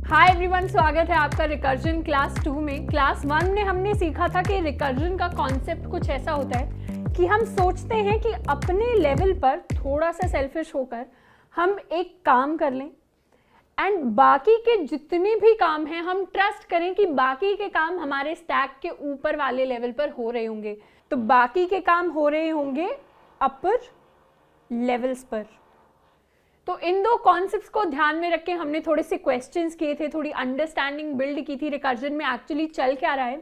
Hi everyone, स्वागत है आपका रिकर्जन क्लास 2 में। क्लास 1 में हमने सीखा था कि रिकर्जन का कॉन्सेप्ट कुछ ऐसा होता है कि हम सोचते हैं कि अपने लेवल पर थोड़ा सा सेल्फिश होकर हम एक काम कर लें एंड बाकी के जितने भी काम हैं हम ट्रस्ट करें कि बाकी के काम हमारे स्टैक के ऊपर वाले लेवल पर हो रहे होंगे। तो बाकी के काम हो रहे होंगे अपर लेवल्स पर। तो इन दो कॉन्सेप्ट्स को ध्यान में रख के हमने थोड़े से क्वेश्चंस किए थे, थोड़ी अंडरस्टैंडिंग बिल्ड की थी रिकर्जन में एक्चुअली चल क्या रहा है।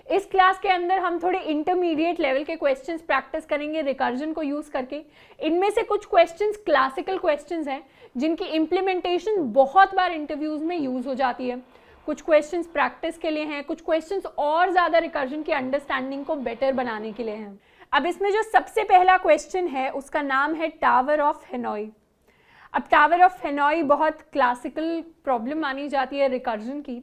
इस क्लास के अंदर हम थोड़े इंटरमीडिएट लेवल के क्वेश्चंस प्रैक्टिस करेंगे रिकर्जन को यूज करके। इनमें से कुछ क्वेश्चंस क्लासिकल क्वेश्चंस हैं जिनकी इम्प्लीमेंटेशन बहुत बार इंटरव्यूज में यूज हो जाती है। कुछ क्वेश्चंस प्रैक्टिस के लिए हैं, कुछ क्वेश्चंस और ज़्यादा रिकर्जन की अंडरस्टैंडिंग को बेटर बनाने के लिए हैं। अब इसमें जो सबसे पहला क्वेश्चन है उसका नाम है टावर ऑफ हेनॉय। अब टावर ऑफ हेनॉय बहुत क्लासिकल प्रॉब्लम मानी जाती है रिकर्जन की।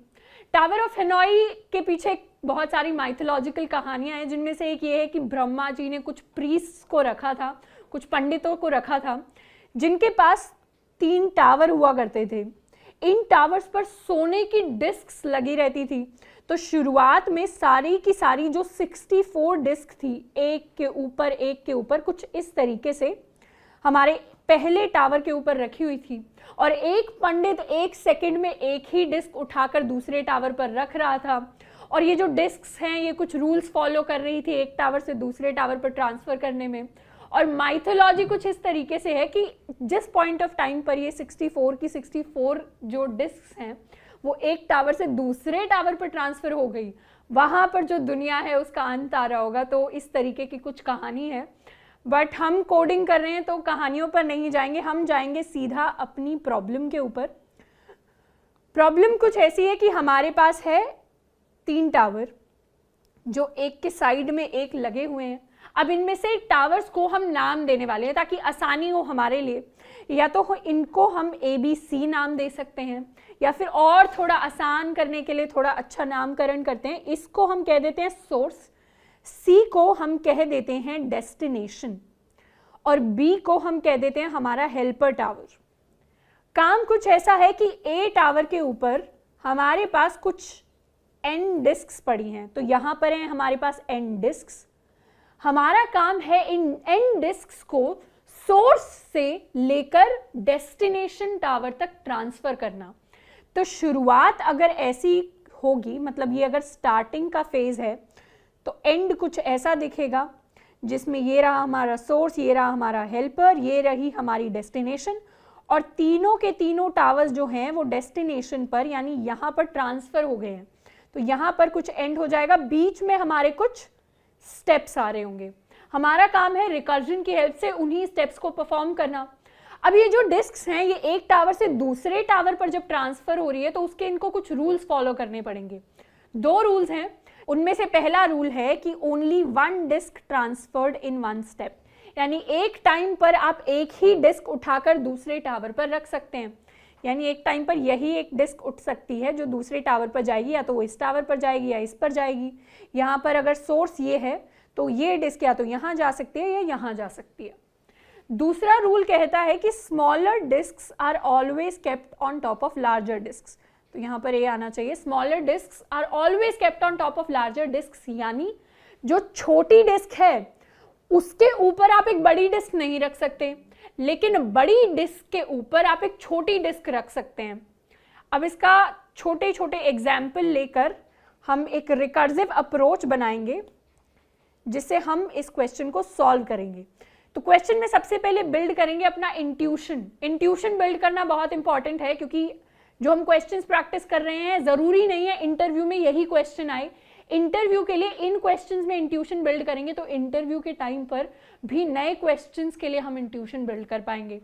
टावर ऑफ हेनॉय के पीछे बहुत सारी माइथोलॉजिकल कहानियां हैं, जिनमें से एक ये है कि ब्रह्मा जी ने कुछ प्रीस्ट को रखा था, कुछ पंडितों को रखा था, जिनके पास 3 टावर हुआ करते थे। इन टावर्स पर सोने की डिस्क्स लगी रहती थी। तो शुरुआत में सारी की सारी जो 64 डिस्क थी, एक के ऊपर कुछ इस तरीके से हमारे पहले टावर के ऊपर रखी हुई थी, और एक पंडित 1 सेकंड में एक ही डिस्क उठाकर दूसरे टावर पर रख रहा था। और ये जो डिस्क्स हैं ये कुछ रूल्स फॉलो कर रही थी एक टावर से दूसरे टावर पर ट्रांसफर करने में। और माइथोलॉजी कुछ इस तरीके से है कि जिस पॉइंट ऑफ टाइम पर ये 64 की 64 जो डिस्क्स हैं वो एक टावर से दूसरे टावर पर ट्रांसफर हो गई, वहां पर जो दुनिया है उसका अंत आ रहा होगा। तो इस तरीके की कुछ कहानी है, बट हम कोडिंग कर रहे हैं तो कहानियों पर नहीं जाएंगे, हम जाएंगे सीधा अपनी प्रॉब्लम के ऊपर। प्रॉब्लम कुछ ऐसी है कि हमारे पास है 3 टावर जो एक के साइड में एक लगे हुए हैं। अब इनमें से टावर्स को हम नाम देने वाले हैं ताकि आसानी हो हमारे लिए। या तो इनको हम ABC नाम दे सकते हैं, या फिर और थोड़ा आसान करने के लिए थोड़ा अच्छा नामकरण करते हैं, इसको हम कह देते हैं सोर्स, C को हम कह देते हैं डेस्टिनेशन, और B को हम कह देते हैं हमारा हेल्पर टावर। काम कुछ ऐसा है कि A टावर के ऊपर हमारे पास कुछ N डिस्क्स पड़ी हैं। तो यहां पर है हमारे पास N डिस्क्स। हमारा काम है इन N डिस्क्स को सोर्स से लेकर डेस्टिनेशन टावर तक ट्रांसफर करना। तो शुरुआत अगर ऐसी होगी, मतलब ये अगर स्टार्टिंग का फेज है, तो एंड कुछ ऐसा दिखेगा जिसमें ये रहा हमारा सोर्स, ये रहा हमारा हेल्पर, ये रही हमारी डेस्टिनेशन, और तीनों के तीनों टावर्स जो हैं वो डेस्टिनेशन पर यानी यहाँ पर ट्रांसफर हो गए हैं। तो यहाँ पर कुछ एंड हो जाएगा, बीच में हमारे कुछ स्टेप्स आ रहे होंगे। हमारा काम है रिकर्जन की हेल्प से उन्हीं स्टेप्स को परफॉर्म करना। अब ये जो डिस्क्स हैं ये एक टावर से दूसरे टावर पर जब ट्रांसफर हो रही है तो उसके इनको कुछ रूल्स फॉलो करने पड़ेंगे। 2 रूल्स हैं। उनमें से पहला रूल है कि only 1 disk transferred in 1 step, यानी एक टाइम पर आप एक ही डिस्क उठाकर दूसरे टावर पर रख सकते हैं। यानी एक टाइम पर यही एक डिस्क उठ सकती है जो दूसरे टावर पर जाएगी, या तो वो इस टावर पर जाएगी या इस पर जाएगी। यहाँ पर अगर सोर्स ये है तो ये डिस्क या तो यहाँ जा सकती है या यहाँ जा सकती है। दूसरा रूल कहता है कि smaller disks are always kept on top of larger disks. तो यहाँ पर ये आना चाहिए, smaller disks are always kept on top of larger disks, यानी जो छोटी डिस्क है उसके ऊपर आप एक बड़ी डिस्क नहीं रख सकते, लेकिन बड़ी डिस्क के ऊपर आप एक छोटी डिस्क रख सकते हैं। अब इसका छोटे छोटे एग्जाम्पल लेकर हम एक रिकर्सिव अप्रोच बनाएंगे जिससे हम इस क्वेश्चन को सॉल्व करेंगे। तो क्वेश्चन में सबसे पहले बिल्ड करेंगे अपना इंट्यूशन बिल्ड करना बहुत इंपॉर्टेंट है, क्योंकि जो हम क्वेश्चंस प्रैक्टिस कर रहे हैं जरूरी नहीं है इंटरव्यू में यही क्वेश्चन आए। इंटरव्यू के लिए इन क्वेश्चंस में इंट्यूशन बिल्ड करेंगे तो इंटरव्यू के टाइम पर भी नए क्वेश्चंस के लिए हम इंट्यूशन बिल्ड कर पाएंगे।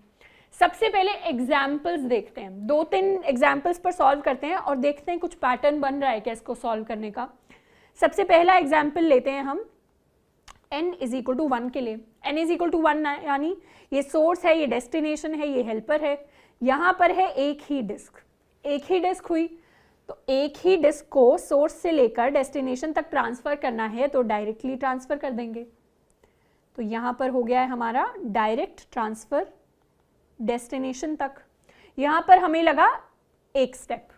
सबसे पहले एग्जाम्पल्स देखते हैं, 2-3 एग्जाम्पल्स पर सॉल्व करते हैं और देखते हैं कुछ पैटर्न बन रहा है क्या इसको सॉल्व करने का। सबसे पहला एग्जाम्पल लेते हैं हम n = 1 के लिए। n = 1 यानी ये सोर्स है, ये डेस्टिनेशन है, ये हेल्पर है। यहाँ पर है एक ही डिस्क हुई, तो एक ही डिस्क को सोर्स से लेकर डेस्टिनेशन तक ट्रांसफर करना है तो डायरेक्टली ट्रांसफर कर देंगे। तो यहाँ पर हो गया है हमारा डायरेक्ट ट्रांसफर डेस्टिनेशन तक। यहाँ पर हमें लगा एक स्टेप,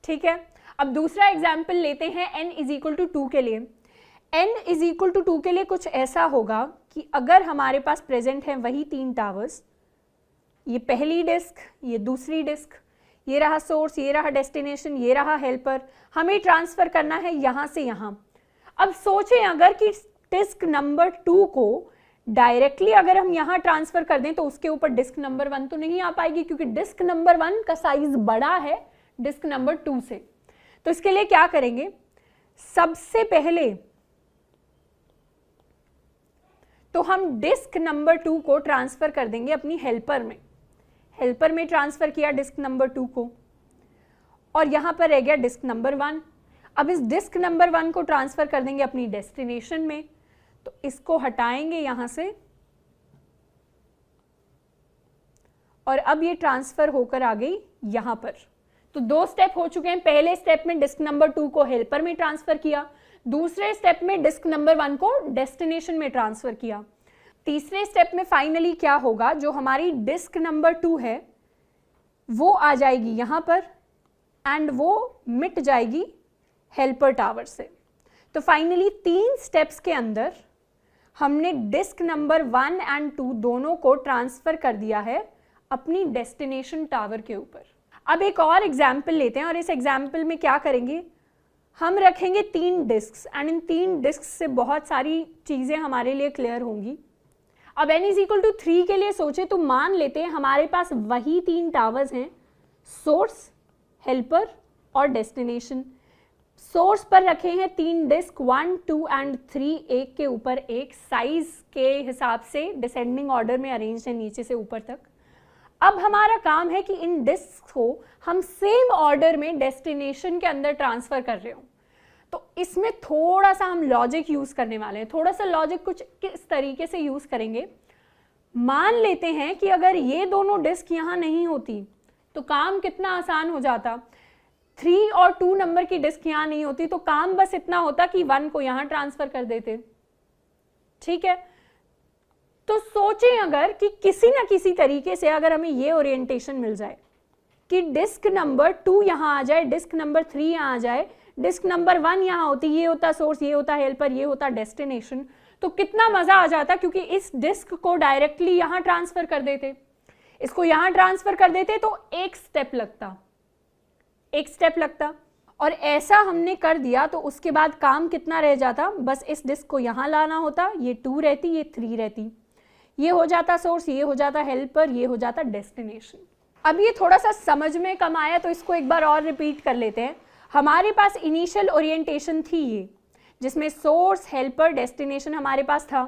ठीक है, अब दूसरा एग्जाम्पल लेते हैं n इज इक्वल टू 2 के लिए। n इज इक्वल टू 2 के लिए कुछ ऐसा होगा कि अगर हमारे पास प्रेजेंट है वही 3 टावर्स, ये पहली डिस्क, ये दूसरी डिस्क, ये रहा सोर्स, ये रहा डेस्टिनेशन, ये रहा हेल्पर, हमें ट्रांसफर करना है यहाँ से यहाँ। अब सोचें अगर कि डिस्क नंबर 2 को डायरेक्टली अगर हम यहाँ ट्रांसफर कर दें तो उसके ऊपर डिस्क नंबर 1 तो नहीं आ पाएगी, क्योंकि डिस्क नंबर 1 का साइज बड़ा है डिस्क नंबर 2 से। तो इसके लिए क्या करेंगे, सबसे पहले तो हम डिस्क नंबर 2 को ट्रांसफर कर देंगे अपनी हेल्पर में ट्रांसफर किया डिस्क नंबर 2 को, और यहां पर रह गया डिस्क नंबर 1। अब इस डिस्क नंबर 1 को ट्रांसफर कर देंगे अपनी डेस्टिनेशन में, तो इसको हटाएंगे यहां से, और अब ये ट्रांसफर होकर आ गई यहां पर। तो 2 स्टेप हो चुके हैं। पहले स्टेप में डिस्क नंबर 2 को हेल्पर में ट्रांसफर किया, दूसरे स्टेप में डिस्क नंबर 1 को डेस्टिनेशन में ट्रांसफर किया। तीसरे स्टेप में फाइनली क्या होगा, जो हमारी डिस्क नंबर 2 है वो आ जाएगी यहाँ पर एंड वो मिट जाएगी हेल्पर टावर से। तो फाइनली 3 स्टेप्स के अंदर हमने डिस्क नंबर 1 एंड 2 दोनों को ट्रांसफर कर दिया है अपनी डेस्टिनेशन टावर के ऊपर। अब एक और एग्जाम्पल लेते हैं, और इस एग्जाम्पल में क्या करेंगे, हम रखेंगे 3 डिस्क्स एंड इन 3 डिस्क्स से बहुत सारी चीज़ें हमारे लिए क्लियर होंगी। अब n इज इक्वल टू 3 के लिए सोचे तो मान लेते हैं हमारे पास वही 3 टावर्स हैं, सोर्स, हेल्पर और डेस्टिनेशन। सोर्स पर रखे हैं 3 डिस्क 1, 2 एंड 3, एक के ऊपर एक, साइज के हिसाब से डिसेंडिंग ऑर्डर में अरेंज है नीचे से ऊपर तक। अब हमारा काम है कि इन डिस्क को हम सेम ऑर्डर में डेस्टिनेशन के अंदर ट्रांसफर कर रहे हो। तो इसमें थोड़ा सा हम लॉजिक यूज करने वाले हैं। थोड़ा सा लॉजिक कुछ किस तरीके से यूज करेंगे, मान लेते हैं कि अगर ये दोनों डिस्क यहाँ नहीं होती तो काम कितना आसान हो जाता। 3 और 2 नंबर की डिस्क यहाँ नहीं होती तो काम बस इतना होता कि 1 को यहाँ ट्रांसफर कर देते। ठीक है, तो सोचें अगर कि किसी ना किसी तरीके से अगर हमें ये ओरिएंटेशन मिल जाए कि डिस्क नंबर 2 यहाँ आ जाए, डिस्क नंबर 3 यहाँ आ जाए, डिस्क नंबर 1 यहाँ होती, ये होता सोर्स, ये होता हेल्पर, ये होता डेस्टिनेशन, तो कितना मजा आ जाता, क्योंकि इस डिस्क को डायरेक्टली यहाँ ट्रांसफर कर देते, इसको यहाँ ट्रांसफर कर देते तो एक स्टेप लगता, और ऐसा हमने कर दिया तो उसके बाद काम कितना रह जाता, बस इस डिस्क को यहाँ लाना होता, ये 2 रहती, ये 3 रहती, ये हो जाता सोर्स, ये हो जाता हेल्पर, ये हो जाता डेस्टिनेशन। अब ये थोड़ा सा समझ में कम आया तो इसको एक बार और रिपीट कर लेते हैं। हमारे पास इनिशियल ओरिएंटेशन थी ये, जिसमें सोर्स, हेल्पर, डेस्टिनेशन हमारे पास था।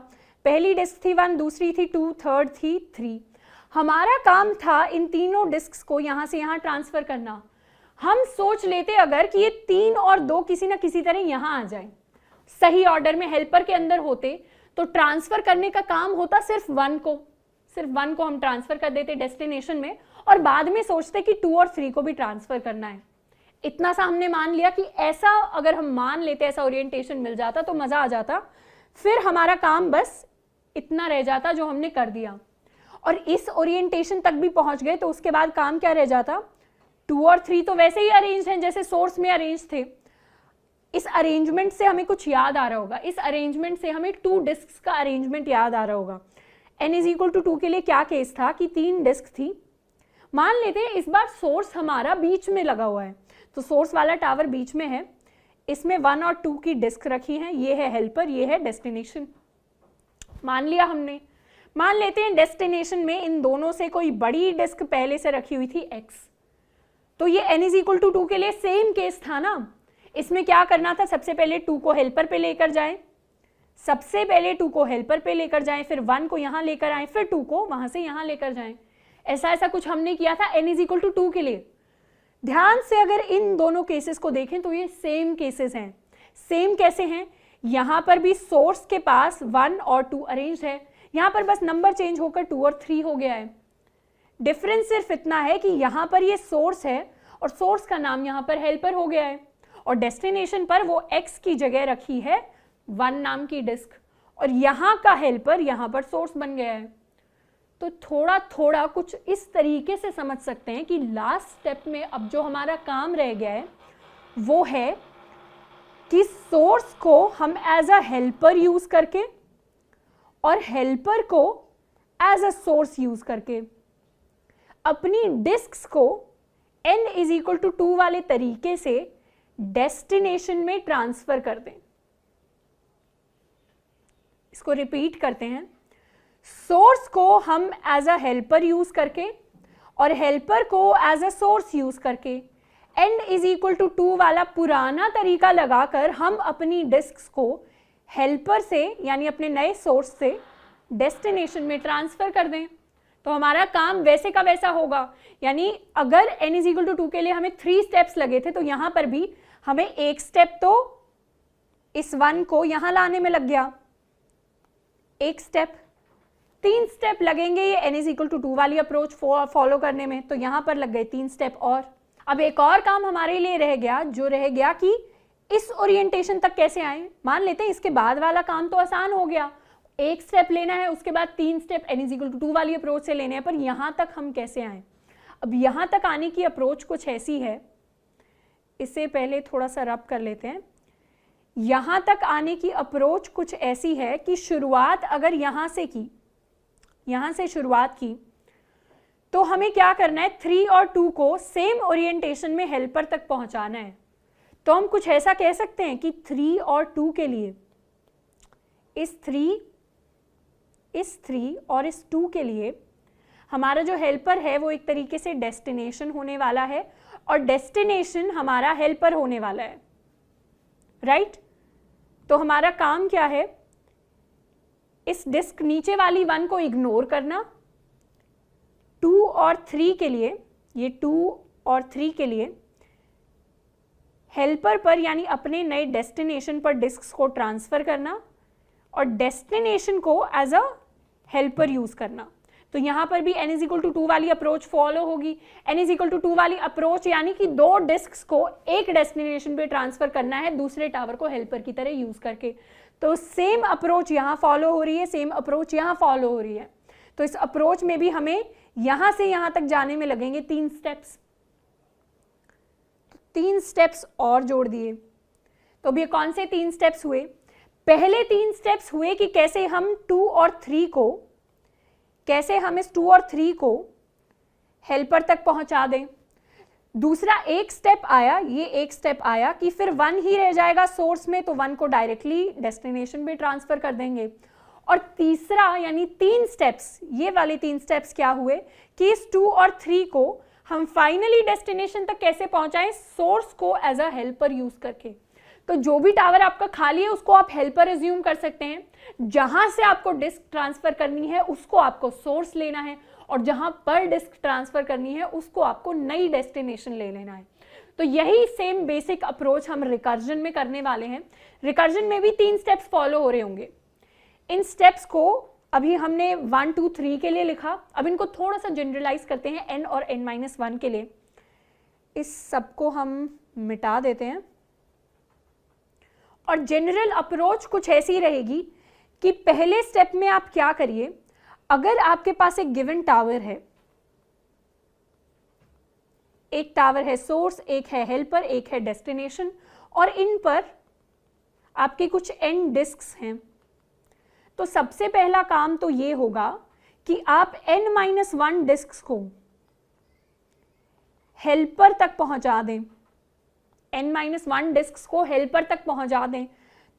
पहली डिस्क थी 1, दूसरी थी 2, थर्ड थी 3। हमारा काम था इन तीनों डिस्क्स को यहाँ से यहाँ ट्रांसफर करना। हम सोच लेते अगर कि ये 3 और 2 किसी ना किसी तरह यहाँ आ जाए, सही ऑर्डर में हेल्पर के अंदर होते, तो ट्रांसफर करने का काम होता सिर्फ 1 को हम ट्रांसफर कर देते डेस्टिनेशन में, और बाद में सोचते कि 2 और 3 को भी ट्रांसफर करना है। इतना सा हमने मान लिया कि ऐसा अगर हम मान लेते, ऐसा ओरिएंटेशन मिल जाता तो मजा आ जाता। फिर हमारा काम बस इतना रह जाता जो हमने कर दिया, और इस ओरिएंटेशन तक भी पहुंच गए तो उसके बाद काम क्या रह जाता, 2 और 3 तो वैसे ही अरेंज हैं जैसे सोर्स में अरेंज थे। इस अरेंजमेंट से हमें कुछ याद आ रहा होगा, इस अरेंजमेंट से हमें 2 डिस्क्स का अरेंजमेंट याद आ रहा होगा। n इज इक्वल टू 2 के लिए क्या केस था कि 3 डिस्क थी, मान लेते हैं इस बार सोर्स हमारा बीच में लगा हुआ है, तो सोर्स वाला टावर बीच में है, इसमें 1 और 2 की डिस्क रखी हैं, ये है हेल्पर, ये है डेस्टिनेशन। मान लिया हमने। मान लेते हैं डेस्टिनेशन में इन दोनों से कोई बड़ी डिस्क पहले से रखी हुई थी x, तो ये n इज इक्वल टू 2 के लिए सेम केस था ना। इसमें क्या करना था, सबसे पहले 2 को हेल्पर पे लेकर जाएं, फिर 1 को यहाँ लेकर आए, फिर 2 को वहां से यहाँ लेकर जाएं। ऐसा कुछ हमने किया था n इज इक्वल टू 2 के लिए। ध्यान से अगर इन दोनों केसेस को देखें तो ये सेम केसेस हैं। सेम कैसे हैं, यहाँ पर भी सोर्स के पास 1 और 2 अरेंज है, यहाँ पर बस नंबर चेंज होकर 2 और 3 हो गया है। डिफरेंस सिर्फ इतना है कि यहाँ पर ये सोर्स है और सोर्स का नाम यहाँ पर हेल्पर हो गया है, और डेस्टिनेशन पर वो x की जगह रखी है 1 नाम की डिस्क, और यहाँ का हेल्पर यहाँ पर सोर्स बन गया है। तो थोड़ा थोड़ा कुछ इस तरीके से समझ सकते हैं कि लास्ट स्टेप में अब जो हमारा काम रह गया है वो है कि सोर्स को हम एज अ हेल्पर यूज करके और हेल्पर को एज अ सोर्स यूज करके अपनी डिस्क्स को n इज इक्वल टू 2 वाले तरीके से डेस्टिनेशन में ट्रांसफर कर दें। इसको रिपीट करते हैं। सोर्स को हम एज अ हेल्पर यूज करके और हेल्पर को एज अ सोर्स यूज करके n इज इक्वल टू 2 वाला पुराना तरीका लगाकर हम अपनी डिस्क्स को हेल्पर से यानी अपने नए सोर्स से डेस्टिनेशन में ट्रांसफर कर दें। तो हमारा काम वैसे का वैसा होगा, यानी अगर n इज इक्वल टू 2 के लिए हमें 3 स्टेप्स लगे थे तो यहां पर भी हमें एक स्टेप तो इस 1 को यहां लाने में लग गया, एक स्टेप, 3 स्टेप लगेंगे ये n इज इक्वल टू 2 वाली अप्रोच फॉलो करने में, तो यहां पर लग गए 3 स्टेप और। अब एक और काम हमारे लिए रह गया, जो रह गया कि इस ओरिएंटेशन तक कैसे आए। मान लेते हैं इसके बाद वाला काम तो आसान हो गया, एक स्टेप लेना है, उसके बाद 3 step n is equal to 2 वाली अप्रोच से लेने हैं, पर यहां तक हम कैसे आए। अब यहां तक आने की अप्रोच कुछ ऐसी है, इससे पहले थोड़ा सा रब कर लेते हैं। यहां तक आने की अप्रोच कुछ ऐसी है कि शुरुआत अगर यहां से की, यहां से शुरुआत की, तो हमें क्या करना है, 3 और 2 को सेम ओरिएंटेशन में हेल्पर तक पहुंचाना है। तो हम कुछ ऐसा कह सकते हैं कि 3 और 2 के लिए, इस 3 और इस 2 के लिए हमारा जो हेल्पर है वो एक तरीके से डेस्टिनेशन होने वाला है और डेस्टिनेशन हमारा हेल्पर होने वाला है, राइट। तो हमारा काम क्या है, इस डिस्क नीचे वाली 1 को इग्नोर करना, 2 और 3 के लिए, ये 2 और 3 के लिए हेल्पर पर यानी अपने नए डेस्टिनेशन पर डिस्क्स को ट्रांसफर करना और डेस्टिनेशन को एज अ हेल्पर यूज करना। तो यहां पर भी n इज इक्वल टू 2 वाली अप्रोच फॉलो होगी। n इज इक्वल टू 2 वाली अप्रोच यानी कि 2 डिस्क्स को एक डेस्टिनेशन पे ट्रांसफर करना है दूसरे टावर को हेल्पर की तरह यूज करके। तो सेम अप्रोच यहां फॉलो हो रही है, सेम अप्रोच यहां फॉलो हो रही है। तो इस अप्रोच में भी हमें यहां से यहां तक जाने में लगेंगे 3 स्टेप्स, 3 स्टेप्स और जोड़ दिए। तो अब ये कौन से 3 स्टेप्स हुए, पहले 3 स्टेप्स हुए कि कैसे हम 2 और 3 को, कैसे हम इस 2 और 3 को हेल्पर तक पहुंचा दें। दूसरा एक स्टेप आया, ये एक स्टेप आया कि फिर 1 ही रह जाएगा सोर्स में, तो 1 को डायरेक्टली डेस्टिनेशन पे ट्रांसफर कर देंगे। और तीसरा यानी 3 स्टेप्स, ये वाले 3 स्टेप्स क्या हुए कि इस 2 और 3 को हम फाइनली डेस्टिनेशन तक कैसे पहुंचाएं, सोर्स को एज अ हेल्पर यूज करके। तो जो भी टावर आपका खाली है उसको आप हेल्पर एज्यूम कर सकते हैं, जहां से आपको डिस्क ट्रांसफर करनी है उसको आपको सोर्स लेना है और जहां पर डिस्क ट्रांसफर करनी है उसको आपको नई डेस्टिनेशन ले लेना है। तो यही सेम बेसिक अप्रोच हम रिकर्जन में करने वाले हैं। रिकर्जन में भी 3 स्टेप्स फॉलो हो रहे होंगे। इन स्टेप्स को अभी हमने 1 2 3 के लिए लिखा, अब इनको थोड़ा सा जनरलाइज करते हैं n और n-1 के लिए। इस सब को हम मिटा देते हैं और जनरल अप्रोच कुछ ऐसी रहेगी कि पहले स्टेप में आप क्या करिए, अगर आपके पास एक गिवन टावर है, एक टावर है सोर्स, एक है हेल्पर, एक है डेस्टिनेशन, और इन पर आपके कुछ n डिस्क्स हैं, तो सबसे पहला काम तो ये होगा कि आप n-1 डिस्क्स को हेल्पर तक पहुंचा दें, n-1 डिस्क्स को हेल्पर तक पहुंचा दें।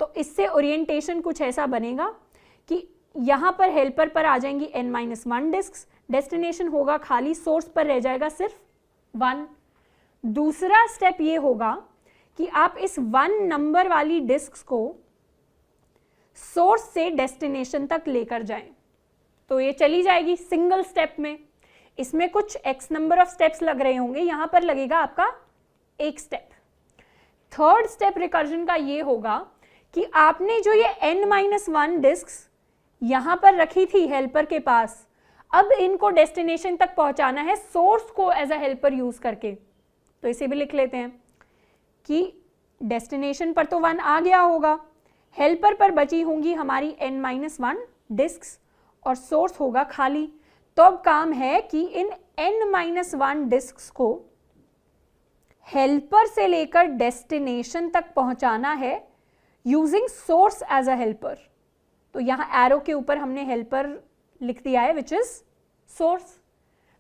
तो इससे ओरिएंटेशन कुछ ऐसा बनेगा कि यहां पर हेल्पर पर आ जाएंगी n-1 डिस्क्स, डेस्टिनेशन होगा खाली, सोर्स पर रह जाएगा सिर्फ 1। दूसरा स्टेप ये होगा कि आप इस 1 नंबर वाली डिस्क्स को सोर्स से डेस्टिनेशन तक लेकर जाएं। तो ये चली जाएगी सिंगल स्टेप में, इसमें कुछ x नंबर ऑफ स्टेप्स लग रहे होंगे, यहां पर लगेगा आपका एक स्टेप। थर्ड स्टेप रिकर्जन का ये होगा कि आपने जो ये n-1 डिस्क्स यहां पर रखी थी हेल्पर के पास, अब इनको डेस्टिनेशन तक पहुंचाना है सोर्स को एज अ हेल्पर यूज करके। तो इसे भी लिख लेते हैं कि डेस्टिनेशन पर तो 1 आ गया होगा, हेल्पर पर बची होंगी हमारी n-1 डिस्क्स और सोर्स होगा खाली। तो अब काम है कि इन n-1 डिस्क्स को हेल्पर से लेकर डेस्टिनेशन तक पहुंचाना है using source as a helper. तो यहाँ एरो के ऊपर हमने हेल्पर लिख दिया है विच इज सोर्स।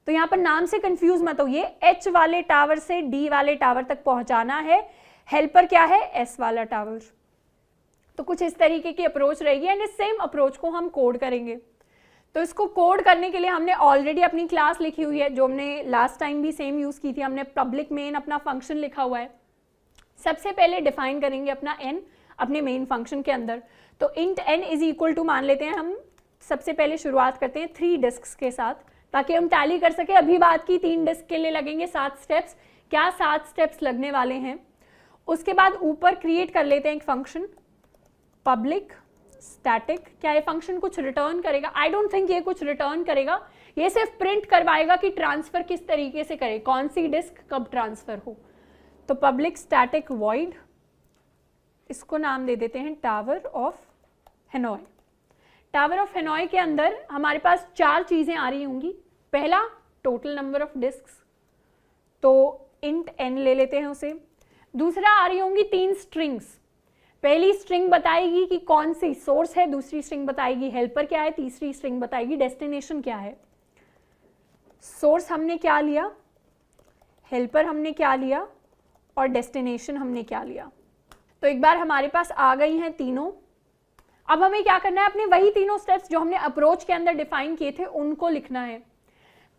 तो यहाँ पर नाम से कंफ्यूज मत होइए, एच वाले टावर से डी वाले टावर तक पहुंचाना है, हेल्पर क्या है, एस वाला टावर। तो कुछ इस तरीके की अप्रोच रहेगी एंड इस सेम अप्रोच को हम कोड करेंगे। तो इसको कोड करने के लिए हमने ऑलरेडी अपनी क्लास लिखी हुई है जो हमने लास्ट टाइम भी सेम यूज की थी। हमने पब्लिक मेन अपना फंक्शन लिखा हुआ है। सबसे पहले डिफाइन करेंगे अपना एन अपने मेन फंक्शन के अंदर। तो int n is equal to मान लेते हैं हम, सबसे पहले शुरुआत करते हैं 3 डिस्क के साथ ताकि हम टैली कर सके। अभी बात की 3 डिस्क के लिए लगेंगे 7 स्टेप्स, क्या 7 स्टेप्स लगने वाले हैं। उसके बाद ऊपर क्रिएट कर लेते हैं एक फंक्शन पब्लिक स्टैटिक। क्या ये फंक्शन कुछ रिटर्न करेगा? आई डोंट थिंक ये कुछ रिटर्न करेगा, ये सिर्फ प्रिंट करवाएगा कि ट्रांसफर किस तरीके से करे, कौन सी डिस्क कब ट्रांसफर हो। तो पब्लिक स्टैटिक वॉइड, इसको नाम दे देते हैं टावर ऑफ हेनॉय। टावर ऑफ हेनॉय के अंदर हमारे पास 4 चीजें आ रही होंगी। पहला टोटल नंबर ऑफ डिस्क्स, तो इंट एन ले लेते हैं उसे। दूसरा आ रही होंगी 3 स्ट्रिंग्स। पहली स्ट्रिंग बताएगी कि कौन सी सोर्स है, दूसरी स्ट्रिंग बताएगी हेल्पर क्या है, तीसरी स्ट्रिंग बताएगी डेस्टिनेशन क्या है। सोर्स हमने क्या लिया, हेल्पर हमने क्या लिया और डेस्टिनेशन हमने क्या लिया। तो एक बार हमारे पास आ गई हैं तीनों। अब हमें क्या करना है, अपने वही तीनों स्टेप्स जो हमने अप्रोच के अंदर डिफाइन किए थे उनको लिखना है।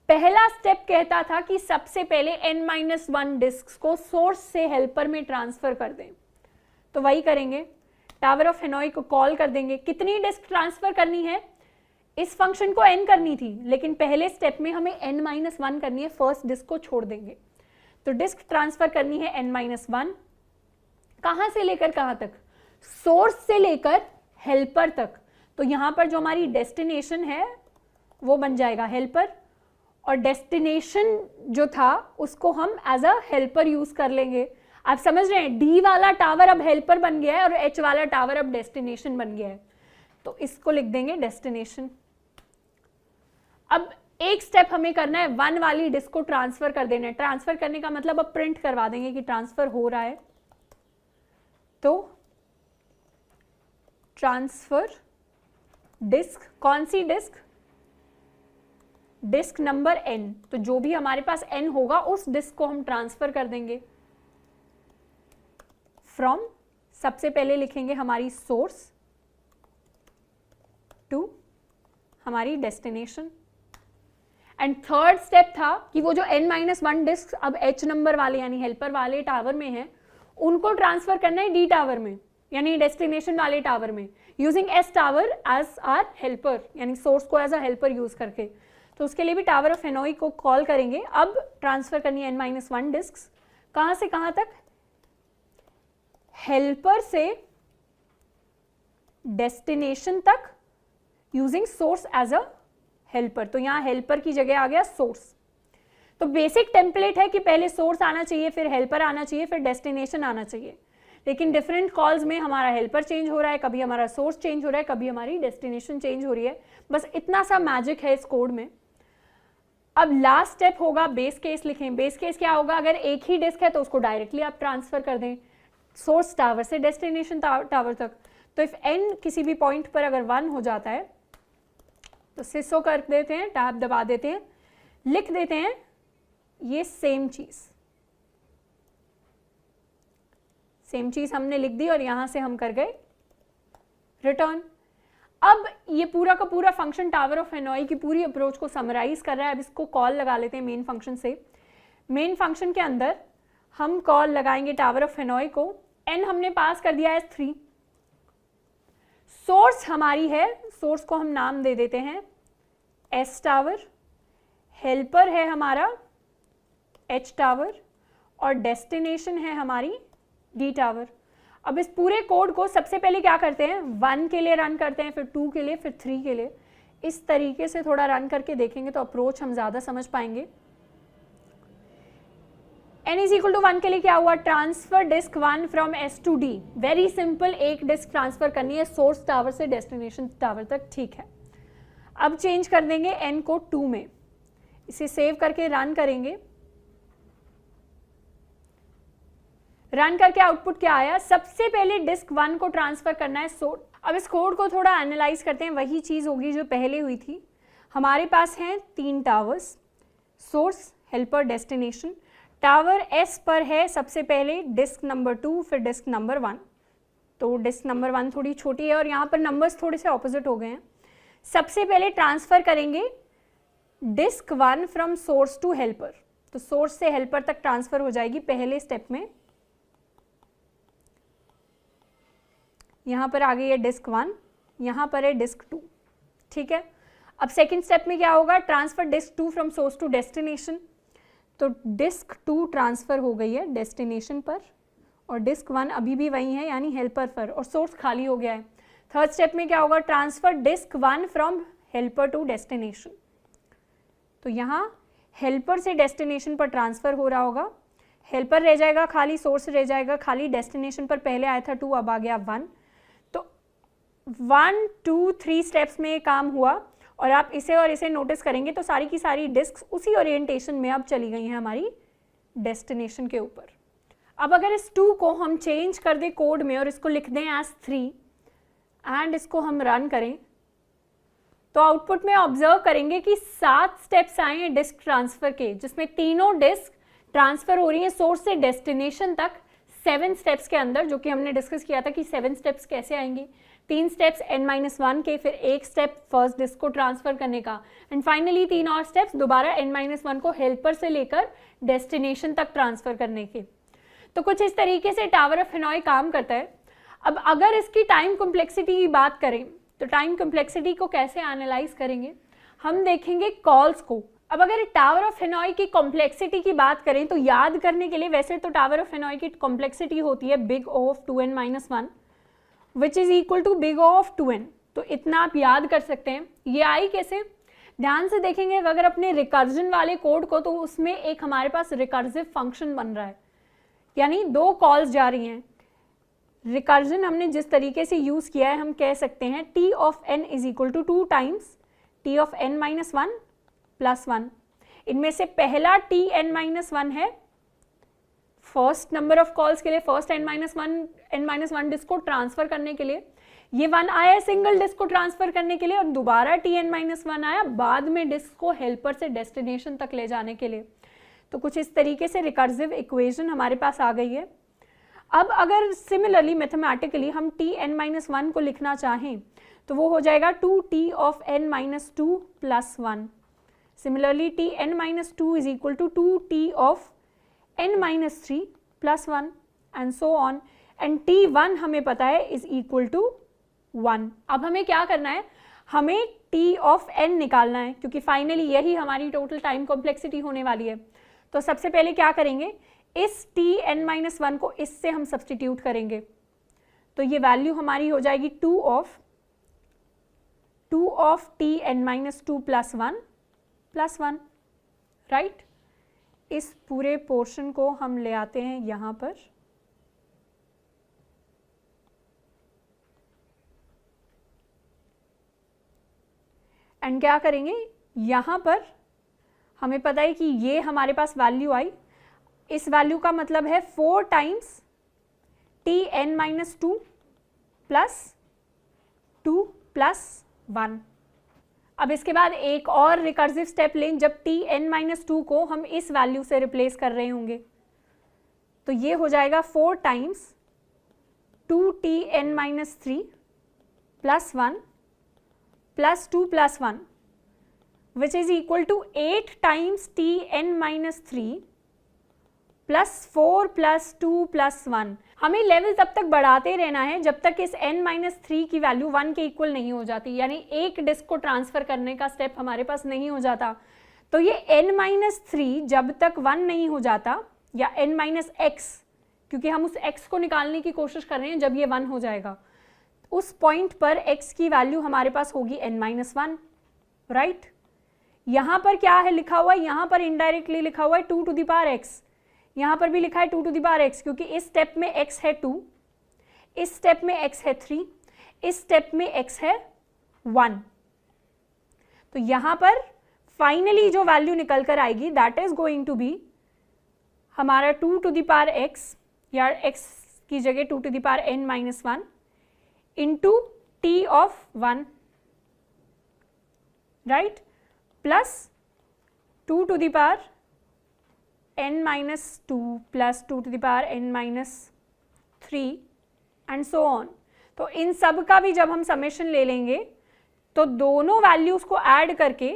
पहला स्टेप कहता था कि सबसे पहले n-1 डिस्क को सोर्स से हेल्पर में ट्रांसफर कर दें। तो वही करेंगे, टावर ऑफ हेनॉय को कॉल कर देंगे। कितनी डिस्क ट्रांसफर करनी है, इस फंक्शन को n करनी थी लेकिन पहले स्टेप में हमें n-1 करनी है, फर्स्ट डिस्क को छोड़ देंगे। तो डिस्क ट्रांसफर करनी है n-1, कहां से लेकर कहां तक, सोर्स से लेकर हेल्पर तक। तो यहां पर जो हमारी डेस्टिनेशन है वो बन जाएगा हेल्पर, और डेस्टिनेशन जो था उसको हम एज अ हेल्पर यूज कर लेंगे। आप समझ रहे हैं, डी वाला टावर अब हेल्पर बन गया है और एच वाला टावर अब डेस्टिनेशन बन गया है। तो इसको लिख देंगे डेस्टिनेशन। अब एक स्टेप हमें करना है, 1 वाली डिस्क को ट्रांसफर कर देना है। ट्रांसफर करने का मतलब अब प्रिंट करवा देंगे कि ट्रांसफर हो रहा है। तो ट्रांसफर डिस्क, कौन सी डिस्क, डिस्क नंबर n। तो जो भी हमारे पास n होगा उस डिस्क को हम ट्रांसफर कर देंगे फ्रॉम, सबसे पहले लिखेंगे हमारी सोर्स टू हमारी डेस्टिनेशन। एंड थर्ड स्टेप था कि वो जो n-1 डिस्क अब h नंबर वाले यानी हेल्पर वाले टावर में है उनको ट्रांसफर करना है डी टावर में यानी डेस्टिनेशन वाले टावर में, using S tower as are helper, यानी सोर्स को एज अ हेल्पर यूज करके। तो उसके लिए भी टावर ऑफ हेनॉय को कॉल करेंगे। अब ट्रांसफर करनी है n-1 डिस्क, कहां से कहां तक, हेल्पर से डेस्टिनेशन तक using source as a helper. तो यहां हेल्पर की जगह आ गया सोर्स। तो बेसिक टेम्पलेट है कि पहले सोर्स आना चाहिए, फिर हेल्पर आना चाहिए, फिर डेस्टिनेशन आना चाहिए। लेकिन डिफरेंट कॉल्स में हमारा हेल्पर चेंज हो रहा है, कभी हमारा सोर्स चेंज हो रहा है, कभी हमारी डेस्टिनेशन चेंज हो रही है। बस इतना सा मैजिक है इस कोड में। अब लास्ट स्टेप होगा बेस केस लिखें। बेस केस क्या होगा, अगर एक ही डिस्क है तो उसको डायरेक्टली आप ट्रांसफर कर दें सोर्स टावर से डेस्टिनेशन टावर तक। तो इफ n किसी भी पॉइंट पर अगर 1 हो जाता है तो सिसो कर देते हैं, टैब दबा देते हैं, लिख देते हैं ये सेम चीज हमने लिख दी और यहां से हम कर गए रिटर्न। अब ये पूरा का पूरा फंक्शन टावर ऑफ हेनॉय की पूरी अप्रोच को समराइज कर रहा है। अब इसको कॉल लगा लेते हैं मेन फंक्शन से। मेन फंक्शन के अंदर हम कॉल लगाएंगे टावर ऑफ हेनॉय को। n हमने पास कर दिया है 3। सोर्स हमारी है, सोर्स को हम नाम दे देते हैं एस टावर, हेल्पर है हमारा एच टावर और डेस्टिनेशन है हमारी डी टावर। अब इस पूरे कोड को सबसे पहले क्या करते हैं, 1 के लिए रन करते हैं, फिर 2 के लिए, फिर 3 के लिए। इस तरीके से थोड़ा रन करके देखेंगे तो अप्रोच हम ज़्यादा समझ पाएंगे। n इज इक्वल टू 1 के लिए क्या हुआ, transfer disk 1 from s to d। Very simple, एक डिस्क ट्रांसफर करनी है सोर्स टावर से डेस्टिनेशन टावर तक, ठीक है। अब चेंज कर देंगे n को 2 में, इसे सेव करके रन करेंगे रन करके आउटपुट क्या आया, सबसे पहले डिस्क 1 को ट्रांसफर करना है सोर्स। अब इस कोड को थोड़ा एनालाइज करते हैं, वही चीज़ होगी जो पहले हुई थी। हमारे पास हैं 3 towers, source, helper, destination. Tower S पर है सबसे पहले डिस्क नंबर 2, फिर डिस्क नंबर 1। तो डिस्क नंबर 1 थोड़ी छोटी है और यहाँ पर नंबर्स थोड़े से ऑपोजिट हो गए हैं। सबसे पहले ट्रांसफ़र करेंगे disk 1 from source to helper, तो सोर्स से हेल्पर तक ट्रांसफ़र हो जाएगी पहले स्टेप में। यहाँ पर आ गई है डिस्क 1, यहाँ पर है डिस्क 2, ठीक है। अब सेकंड स्टेप में क्या होगा, transfer disk 2 from source to destination. तो डिस्क 2 ट्रांसफ़र हो गई है डेस्टिनेशन पर और डिस्क 1 अभी भी वही है यानी हेल्पर पर, और सोर्स खाली हो गया है। थर्ड स्टेप में क्या होगा, transfer disk 1 from helper to destination. तो यहाँ हेल्पर से डेस्टिनेशन पर ट्रांसफ़र हो रहा होगा, हेल्पर रह जाएगा खाली, सोर्स रह जाएगा खाली। डेस्टिनेशन पर पहले आया था 2, अब आ गया 1। तो 1, 2, 3 स्टेप्स में ये काम हुआ और आप इसे और इसे नोटिस करेंगे तो सारी की सारी डिस्क उसी ओरिएंटेशन में अब चली गई हैं हमारी डेस्टिनेशन के ऊपर। अब अगर इस 2 को हम चेंज कर दें कोड में और इसको लिख दें एज 3 एंड इसको हम रन करें, तो आउटपुट में ऑब्जर्व करेंगे कि 7 स्टेप्स आए हैं डिस्क ट्रांसफ़र के, जिसमें तीनों डिस्क ट्रांसफ़र हो रही हैं सोर्स से डेस्टिनेशन तक 7 स्टेप्स के अंदर, जो कि हमने डिस्कस किया था कि 7 स्टेप्स कैसे आएंगे। 3 स्टेप्स n-1 के, फिर 1 स्टेप फर्स्ट डिस्क को ट्रांसफ़र करने का, एंड फाइनली 3 और स्टेप्स दोबारा n-1 को हेल्पर से लेकर डेस्टिनेशन तक ट्रांसफ़र करने के। तो कुछ इस तरीके से टावर ऑफ हेनॉय काम करता है। अब अगर इसकी टाइम कॉम्प्लेक्सिटी की बात करें तो टाइम कॉम्प्लेक्सिटी को कैसे एनालाइज करेंगे, हम देखेंगे कॉल्स को। अब अगर टावर ऑफ हेनॉय की कॉम्प्लेक्सिटी की बात करें तो याद करने के लिए, वैसे तो टावर ऑफ हेनॉय की कॉम्प्लेक्सिटी होती है big O of 2n-1 which is equal to big O of 2n। तो इतना आप याद कर सकते हैं। ये आई कैसे, ध्यान से देखेंगे अगर अपने रिकर्जन वाले कोड को, तो उसमें एक हमारे पास रिकर्सिव फंक्शन बन रहा है, यानी 2 कॉल्स जा रही हैं। रिकर्जन हमने जिस तरीके से यूज़ किया है, हम कह सकते हैं t of n is equal to 2 times t of n-1 plus 1। इनमें से पहला tn-1 है फर्स्ट नंबर ऑफ कॉल्स के लिए, फर्स्ट n-1 डिस्क को ट्रांसफ़र करने के लिए। ये 1 आया सिंगल डिस्क को ट्रांसफ़र करने के लिए, और दोबारा tn-1 आया बाद में डिस्क को हेल्पर से डेस्टिनेशन तक ले जाने के लिए। तो कुछ इस तरीके से रिकर्सिव इक्वेशन हमारे पास आ गई है। अब अगर सिमिलरली मैथमेटिकली हम tn-1 को लिखना चाहें तो वो हो जाएगा 2t of n-2 plus 1। Similarly tn-2 is equal to 2t of n-3 plus 1 and so on, and t1 हमें पता है इज इक्वल टू 1। अब हमें क्या करना है, हमें t ऑफ n निकालना है, क्योंकि फाइनली यही हमारी टोटल टाइम कॉम्प्लेक्सिटी होने वाली है। तो सबसे पहले क्या करेंगे, इस tn-1 को इससे हम सब्सटीट्यूट करेंगे, तो ये वैल्यू हमारी हो जाएगी 2 ऑफ tn-2 प्लस 1, राइट। इस पूरे पोर्शन को हम ले आते हैं यहाँ पर, एंड क्या करेंगे, यहाँ पर हमें पता है कि ये हमारे पास वैल्यू आई, इस वैल्यू का मतलब है 4 टाइम्स tn-2 प्लस 2 प्लस 1। अब इसके बाद एक और रिकर्सिव स्टेप लें, जब tn-2 को हम इस वैल्यू से रिप्लेस कर रहे होंगे, तो ये हो जाएगा 4 times 2tn-3 plus 1 plus 2 plus 1 which is equal to 8 times tn-3 plus 4 plus 2 plus 1। हमें लेवल तब तक बढ़ाते रहना है जब तक इस n-3 की वैल्यू 1 के इक्वल नहीं हो जाती, यानी एक डिस्क को ट्रांसफ़र करने का स्टेप हमारे पास नहीं हो जाता। तो ये n-3 जब तक 1 नहीं हो जाता, या n-x, क्योंकि हम उस x को निकालने की कोशिश कर रहे हैं जब ये 1 हो जाएगा, उस पॉइंट पर x की वैल्यू हमारे पास होगी n-1, राइट। यहाँ पर क्या है लिखा हुआ है, यहाँ पर इनडायरेक्टली लिखा हुआ है 2 टू द पावर x, यहाँ पर भी लिखा है 2 टू द पावर x, क्योंकि इस स्टेप में x है 2, इस स्टेप में x है 3, इस स्टेप में x है 1। तो यहाँ पर फाइनली जो वैल्यू निकल कर आएगी that is going to be हमारा 2 टू द पावर x या x की जगह 2 to the power n minus 1 into t of 1, right, plus 2 to the power n minus 2 plus 2 to the power n minus 3 and so on. तो इन सब का भी जब हम समेशन ले लेंगे तो दोनों वैल्यूज को ऐड करके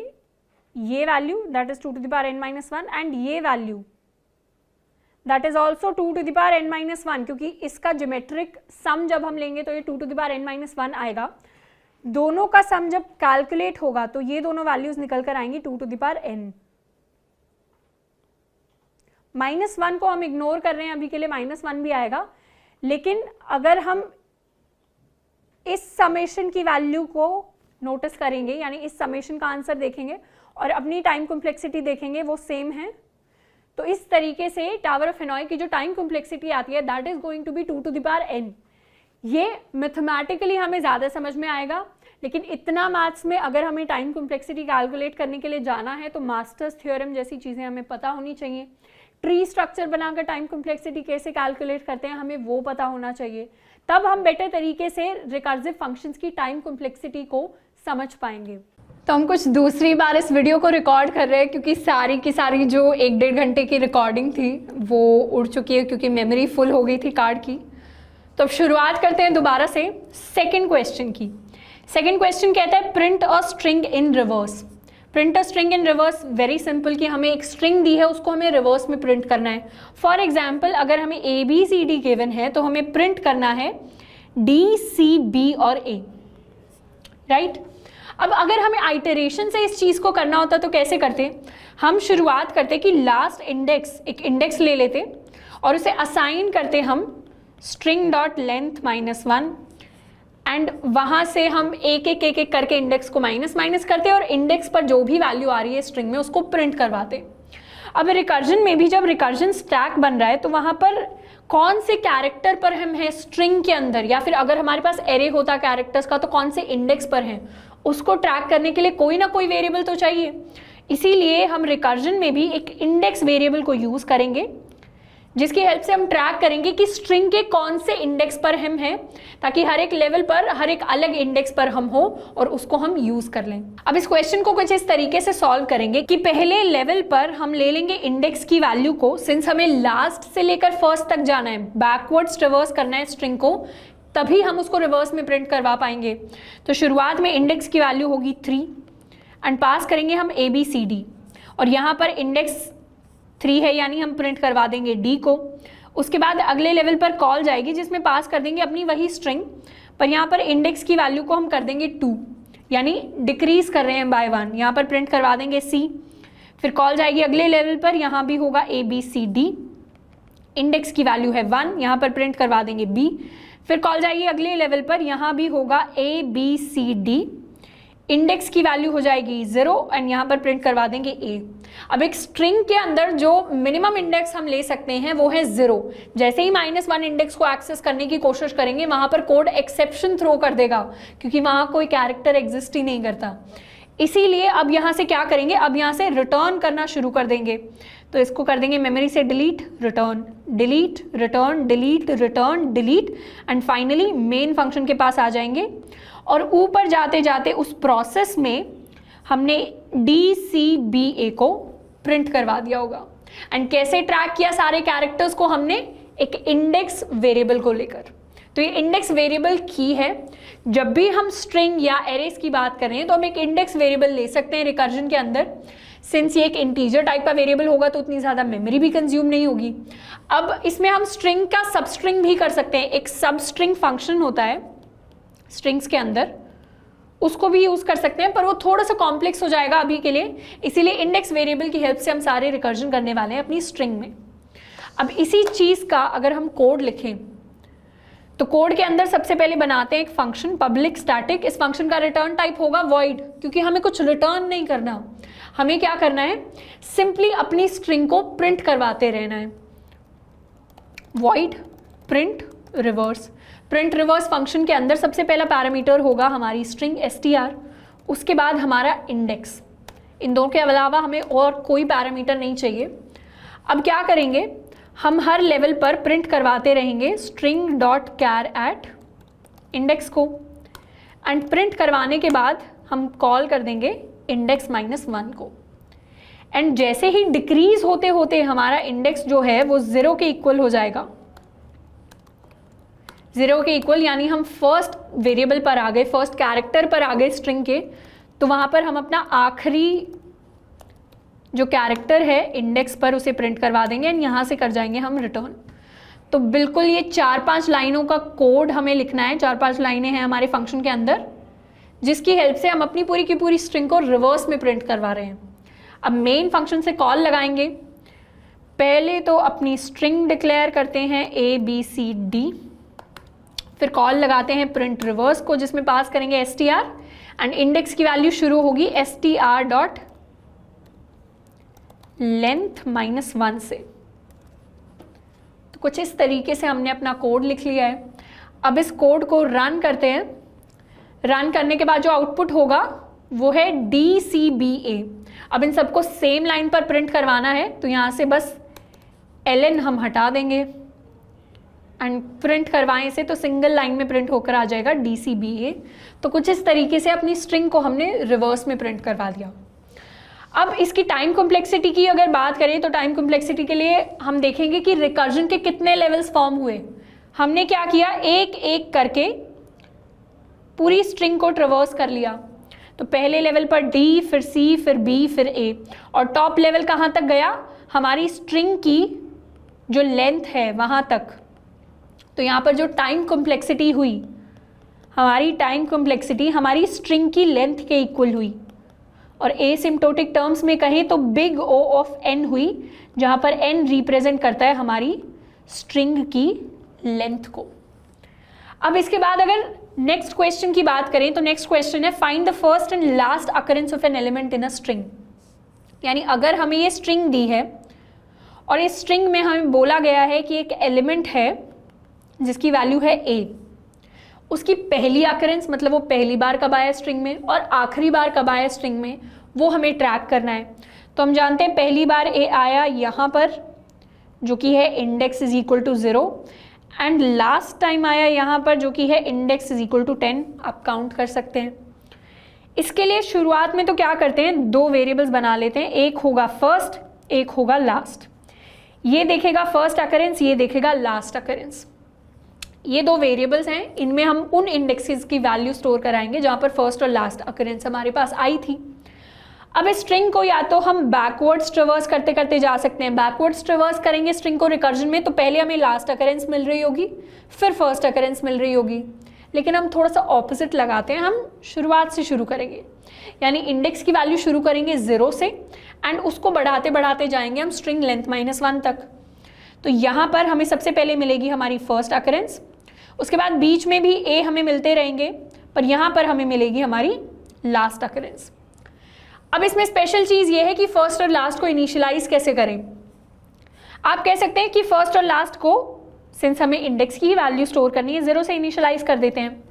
ये value that is 2 to the power n minus 1 and ये value that is also 2 to the power n minus 1, क्योंकि इसका ज्योमेट्रिक सम जब हम लेंगे तो ये 2 to the power n minus 1 आएगा. दोनों का सम जब कैलकुलेट होगा तो ये दोनों वैल्यूज निकल कर आएंगी 2 to the power n. -1 को हम इग्नोर कर रहे हैं अभी के लिए, -1 भी आएगा, लेकिन अगर हम इस समेशन की वैल्यू को नोटिस करेंगे, यानी इस समेशन का आंसर देखेंगे और अपनी टाइम कॉम्प्लेक्सिटी देखेंगे, वो सेम है. तो इस तरीके से टावर ऑफ हेनॉय की जो टाइम कॉम्प्लेक्सिटी आती है that is going to be 2 to the power n. ये मैथमेटिकली हमें ज़्यादा समझ में आएगा, लेकिन इतना मैथ्स में अगर हमें टाइम कॉम्प्लेक्सिटी कैलकुलेट करने के लिए जाना है तो मास्टर्स थ्योरम जैसी चीज़ें हमें पता होनी चाहिए. ट्री स्ट्रक्चर बनाकर टाइम कॉम्प्लेक्सिटी कैसे कैलकुलेट करते हैं हमें वो पता होना चाहिए. तब हम बेटर तरीके से रिकर्सिव फंक्शंस की टाइम कॉम्प्लेक्सिटी को समझ पाएंगे. तो हम कुछ दूसरी बार इस वीडियो को रिकॉर्ड कर रहे हैं क्योंकि सारी की सारी जो 1-1.5 घंटे की रिकॉर्डिंग थी वो उड़ चुकी है क्योंकि मेमोरी फुल हो गई थी कार्ड की. तो अब शुरुआत करते हैं दोबारा से सेकंड क्वेश्चन की. सेकंड क्वेश्चन कहता है print a string in reverse. Print a string in reverse, very simple कि हमें एक स्ट्रिंग दी है उसको हमें रिवर्स में प्रिंट करना है. फॉर एग्जाम्पल अगर हमें ABCD गिवन है तो हमें प्रिंट करना है DCB और A, राइट. अब अगर हमें आइटरेशन से इस चीज़ को करना होता तो कैसे करते? हम शुरुआत करते कि लास्ट इंडेक्स, एक इंडेक्स ले लेते और उसे असाइन करते हम स्ट्रिंग डॉट लेंथ -1 एंड वहाँ से हम एक एक करके इंडेक्स को माइनस करते और इंडेक्स पर जो भी वैल्यू आ रही है स्ट्रिंग में उसको प्रिंट करवाते. अब रिकर्जन में भी जब रिकर्जन स्टैक बन रहा है तो वहाँ पर कौन से कैरेक्टर पर हम हैं स्ट्रिंग के अंदर, या फिर अगर हमारे पास एरे होता कैरेक्टर्स का तो कौन से इंडेक्स पर हैं, उसको ट्रैक करने के लिए कोई ना कोई वेरिएबल तो चाहिए. इसीलिए हम रिकर्जन में भी एक इंडेक्स वेरिएबल को यूज़ करेंगे जिसकी हेल्प से हम ट्रैक करेंगे कि स्ट्रिंग के कौन से इंडेक्स पर हम हैं, ताकि हर एक लेवल पर हर एक अलग इंडेक्स पर हम हो और उसको हम यूज कर लें. अब इस क्वेश्चन को कुछ इस तरीके से सॉल्व करेंगे कि पहले लेवल पर हम ले लेंगे इंडेक्स की वैल्यू को, सिंस हमें लास्ट से लेकर फर्स्ट तक जाना है, बैकवर्ड्स रिवर्स करना है स्ट्रिंग को, तभी हम उसको रिवर्स में प्रिंट करवा पाएंगे. तो शुरुआत में इंडेक्स की वैल्यू होगी 3 एंड पास करेंगे हम ABCD और यहाँ पर इंडेक्स 3 है यानी हम प्रिंट करवा देंगे D को. उसके बाद अगले लेवल पर कॉल जाएगी जिसमें पास कर देंगे अपनी वही स्ट्रिंग, पर यहाँ पर इंडेक्स की वैल्यू को हम कर देंगे 2 यानी डिक्रीज कर रहे हैं बाय 1, यहाँ पर प्रिंट करवा देंगे C. फिर कॉल जाएगी अगले लेवल पर, यहाँ भी होगा ABCD, इंडेक्स की वैल्यू है 1, यहाँ पर प्रिंट करवा देंगे B. फिर कॉल जाएगी अगले लेवल पर, यहाँ भी होगा ABCD, इंडेक्स की वैल्यू हो जाएगी 0 एंड यहाँ पर प्रिंट करवा देंगे A. अब एक स्ट्रिंग के अंदर जो मिनिमम इंडेक्स हम ले सकते हैं वो है 0. जैसे ही -1 इंडेक्स को एक्सेस करने की कोशिश करेंगे वहाँ पर कोड एक्सेप्शन थ्रो कर देगा क्योंकि वहाँ कोई कैरेक्टर एग्जिस्ट ही नहीं करता. इसीलिए अब यहाँ से क्या करेंगे, अब यहाँ से रिटर्न करना शुरू कर देंगे. तो इसको कर देंगे मेमोरी से delete return delete return delete return delete and finally main function के पास आ जाएंगे और ऊपर जाते जाते उस प्रोसेस में हमने DCBA को प्रिंट करवा दिया होगा. एंड कैसे ट्रैक किया सारे कैरेक्टर्स को, हमने एक इंडेक्स वेरिएबल को लेकर. तो ये इंडेक्स वेरिएबल की है. जब भी हम स्ट्रिंग या एरेस की बात कर रहे हैं तो हम एक इंडेक्स वेरिएबल ले सकते हैं रिकर्जन के अंदर. सिंस ये एक इंटीजर टाइप का वेरिएबल होगा तो उतनी ज़्यादा मेमोरी भी कंज्यूम नहीं होगी. अब इसमें हम स्ट्रिंग का सबस्ट्रिंग भी कर सकते हैं. एक सबस्ट्रिंग फंक्शन होता है स्ट्रिंग्स के अंदर, उसको भी यूज़ कर सकते हैं पर वो थोड़ा सा कॉम्प्लेक्स हो जाएगा अभी के लिए. इसीलिए इंडेक्स वेरिएबल की हेल्प से हम सारे रिकर्जन करने वाले हैं अपनी स्ट्रिंग में. अब इसी चीज़ का अगर हम कोड लिखें तो कोड के अंदर सबसे पहले बनाते हैं एक फंक्शन पब्लिक स्टैटिक. इस फंक्शन का रिटर्न टाइप होगा वॉइड, क्योंकि हमें कुछ रिटर्न नहीं करना. हमें क्या करना है, सिंपली अपनी स्ट्रिंग को प्रिंट करवाते रहना है. Void print reverse. Print reverse function के अंदर सबसे पहला पैरामीटर होगा हमारी स्ट्रिंग str, उसके बाद हमारा इंडेक्स. इन दोनों के अलावा हमें और कोई पैरामीटर नहीं चाहिए. अब क्या करेंगे, हम हर लेवल पर प्रिंट करवाते रहेंगे string dot char at index को, एंड प्रिंट करवाने के बाद हम कॉल कर देंगे इंडेक्स -1 को। एंड जैसे ही डिक्रीज होते होते हमारा इंडेक्स जो है वो 0 के इक्वल हो जाएगा, 0 के इक्वल यानी हम फर्स्ट वेरिएबल पर आ गए, फर्स्ट कैरेक्टर पर आ गए स्ट्रिंग के, तो वहाँ पर हम अपना आखिरी जो कैरेक्टर है इंडेक्स पर उसे प्रिंट करवा देंगे एंड यहाँ से कर जाएंगे हम रिटर्न। तो बिल्कुल ये 4-5 लाइनों का कोड हमें लिखना है, 4-5 लाइनें हैं हमारे फंक्शन के अंदर, जिसकी हेल्प से हम अपनी पूरी की पूरी स्ट्रिंग को रिवर्स में प्रिंट करवा रहे हैं। अब मेन फंक्शन से कॉल लगाएंगे, पहले तो अपनी स्ट्रिंग डिक्लेयर करते हैं ABCD, फिर कॉल लगाते हैं प्रिंट रिवर्स को जिसमें पास करेंगे str एंड इंडेक्स की वैल्यू शुरू होगी str डॉट लेंथ -1 से। तो कुछ इस तरीके से हमने अपना कोड लिख लिया है। अब इस कोड को रन करते हैं। रन करने के बाद जो आउटपुट होगा वो है DCBA। अब इन सबको सेम लाइन पर प्रिंट करवाना है, तो यहाँ से बस ln हम हटा देंगे एंड प्रिंट करवाएं इसे, तो सिंगल लाइन में प्रिंट होकर आ जाएगा DCBA। तो कुछ इस तरीके से अपनी स्ट्रिंग को हमने रिवर्स में प्रिंट करवा दिया। अब इसकी टाइम कॉम्प्लेक्सिटी की अगर बात करें तो टाइम कॉम्प्लेक्सिटी के लिए हम देखेंगे कि रिकर्जन के कितने लेवल्स फॉर्म हुए। हमने क्या किया, एक एक करके पूरी स्ट्रिंग को ट्रेवर्स कर लिया। तो पहले लेवल पर D, फिर C, फिर B, फिर A, और टॉप लेवल कहाँ तक गया, हमारी स्ट्रिंग की जो लेंथ है वहाँ तक। तो यहाँ पर जो टाइम कॉम्प्लेक्सिटी हुई, हमारी टाइम कॉम्प्लेक्सिटी हमारी स्ट्रिंग की लेंथ के इक्वल हुई, और एसिम्प्टोटिक टर्म्स में कहें तो बिग O ऑफ n हुई, जहाँ पर n रिप्रेजेंट करता है हमारी स्ट्रिंग की लेंथ को। अब इसके बाद अगर नेक्स्ट क्वेश्चन की बात करें तो नेक्स्ट क्वेश्चन है find the first and last occurrence of an element in a string. यानी अगर हमें ये स्ट्रिंग दी है और इस स्ट्रिंग में हमें बोला गया है कि एक एलिमेंट है जिसकी वैल्यू है A, उसकी पहली अकरेंस मतलब वो पहली बार कब आया स्ट्रिंग में और आखिरी बार कब आया स्ट्रिंग में, वो हमें ट्रैक करना है। तो हम जानते हैं पहली बार A आया यहाँ पर जो कि है index is equal to 0, and last time आया यहाँ पर जो कि है इंडेक्स इज इक्वल टू 10। आप काउंट कर सकते हैं। इसके लिए शुरुआत में तो क्या करते हैं, दो वेरिएबल्स बना लेते हैं, एक होगा फर्स्ट, एक होगा लास्ट। ये देखेगा फर्स्ट अकरेंस, ये देखेगा लास्ट अकरेंस। ये दो वेरिएबल्स हैं, इनमें हम उन इंडेक्सेस की वैल्यू स्टोर कराएंगे जहाँ पर फर्स्ट और लास्ट अकरेंस हमारे पास आई थी। अब इस स्ट्रिंग को या तो हम बैकवर्ड्स ट्रेवर्स करते करते जा सकते हैं। बैकवर्ड्स ट्रेवर्स करेंगे स्ट्रिंग को रिकर्जन में, तो पहले हमें लास्ट अकरेंस मिल रही होगी, फिर फर्स्ट अकरेंस मिल रही होगी। लेकिन हम थोड़ा सा ऑपोजिट लगाते हैं, हम शुरुआत से शुरू करेंगे, यानी इंडेक्स की वैल्यू शुरू करेंगे 0 से एंड उसको बढ़ाते बढ़ाते जाएंगे हम स्ट्रिंग लेंथ -1 तक। तो यहाँ पर हमें सबसे पहले मिलेगी हमारी फर्स्ट अकरेंस, उसके बाद बीच में भी A हमें मिलते रहेंगे, पर यहाँ पर हमें मिलेगी हमारी लास्ट अकरेंस। अब इसमें स्पेशल चीज़ ये है कि फर्स्ट और लास्ट को इनिशियलाइज कैसे करें। आप कह सकते हैं कि फर्स्ट और लास्ट को, सिंस हमें इंडेक्स की वैल्यू स्टोर करनी है, 0 से इनिशियलाइज कर देते हैं।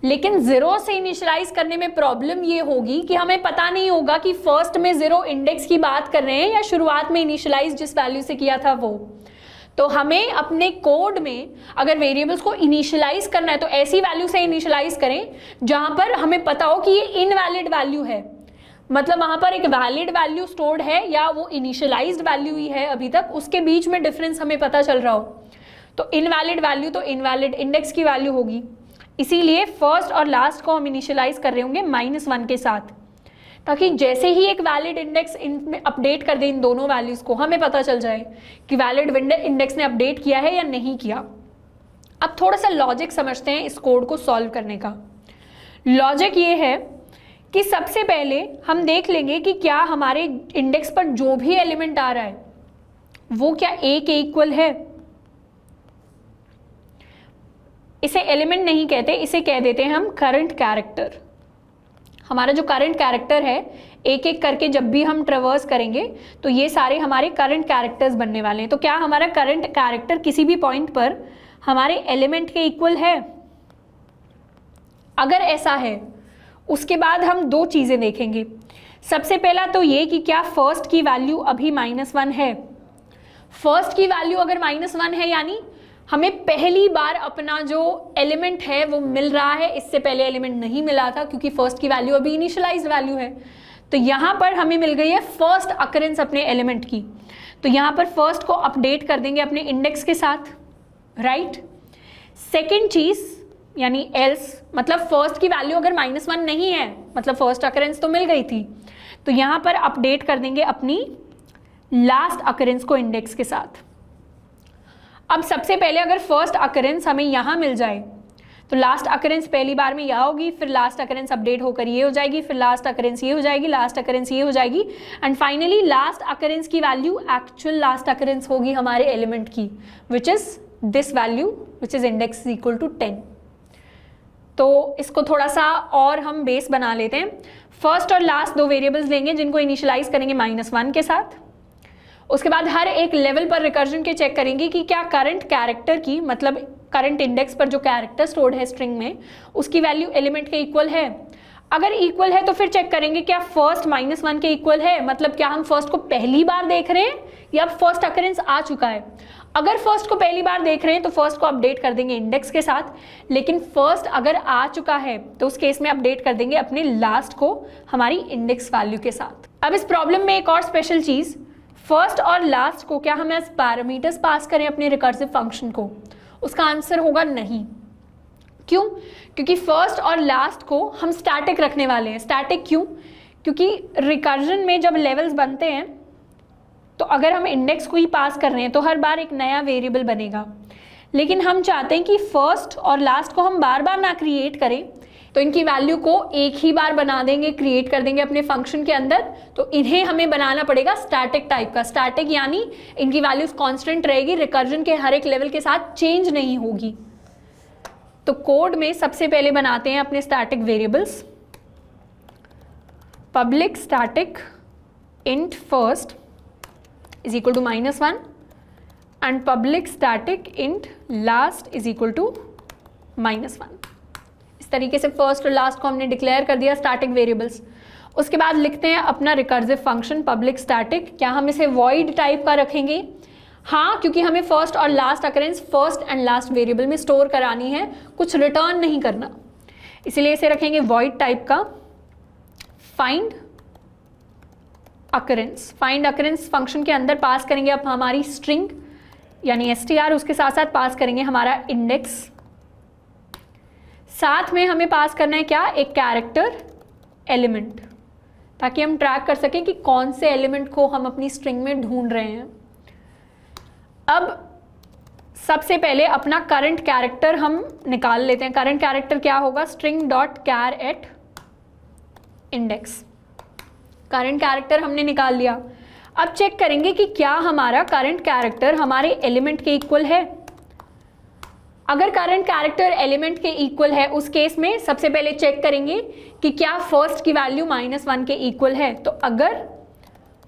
लेकिन 0 से इनिशियलाइज करने में प्रॉब्लम ये होगी कि हमें पता नहीं होगा कि फर्स्ट में 0 इंडेक्स की बात कर रहे हैं या शुरुआत में इनिशियलाइज जिस वैल्यू से किया था वो। तो हमें अपने कोड में अगर वेरिएबल्स को इनिशियलाइज करना है तो ऐसी वैल्यू से इनिशियलाइज करें जहां पर हमें पता हो कि ये इनवैलिड वैल्यू है, मतलब वहां पर एक वैलिड वैल्यू स्टोर्ड है या वो इनिशियलाइज्ड वैल्यू ही है अभी तक, उसके बीच में डिफरेंस हमें पता चल रहा हो। तो इनवैलिड वैल्यू तो इनवैलिड इंडेक्स की वैल्यू होगी, इसीलिए फर्स्ट और लास्ट को हम इनिशियलाइज कर रहे होंगे -1 के साथ, ताकि जैसे ही एक वैलिड इंडेक्स इनमें अपडेट कर दे इन दोनों वैल्यूज को, हमें पता चल जाए कि वैलिड इंडेक्स ने अपडेट किया है या नहीं किया। अब थोड़ा सा लॉजिक समझते हैं इस कोड को सॉल्व करने का। लॉजिक ये है कि सबसे पहले हम देख लेंगे कि क्या हमारे इंडेक्स पर जो भी एलिमेंट आ रहा है वो क्या A के इक्वल है। इसे एलिमेंट नहीं कहते, इसे कह देते हैं हम करंट कैरेक्टर। हमारा जो करंट कैरेक्टर है, एक एक करके जब भी हम ट्रेवर्स करेंगे तो ये सारे हमारे करंट कैरेक्टर्स बनने वाले हैं। तो क्या हमारा करंट कैरेक्टर किसी भी पॉइंट पर हमारे एलिमेंट के इक्वल है? अगर ऐसा है, उसके बाद हम दो चीज़ें देखेंगे। सबसे पहला तो ये कि क्या फर्स्ट की वैल्यू अभी -1 है। फर्स्ट की वैल्यू अगर -1 है यानी हमें पहली बार अपना जो एलिमेंट है वो मिल रहा है, इससे पहले एलिमेंट नहीं मिला था क्योंकि फर्स्ट की वैल्यू अभी इनिशियलाइज्ड वैल्यू है। तो यहाँ पर हमें मिल गई है फर्स्ट अकरेंस अपने एलिमेंट की, तो यहाँ पर फर्स्ट को अपडेट कर देंगे अपने इंडेक्स के साथ, राइट। सेकेंड चीज यानी एल्स, मतलब फर्स्ट की वैल्यू अगर -1 नहीं है, मतलब फर्स्ट अकरेंस तो मिल गई थी, तो यहाँ पर अपडेट कर देंगे अपनी लास्ट अकरेंस को इंडेक्स के साथ। अब सबसे पहले अगर फर्स्ट अकरेंस हमें यहाँ मिल जाए तो लास्ट अकरेंस पहली बार में यहाँ होगी, फिर लास्ट अकरेंस अपडेट होकर ये हो जाएगी, फिर लास्ट अकरेंस ये हो जाएगी, लास्ट अकरेंस ये हो जाएगी, एंड फाइनली लास्ट अकरेंस की वैल्यू एक्चुअल लास्ट अकरेंस होगी हमारे एलिमेंट की, which is this value which is index is equal to 10। तो इसको थोड़ा सा और हम बेस बना लेते हैं। फर्स्ट और लास्ट दो वेरिएबल्स लेंगे जिनको इनिशियलाइज करेंगे -1 के साथ। उसके बाद हर एक लेवल पर रिकर्जन के चेक करेंगे कि क्या करंट कैरेक्टर की, मतलब करंट इंडेक्स पर जो कैरेक्टर स्टोर्ड है स्ट्रिंग में, उसकी वैल्यू एलिमेंट के इक्वल है। अगर इक्वल है तो फिर चेक करेंगे क्या फर्स्ट -1 के इक्वल है, मतलब क्या हम फर्स्ट को पहली बार देख रहे हैं या फर्स्ट अकरेंस आ चुका है। अगर फर्स्ट को पहली बार देख रहे हैं तो फर्स्ट को अपडेट कर देंगे इंडेक्स के साथ, लेकिन फर्स्ट अगर आ चुका है तो उस केस में अपडेट कर देंगे अपने लास्ट को हमारी इंडेक्स वैल्यू के साथ। अब इस प्रॉब्लम में एक और स्पेशल चीज, फर्स्ट और लास्ट को क्या हम एज पैरामीटर्स पास करें अपने रिकर्सिव फंक्शन को, उसका आंसर होगा नहीं। क्यों? क्योंकि फर्स्ट और लास्ट को हम स्टैटिक रखने वाले हैं। स्टैटिक क्यों? क्योंकि रिकर्जन में जब लेवल्स बनते हैं तो अगर हम इंडेक्स को ही पास कर रहे हैं तो हर बार एक नया वेरिएबल बनेगा, लेकिन हम चाहते हैं कि फर्स्ट और लास्ट को हम बार बार ना क्रिएट करें, तो इनकी वैल्यू को एक ही बार बना देंगे, क्रिएट कर देंगे अपने फंक्शन के अंदर। तो इन्हें हमें बनाना पड़ेगा स्टैटिक टाइप का। स्टैटिक यानी इनकी वैल्यूज कांस्टेंट रहेगी, रिकर्जन के हर एक लेवल के साथ चेंज नहीं होगी। तो कोड में सबसे पहले बनाते हैं अपने static variables. Public static int first is equal to -1 and public static int last is equal to -1। इस तरीके से फर्स्ट और लास्ट को हमने डिक्लेयर कर दिया स्टैटिक वेरिएबल्स। उसके बाद लिखते हैं अपना रिकर्सिव फंक्शन पब्लिक स्टैटिक। क्या हम इसे वॉइड टाइप का रखेंगे? हाँ, क्योंकि हमें फर्स्ट और last occurrence first and last variable में स्टोर करानी है, कुछ रिटर्न नहीं करना, इसलिए इसे रखेंगे वॉइड टाइप का। Find occurrence, find occurrence function के अंदर पास करेंगे अब हमारी स्ट्रिंग यानी str, उसके साथ साथ पास करेंगे हमारा इंडेक्स। साथ में हमें पास करना है क्या? एक कैरेक्टर एलिमेंट, ताकि हम ट्रैक कर सकें कि कौन से एलिमेंट को हम अपनी स्ट्रिंग में ढूंढ रहे हैं। अब सबसे पहले अपना करंट कैरेक्टर हम निकाल लेते हैं। करंट कैरेक्टर क्या होगा? String dot char at index. Current character हमने निकाल लिया। अब चेक करेंगे कि क्या हमारा करंट कैरेक्टर हमारे एलिमेंट के इक्वल है। अगर करंट कैरेक्टर एलिमेंट के इक्वल है उस केस में सबसे पहले चेक करेंगे कि क्या फर्स्ट की वैल्यू -1 के इक्वल है। तो अगर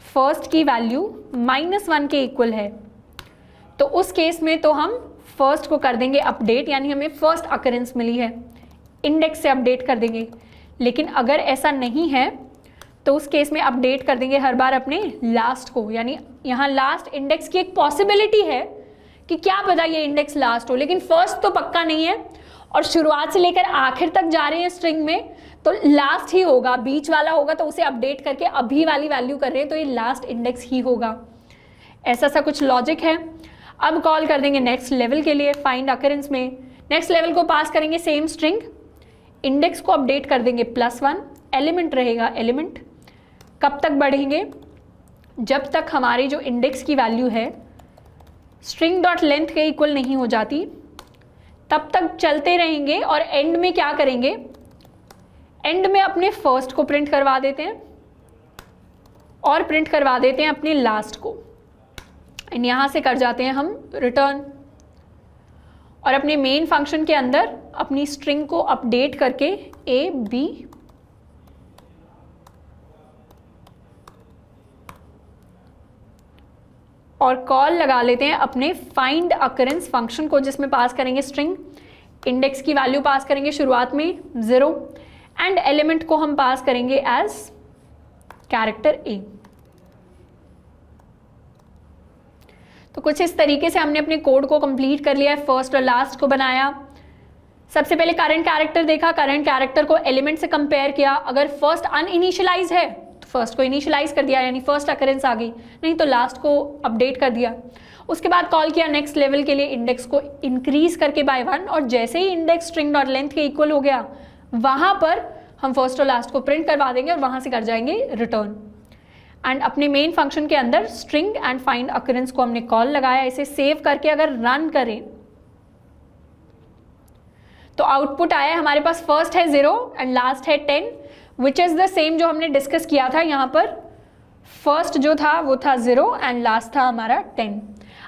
फर्स्ट की वैल्यू -1 के इक्वल है तो उस केस में तो हम फर्स्ट को कर देंगे अपडेट, यानी हमें फर्स्ट अकरेंस मिली है, इंडेक्स से अपडेट कर देंगे। लेकिन अगर ऐसा नहीं है तो उस केस में अपडेट कर देंगे हर बार अपने लास्ट को, यानी यहाँ लास्ट इंडेक्स की एक पॉसिबिलिटी है कि क्या पता ये इंडेक्स लास्ट हो, लेकिन फर्स्ट तो पक्का नहीं है। और शुरुआत से लेकर आखिर तक जा रहे हैं स्ट्रिंग में तो लास्ट ही होगा, बीच वाला होगा तो उसे अपडेट करके अभी वाली वैल्यू कर रहे हैं तो ये लास्ट इंडेक्स ही होगा। ऐसा सा कुछ लॉजिक है। अब कॉल कर देंगे नेक्स्ट लेवल के लिए फाइंड अकरेंस में। नेक्स्ट लेवल को पास करेंगे सेम स्ट्रिंग, इंडेक्स को अपडेट कर देंगे +1, एलिमेंट रहेगा एलिमेंट। कब तक बढ़ेंगे? जब तक हमारी जो इंडेक्स की वैल्यू है स्ट्रिंग डॉट लेंथ के इक्वल नहीं हो जाती, तब तक चलते रहेंगे। और एंड में क्या करेंगे? एंड में अपने फर्स्ट को प्रिंट करवा देते हैं और प्रिंट करवा देते हैं अपने लास्ट को, एंड यहाँ से कर जाते हैं हम रिटर्न। और अपने मेन फंक्शन के अंदर अपनी स्ट्रिंग को अपडेट करके A, B और कॉल लगा लेते हैं अपने फाइंड अकरेंस फंक्शन को, जिसमें पास करेंगे स्ट्रिंग, इंडेक्स की वैल्यू पास करेंगे शुरुआत में 0 एंड एलिमेंट को हम पास करेंगे एज कैरेक्टर A। तो कुछ इस तरीके से हमने अपने कोड को कंप्लीट कर लिया है, फर्स्ट और लास्ट को बनाया। सबसे पहले करंट कैरेक्टर देखा, करंट कैरेक्टर को एलिमेंट से कंपेयर किया, अगर फर्स्ट अनइनिशियलाइज है तो फर्स्ट को इनिशियलाइज कर दिया, यानी फर्स्ट अकरेंस आ गई, नहीं तो लास्ट को अपडेट कर दिया। उसके बाद कॉल किया नेक्स्ट लेवल के लिए, इंडेक्स को इंक्रीज करके बाय 1, और जैसे ही इंडेक्स स्ट्रिंग डॉट लेंथ के इक्वल हो गया वहां पर हम फर्स्ट और लास्ट को प्रिंट करवा देंगे और वहां से कर जाएंगे रिटर्न। एंड अपने मेन फंक्शन के अंदर स्ट्रिंग एंड फाइंड अकरेंस को हमने कॉल लगाया। इसे सेव करके अगर रन करें तो आउटपुट आया है हमारे पास, फर्स्ट है 0 एंड लास्ट है 10, विच इज द सेम जो हमने डिस्कस किया था। यहाँ पर फर्स्ट जो था वो था 0 एंड लास्ट था हमारा 10।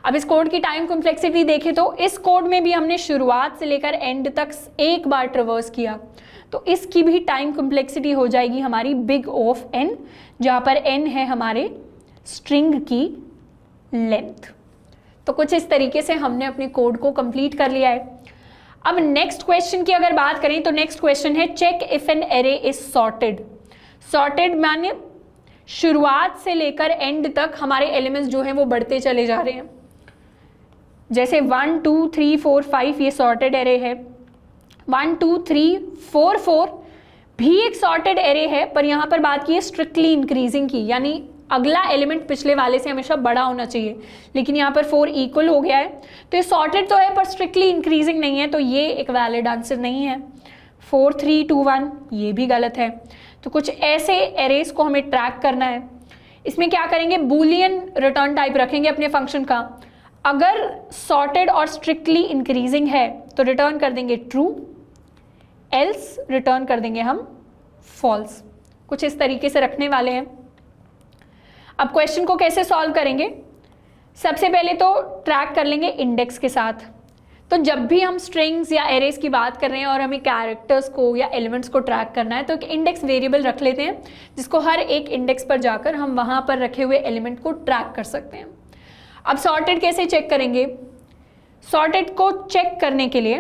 अब इस कोड की टाइम कॉम्प्लेक्सिटी देखें तो इस कोड में भी हमने शुरुआत से लेकर एंड तक एक बार ट्रेवर्स किया, तो इसकी भी टाइम कॉम्प्लेक्सिटी हो जाएगी हमारी बिग ऑफ n, जहाँ पर n है हमारे स्ट्रिंग की लेंथ। तो कुछ इस तरीके से हमने अपने कोड को कंप्लीट कर लिया है। अब नेक्स्ट क्वेश्चन की अगर बात करें तो नेक्स्ट क्वेश्चन है check if an array is sorted. Sorted माने शुरुआत से लेकर एंड तक हमारे एलिमेंट्स जो हैं वो बढ़ते चले जा रहे हैं। जैसे 1 2 3 4 5 ये सॉर्टेड एरे है, 1 2 3 4 4 भी एक सॉर्टेड एरे है, पर यहाँ पर बात की है स्ट्रिक्टली इंक्रीजिंग की, यानी अगला एलिमेंट पिछले वाले से हमेशा बड़ा होना चाहिए, लेकिन यहाँ पर 4 इक्वल हो गया है, तो ये सॉर्टेड तो है पर स्ट्रिक्टली इंक्रीजिंग नहीं है, तो ये एक वैलिड आंसर नहीं है। 4 3 2 1 ये भी गलत है। तो कुछ ऐसे एरेज को हमें ट्रैक करना है। इसमें क्या करेंगे, बूलियन रिटर्न टाइप रखेंगे अपने फंक्शन का। अगर सॉर्टेड और स्ट्रिक्टली इंक्रीजिंग है तो रिटर्न कर देंगे ट्रू, एल्स रिटर्न कर देंगे हम फॉल्स। कुछ इस तरीके से रखने वाले हैं। अब क्वेश्चन को कैसे सॉल्व करेंगे, सबसे पहले तो ट्रैक कर लेंगे इंडेक्स के साथ। तो जब भी हम स्ट्रिंग्स या एरेज की बात कर रहे हैं और हमें कैरेक्टर्स को या एलिमेंट्स को ट्रैक करना है तो एक इंडेक्स वेरिएबल रख लेते हैं, जिसको हर एक इंडेक्स पर जाकर हम वहाँ पर रखे हुए एलिमेंट को ट्रैक कर सकते हैं। अब सॉर्टेड कैसे चेक करेंगे, सॉर्टेड को चेक करने के लिए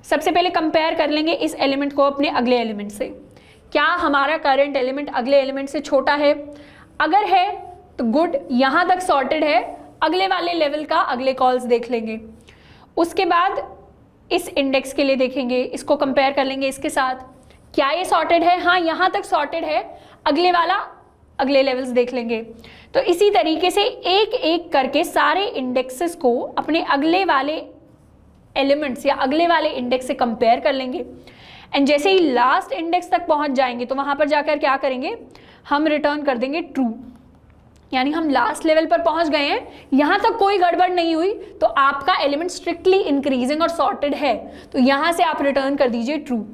सबसे पहले कंपेयर कर लेंगे इस एलिमेंट को अपने अगले एलिमेंट से। क्या हमारा करंट एलिमेंट अगले एलिमेंट से छोटा है? अगर है तो गुड, यहाँ तक सॉर्टेड है, अगले वाले लेवल का अगले कॉल्स देख लेंगे। उसके बाद इस इंडेक्स के लिए देखेंगे, इसको कंपेयर कर लेंगे इसके साथ, क्या ये सॉर्टेड है? हाँ, यहाँ तक सॉर्टेड है, अगले वाला अगले लेवल्स देख लेंगे। तो इसी तरीके से एक एक करके सारे इंडेक्सेस को अपने अगले वाले एलिमेंट्स या अगले वाले इंडेक्स से कंपेयर कर लेंगे। एंड जैसे ही लास्ट इंडेक्स तक पहुंच जाएंगे तो वहां पर जाकर क्या करेंगे, हम रिटर्न कर देंगे ट्रू, यानी हम लास्ट लेवल पर पहुंच गए हैं, यहां तक कोई गड़बड़ नहीं हुई, तो आपका एलिमेंट स्ट्रिक्टली इंक्रीजिंग और सॉर्टेड है, तो यहां से आप रिटर्न कर दीजिए ट्रू।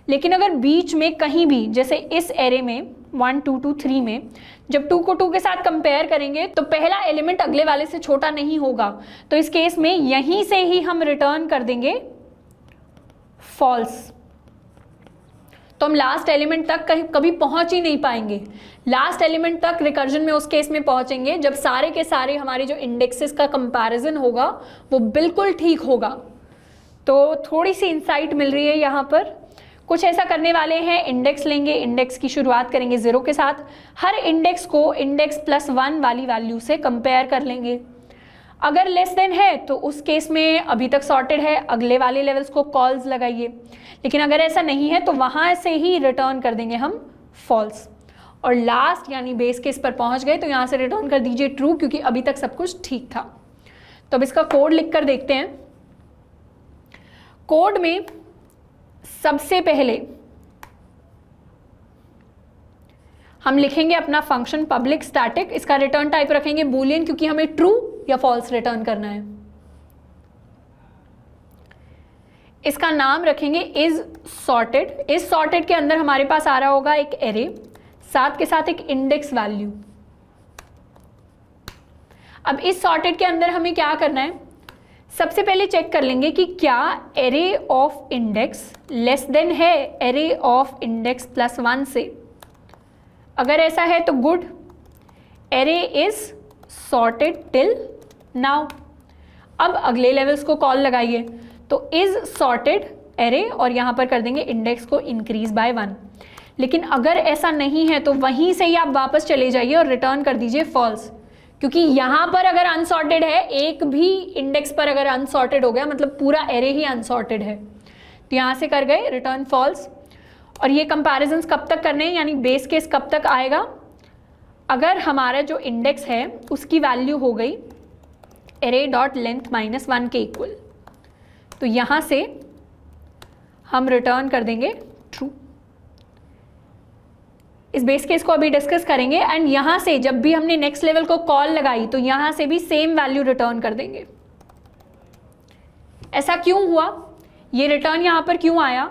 लेकिन अगर बीच में कहीं भी, जैसे इस एरे में 1 2 2 3 में, जब 2 को 2 के साथ कंपेयर करेंगे तो पहला एलिमेंट अगले वाले से छोटा नहीं होगा, तो इस केस में यहीं से ही हम रिटर्न कर देंगे फॉल्स। तो हम लास्ट एलिमेंट तक कभी पहुंच ही नहीं पाएंगे। लास्ट एलिमेंट तक रिकर्जन में उस केस में पहुंचेंगे जब सारे के सारे हमारे जो इंडेक्सेस का कंपैरिजन होगा वो बिल्कुल ठीक होगा। तो थोड़ी सी इंसाइट मिल रही है यहाँ पर। कुछ ऐसा करने वाले हैं, इंडेक्स लेंगे, इंडेक्स की शुरुआत करेंगे 0 के साथ, हर इंडेक्स को इंडेक्स +1 वाली वैल्यू से कंपेयर कर लेंगे। अगर लेस देन है तो उस केस में अभी तक सॉर्टेड है, अगले वाले लेवल्स को कॉल्स लगाइए। लेकिन अगर ऐसा नहीं है तो वहाँ से ही रिटर्न कर देंगे हम फॉल्स। और लास्ट यानी बेस केस पर पहुँच गए तो यहाँ से रिटर्न कर दीजिए ट्रू, क्योंकि अभी तक सब कुछ ठीक था। तो अब इसका कोड लिख कर देखते हैं। कोड में सबसे पहले हम लिखेंगे अपना फंक्शन पब्लिक स्टैटिक, इसका रिटर्न टाइप रखेंगे बूलियन, क्योंकि हमें ट्रू या फॉल्स रिटर्न करना है। इसका नाम रखेंगे इज सॉर्टेड। इज सॉर्टेड के अंदर हमारे पास आ रहा होगा एक एरे, साथ के साथ एक इंडेक्स वैल्यू। अब इस सॉर्टेड के अंदर हमें क्या करना है, सबसे पहले चेक कर लेंगे कि क्या array of index less than है एरे ऑफ इंडेक्स +1 से। अगर ऐसा है तो good, array is sorted till now. अब अगले लेवल्स को कॉल लगाइए, तो इज सॉर्टेड एरे और यहाँ पर कर देंगे इंडेक्स को इंक्रीज बाय 1। लेकिन अगर ऐसा नहीं है तो वहीं से ही आप वापस चले जाइए और रिटर्न कर दीजिए फॉल्स, क्योंकि यहाँ पर अगर अनसॉर्टेड है, एक भी इंडेक्स पर अगर अनसॉर्टेड हो गया मतलब पूरा एरे ही अनसॉर्टेड है, तो यहाँ से कर गए रिटर्न फॉल्स। और ये कंपैरिजंस कब तक करने हैं, यानी बेस केस कब तक आएगा, अगर हमारा जो इंडेक्स है उसकी वैल्यू हो गई एरे डॉट लेंथ माइनस 1 के इक्वल, तो यहाँ से हम रिटर्न कर देंगे ट्रू। इस बेस केस को अभी डिस्कस करेंगे। एंड यहाँ से जब भी हमने नेक्स्ट लेवल को कॉल लगाई तो यहाँ से भी सेम वैल्यू रिटर्न कर देंगे। ऐसा क्यों हुआ, ये रिटर्न यहाँ पर क्यों आया,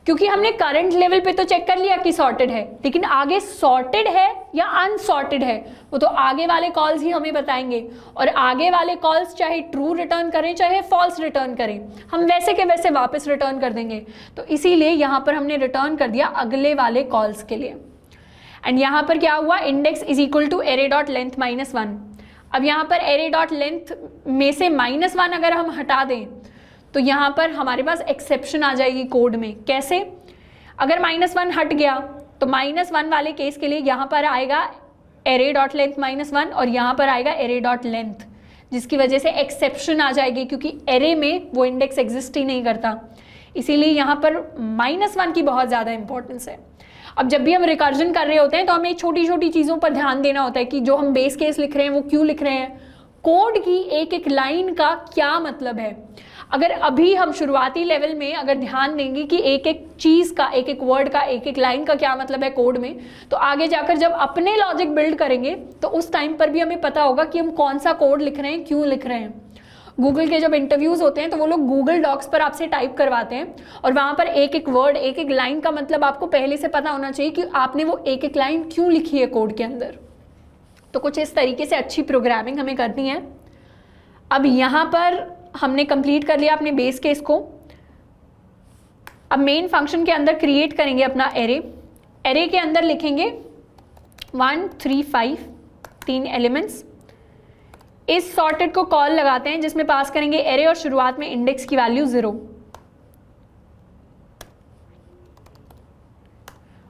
क्योंकि हमने करंट लेवल पे तो चेक कर लिया कि सॉर्टेड है, लेकिन आगे सॉर्टेड है या अनसॉर्टेड है वो तो आगे वाले कॉल्स ही हमें बताएंगे। और आगे वाले कॉल्स चाहे ट्रू रिटर्न करें चाहे फॉल्स रिटर्न करें, हम वैसे के वैसे वापस रिटर्न कर देंगे। तो इसीलिए यहाँ पर हमने रिटर्न कर दिया अगले वाले कॉल्स के लिए। एंड यहाँ पर क्या हुआ, index is equal to array dot length minus 1। अब यहाँ पर एरे डॉट लेंथ में से -1 अगर हम हटा दें तो यहाँ पर हमारे पास एक्सेप्शन आ जाएगी कोड में। कैसे, अगर -1 हट गया तो -1 वाले केस के लिए यहाँ पर आएगा एरे डॉट लेंथ -1 और यहाँ पर आएगा एरे डॉट लेंथ, जिसकी वजह से एक्सेप्शन आ जाएगी क्योंकि एरे में वो इंडेक्स एग्जिस्ट ही नहीं करता। इसीलिए यहाँ पर -1 की बहुत ज़्यादा इंपॉर्टेंस है। अब जब भी हम रिकर्जन कर रहे होते हैं तो हमें छोटी छोटी चीज़ों पर ध्यान देना होता है कि जो हम बेस केस लिख रहे हैं वो क्यों लिख रहे हैं, कोड की एक एक लाइन का क्या मतलब है। अगर अभी हम शुरुआती लेवल में अगर ध्यान देंगे कि एक एक चीज़ का, एक एक वर्ड का, एक एक लाइन का क्या मतलब है कोड में, तो आगे जाकर जब अपने लॉजिक बिल्ड करेंगे तो उस टाइम पर भी हमें पता होगा कि हम कौन सा कोड लिख रहे हैं, क्यों लिख रहे हैं। गूगल के जब इंटरव्यूज होते हैं तो वो लोग गूगल डॉक्स पर आपसे टाइप करवाते हैं और वहाँ पर एक एक वर्ड, एक एक लाइन का मतलब आपको पहले से पता होना चाहिए कि आपने वो एक एक लाइन क्यों लिखी है कोड के अंदर। तो कुछ इस तरीके से अच्छी प्रोग्रामिंग हमें करनी है। अब यहाँ पर हमने कंप्लीट कर लिया अपने बेस केस को। अब मेन फंक्शन के अंदर क्रिएट करेंगे अपना एरे। एरे के अंदर लिखेंगे 1 3 5 3 एलिमेंट्स। इस सॉर्टेड को कॉल लगाते हैं जिसमें पास करेंगे एरे और शुरुआत में इंडेक्स की वैल्यू 0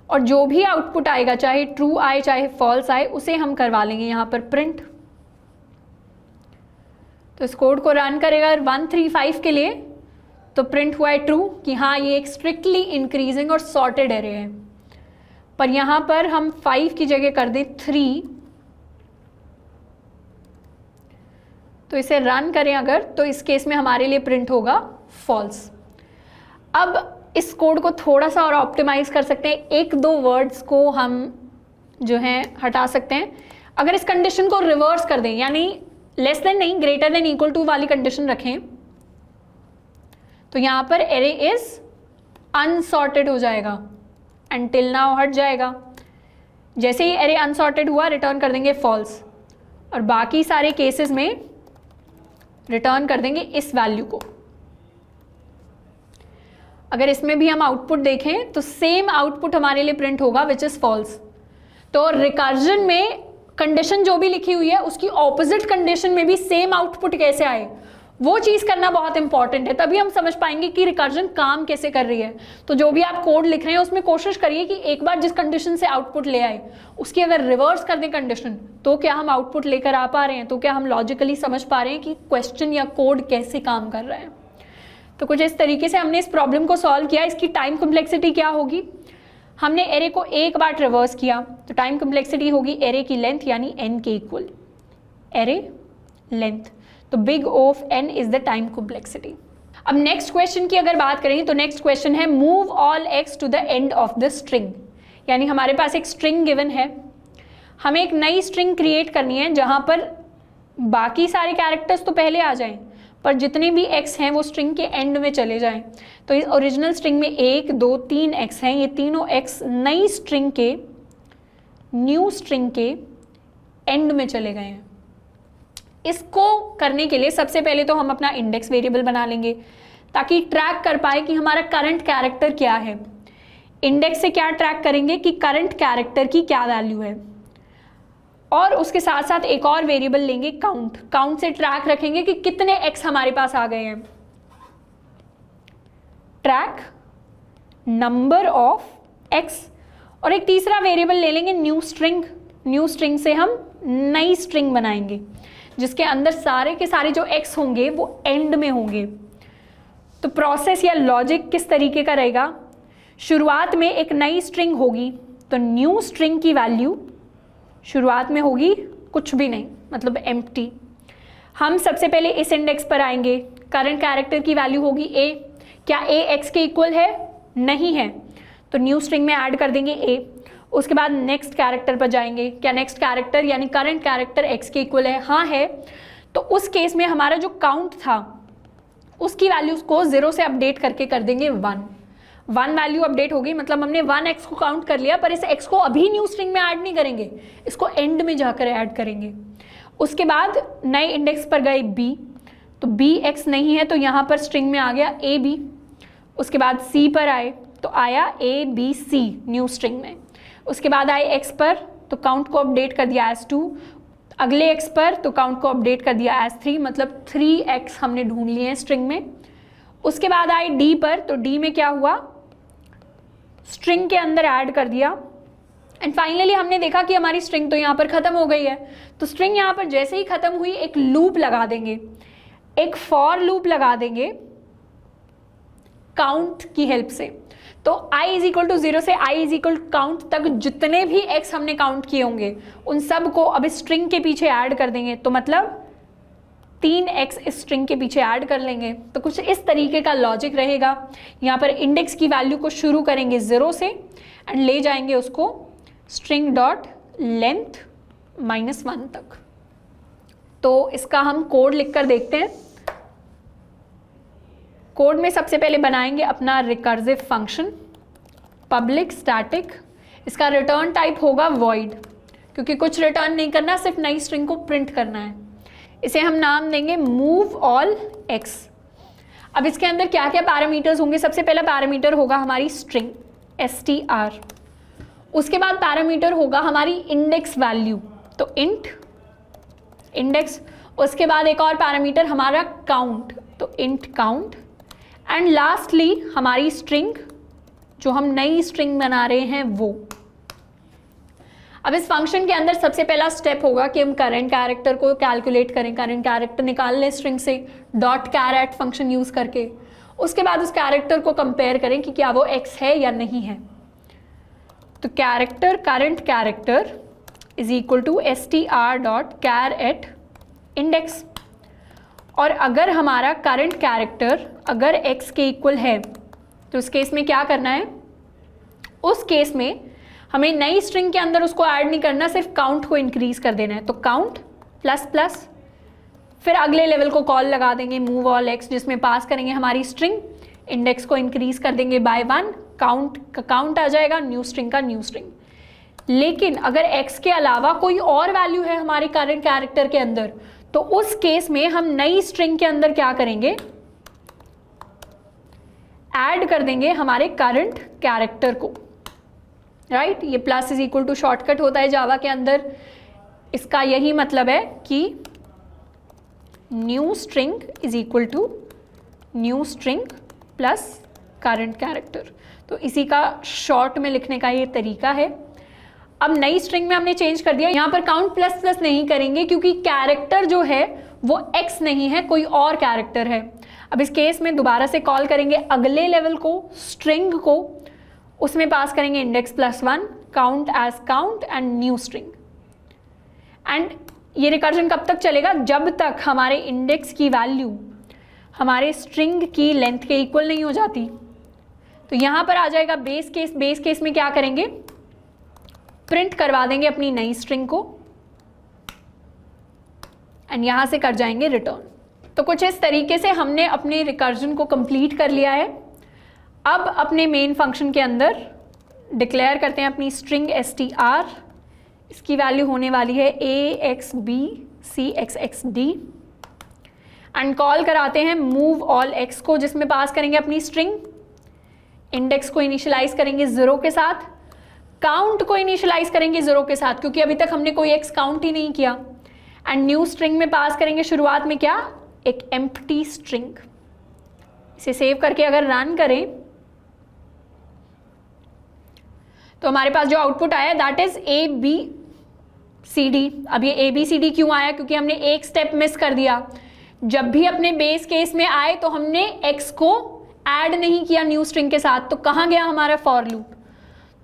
और जो भी आउटपुट आएगा चाहे ट्रू आए चाहे फॉल्स आए उसे हम करवा लेंगे यहाँ पर प्रिंट। तो इस कोड को रन करेगा 1 3 5 के लिए तो प्रिंट हुआ है ट्रू कि हाँ ये एक स्ट्रिक्टली इंक्रीजिंग और सॉर्टेड एरे है। पर यहाँ पर हम 5 की जगह कर दें 3 तो इसे रन करें अगर, तो इस केस में हमारे लिए प्रिंट होगा फॉल्स। अब इस कोड को थोड़ा सा और ऑप्टिमाइज कर सकते हैं, एक दो वर्ड्स को हम जो है हटा सकते हैं। अगर इस कंडीशन को रिवर्स कर दें, यानी लेस देन नहीं ग्रेटर देन इक्वल टू वाली कंडीशन रखें, तो यहाँ पर एरे इज अनसॉर्टेड हो जाएगा, अनटिल नाउ हट जाएगा। जैसे ही एरे अनसॉर्टेड हुआ रिटर्न कर देंगे फॉल्स और बाकी सारे केसेस में रिटर्न कर देंगे इस वैल्यू को। अगर इसमें भी हम आउटपुट देखें तो सेम आउटपुट हमारे लिए प्रिंट होगा विच इज फॉल्स। तो रिकर्जन में कंडीशन जो भी लिखी हुई है उसकी ऑपोजिट कंडीशन में भी सेम आउटपुट कैसे आए वो चीज़ करना बहुत इंपॉर्टेंट है, तभी हम समझ पाएंगे कि रिकर्जन काम कैसे कर रही है। तो जो भी आप कोड लिख रहे हैं उसमें कोशिश करिए कि एक बार जिस कंडीशन से आउटपुट ले आए उसकी अगर रिवर्स कर दें कंडीशन तो क्या हम आउटपुट लेकर आ पा रहे हैं, तो क्या हम लॉजिकली समझ पा रहे हैं कि क्वेश्चन या कोड कैसे काम कर रहा है। तो कुछ इस तरीके से हमने इस प्रॉब्लम को सॉल्व किया। इसकी टाइम कॉम्प्लेक्सिटी क्या होगी, हमने एरे को एक बार ट्रिवर्स किया तो टाइम कॉम्प्लेक्सिटी होगी एरे की लेंथ यानी n के इक्वल, एरे लेंथ। तो big of n is the time complexity. अब नेक्स्ट क्वेश्चन की अगर बात करें तो नेक्स्ट क्वेश्चन है move all x to the end of the string. यानी हमारे पास एक स्ट्रिंग गिवन है, हमें एक नई स्ट्रिंग क्रिएट करनी है जहां पर बाकी सारे कैरेक्टर्स तो पहले आ जाएं पर जितने भी x हैं वो स्ट्रिंग के एंड में चले जाएं। तो इस ओरिजिनल स्ट्रिंग में 1 2 3 x हैं, ये तीनों x नई स्ट्रिंग के, न्यू स्ट्रिंग के एंड में चले गए हैं। इसको करने के लिए सबसे पहले तो हम अपना इंडेक्स वेरिएबल बना लेंगे ताकि ट्रैक कर पाए कि हमारा करंट कैरेक्टर क्या है। इंडेक्स से क्या ट्रैक करेंगे कि करंट कैरेक्टर की क्या वैल्यू है, और उसके साथ साथ एक और वेरिएबल लेंगे काउंट। काउंट से ट्रैक रखेंगे कि कितने x हमारे पास आ गए हैं। ट्रैक नंबर ऑफ x, और एक तीसरा वेरिएबल ले लेंगे न्यू स्ट्रिंग। न्यू स्ट्रिंग से हम नई स्ट्रिंग बनाएंगे जिसके अंदर सारे के सारे जो x होंगे वो एंड में होंगे। तो प्रोसेस या लॉजिक किस तरीके का रहेगा, शुरुआत में एक नई स्ट्रिंग होगी तो न्यू स्ट्रिंग की वैल्यू शुरुआत में होगी कुछ भी नहीं, मतलब एम्प्टी। हम सबसे पहले इस इंडेक्स पर आएंगे, करंट कैरेक्टर की वैल्यू होगी a। क्या a x के इक्वल है, नहीं है, तो न्यू स्ट्रिंग में ऐड कर देंगे a। उसके बाद नेक्स्ट कैरेक्टर पर जाएंगे, क्या नेक्स्ट कैरेक्टर यानी करंट कैरेक्टर x के इक्वल है, हाँ है, तो उस केस में हमारा जो काउंट था उसकी वैल्यूज को 0 से अपडेट करके कर देंगे 1 वैल्यू अपडेट होगी, मतलब हमने 1x को काउंट कर लिया, पर इस x को अभी न्यू स्ट्रिंग में ऐड नहीं करेंगे, इसको एंड में जाकर ऐड करेंगे। उसके बाद नए इंडेक्स पर गए b, तो bx नहीं है तो यहाँ पर स्ट्रिंग में आ गया ab। उसके बाद c पर आए तो आया abc न्यू स्ट्रिंग में। उसके बाद आए x पर तो काउंट को अपडेट कर दिया एज 2, अगले x पर तो काउंट को अपडेट कर दिया एज 3, मतलब 3x हमने ढूंढ लिए हैं स्ट्रिंग में। उसके बाद आए d पर, तो d में क्या हुआ, स्ट्रिंग के अंदर ऐड कर दिया। एंड फाइनली हमने देखा कि हमारी स्ट्रिंग तो यहाँ पर खत्म हो गई है, तो स्ट्रिंग यहाँ पर जैसे ही खत्म हुई एक लूप लगा देंगे, एक फॉर लूप लगा देंगे काउंट की हेल्प से। तो i इज इक्वल टू 0 से i इज इक्वल काउंट तक जितने भी x हमने काउंट किए होंगे उन सब को अब स्ट्रिंग के पीछे ऐड कर देंगे, तो मतलब 3x इस स्ट्रिंग के पीछे ऐड कर लेंगे। तो कुछ इस तरीके का लॉजिक रहेगा। यहाँ पर इंडेक्स की वैल्यू को शुरू करेंगे 0 से एंड ले जाएंगे उसको स्ट्रिंग डॉट लेंथ -1 तक। तो इसका हम कोड लिखकर देखते हैं। कोड में सबसे पहले बनाएंगे अपना रिकर्सिव फंक्शन पब्लिक स्टैटिक, इसका रिटर्न टाइप होगा वॉइड, क्योंकि कुछ रिटर्न नहीं करना, सिर्फ नई स्ट्रिंग को प्रिंट करना है। इसे हम नाम देंगे मूव ऑल x। अब इसके अंदर क्या क्या पैरामीटर्स होंगे, सबसे पहला पैरामीटर होगा हमारी स्ट्रिंग str। उसके बाद पैरामीटर होगा हमारी इंडेक्स वैल्यू, तो int इंडेक्स। उसके बाद एक और पैरामीटर हमारा काउंट, तो int काउंट। एंड लास्टली हमारी स्ट्रिंग, जो हम नई स्ट्रिंग बना रहे हैं वो। अब इस फंक्शन के अंदर सबसे पहला स्टेप होगा कि हम करंट कैरेक्टर को कैलकुलेट करें, करंट कैरेक्टर निकाल लें स्ट्रिंग से डॉट कैरेट फंक्शन यूज करके। उसके बाद उस कैरेक्टर को कंपेयर करें कि क्या वो x है या नहीं है। तो character current character is equal to str dot charat index. और अगर हमारा करंट कैरेक्टर अगर x के इक्वल है तो उस केस में क्या करना है, उस केस में हमें नई स्ट्रिंग के अंदर उसको ऐड नहीं करना, सिर्फ काउंट को इंक्रीज कर देना है। तो काउंट प्लस प्लस, फिर अगले लेवल को कॉल लगा देंगे मूव ऑल x, जिसमें पास करेंगे हमारी स्ट्रिंग, इंडेक्स को इंक्रीज कर देंगे बाय 1, काउंट का काउंट आ जाएगा, न्यू स्ट्रिंग का न्यू स्ट्रिंग। लेकिन अगर x के अलावा कोई और वैल्यू है हमारे करंट कैरेक्टर के अंदर, तो उस केस में हम नई स्ट्रिंग के अंदर क्या करेंगे, ऐड कर देंगे हमारे करंट कैरेक्टर को, राइट। ये plus is equal to shortcut होता है जावा के अंदर। इसका यही मतलब है कि new string is equal to new string plus current character. तो इसी का शॉर्ट में लिखने का ये तरीका है। अब नई स्ट्रिंग में हमने चेंज कर दिया, यहाँ पर काउंट प्लस प्लस नहीं करेंगे क्योंकि कैरेक्टर जो है वो x नहीं है, कोई और कैरेक्टर है। अब इस केस में दोबारा से कॉल करेंगे अगले लेवल को, स्ट्रिंग को, उसमें पास करेंगे index +1, count as count and new string. And ये रिकर्जन कब तक चलेगा, जब तक हमारे इंडेक्स की वैल्यू हमारे स्ट्रिंग की लेंथ के इक्वल नहीं हो जाती। तो यहाँ पर आ जाएगा बेस केस। बेस केस में क्या करेंगे, प्रिंट करवा देंगे अपनी नई स्ट्रिंग को एंड यहाँ से कर जाएंगे रिटर्न। तो कुछ इस तरीके से हमने अपने रिकर्जन को कंप्लीट कर लिया है। अब अपने मेन फंक्शन के अंदर डिक्लेयर करते हैं अपनी स्ट्रिंग str। इसकी वैल्यू होने वाली है axbcxxd एंड कॉल कराते हैं मूव ऑल x को, जिसमें पास करेंगे अपनी स्ट्रिंग, इंडेक्स को इनिशियलाइज करेंगे 0 के साथ, काउंट को इनिशियलाइज करेंगे 0 के साथ क्योंकि अभी तक हमने कोई x काउंट ही नहीं किया, एंड न्यू स्ट्रिंग में पास करेंगे शुरुआत में क्या, एक एम्प्टी स्ट्रिंग। इसे सेव करके अगर रन करें तो हमारे पास जो आउटपुट आया दैट इज सी डी। अब ये ABCD क्यों आया? क्योंकि हमने एक स्टेप मिस कर दिया। जब भी अपने बेस केस में आए तो हमने x को ऐड नहीं किया न्यू स्ट्रिंग के साथ, तो कहाँ गया हमारा फॉर लूप?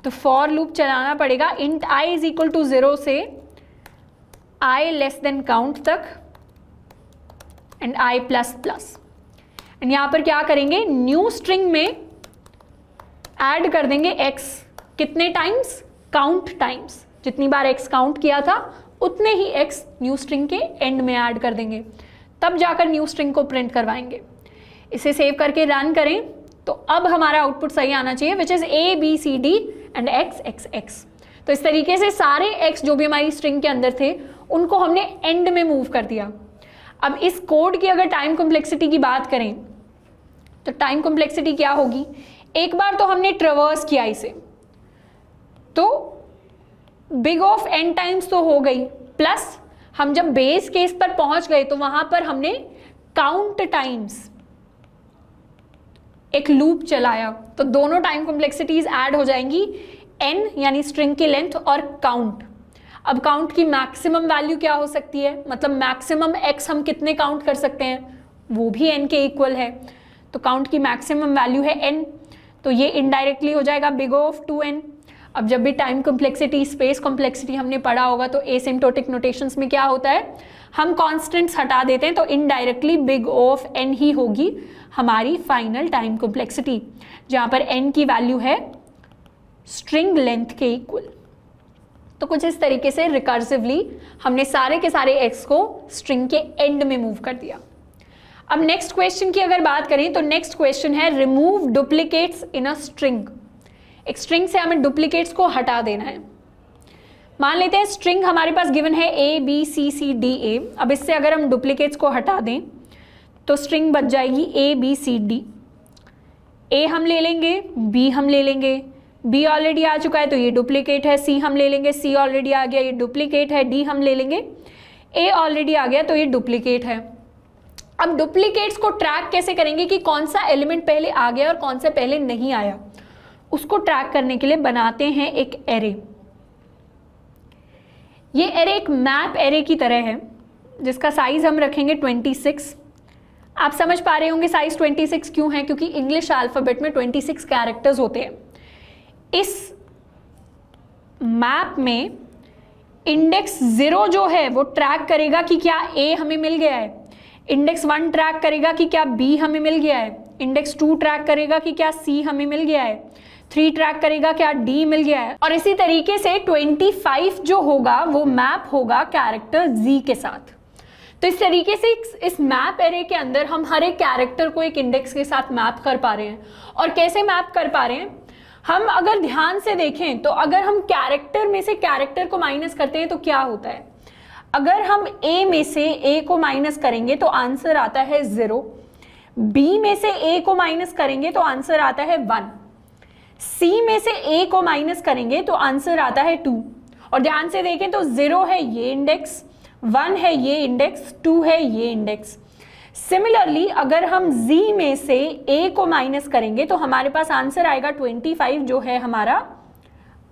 तो फॉर लूप चलाना पड़ेगा int i is equal to 0 से i लेस देन काउंट तक and i plus plus. And यहाँ पर क्या करेंगे, न्यू स्ट्रिंग में ऐड कर देंगे x, कितने टाइम्स? Count times. जितनी बार x काउंट किया था उतने ही x न्यू स्ट्रिंग के एंड में ऐड कर देंगे, तब जाकर न्यू स्ट्रिंग को प्रिंट करवाएंगे। इसे सेव करके रन करें तो अब हमारा आउटपुट सही आना चाहिए, which is ABCD and x। तो इस तरीके से सारे x जो भी हमारी स्ट्रिंग के अंदर थे उनको हमने एंड में मूव कर दिया। अब इस कोड की अगर टाइम कॉम्प्लेक्सिटी की बात करें तो टाइम कॉम्प्लेक्सिटी क्या होगी? एक बार तो हमने ट्रेवर्स किया इसे, तो बिग ऑफ n टाइम्स तो हो गई, प्लस हम जब बेस केस पर पहुंच गए तो वहां पर हमने काउंट टाइम्स एक लूप चलाया, तो दोनों टाइम कॉम्प्लेक्सिटीज ऐड हो जाएंगी, n यानी स्ट्रिंग की लेंथ और काउंट। अब काउंट की मैक्सिमम वैल्यू क्या हो सकती है? मतलब मैक्सिमम x हम कितने काउंट कर सकते हैं, वो भी n के इक्वल है, तो काउंट की मैक्सिमम वैल्यू है n, तो ये इनडायरेक्टली हो जाएगा बिग ऑफ 2n। अब जब भी टाइम कॉम्प्लेक्सिटी, स्पेस कॉम्प्लेक्सिटी हमने पढ़ा होगा तो एसिम्प्टोटिक नोटेशंस में क्या होता है, हम कॉन्स्टेंट्स हटा देते हैं, तो इनडायरेक्टली बिग ऑफ n ही होगी हमारी फाइनल टाइम कॉम्प्लेक्सिटी, जहां पर n की वैल्यू है स्ट्रिंग लेंथ के इक्वल। तो कुछ इस तरीके से रिकर्सिवली हमने सारे के सारे x को स्ट्रिंग के एंड में मूव कर दिया। अब नेक्स्ट क्वेश्चन की अगर बात करें तो नेक्स्ट क्वेश्चन है remove duplicates in a string. एक स्ट्रिंग से हमें डुप्लीकेट्स को हटा देना है। मान लेते हैं स्ट्रिंग हमारे पास गिवन है ABCCDA। अब इससे अगर हम डुप्लीकेट्स को हटा दें तो स्ट्रिंग बच जाएगी ABCD। A हम ले लेंगे, B हम ले लेंगे, B ऑलरेडी आ चुका है तो ये डुप्लीकेट है, C हम ले लेंगे, C ऑलरेडी आ गया ये डुप्लीकेट है, D हम ले लेंगे, A ऑलरेडी आ गया तो ये डुप्लीकेट है। अब डुप्लीकेट्स को ट्रैक कैसे करेंगे कि कौन सा एलिमेंट पहले आ गया और कौन सा पहले नहीं आया, उसको ट्रैक करने के लिए बनाते हैं एक एरे। ये एरे एक मैप एरे की तरह है जिसका साइज हम रखेंगे 26। आप समझ पा रहे होंगे साइज 26 क्यों है, क्योंकि इंग्लिश अल्फाबेट में 26 कैरेक्टर्स होते हैं। इस मैप में इंडेक्स 0 जो है वो ट्रैक करेगा कि क्या A हमें मिल गया है, इंडेक्स 1 ट्रैक करेगा कि क्या B हमें मिल गया है, इंडेक्स 2 ट्रैक करेगा कि क्या C हमें मिल गया है, 3 ट्रैक करेगा क्या D मिल गया है, और इसी तरीके से 25 जो होगा वो मैप होगा कैरेक्टर Z के साथ। तो इस तरीके से इस मैप एरे के अंदर हम हर एक कैरेक्टर को एक इंडेक्स के साथ मैप कर पा रहे हैं। और कैसे मैप कर पा रहे हैं, हम अगर ध्यान से देखें तो अगर हम कैरेक्टर में से कैरेक्टर को माइनस करते हैं तो क्या होता है, अगर हम A में से A को माइनस करेंगे तो आंसर आता है 0, B में से A को माइनस करेंगे तो आंसर आता है 1, C में से A को माइनस करेंगे तो आंसर आता है 2। और ध्यान से देखें तो 0 है ये इंडेक्स, 1 है ये इंडेक्स, 2 है ये इंडेक्स। सिमिलरली अगर हम Z में से A को माइनस करेंगे तो हमारे पास आंसर आएगा 25 जो है हमारा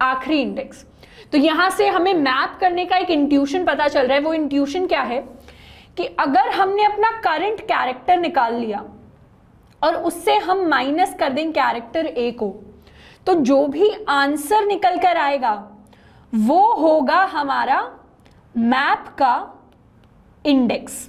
आखिरी इंडेक्स। तो यहां से हमें मैप करने का एक इंट्यूशन पता चल रहा है। वो इंट्यूशन क्या है कि अगर हमने अपना करंट कैरेक्टर निकाल लिया और उससे हम माइनस कर दें कैरेक्टर A को, तो जो भी आंसर निकल कर आएगा वो होगा हमारा मैप का इंडेक्स।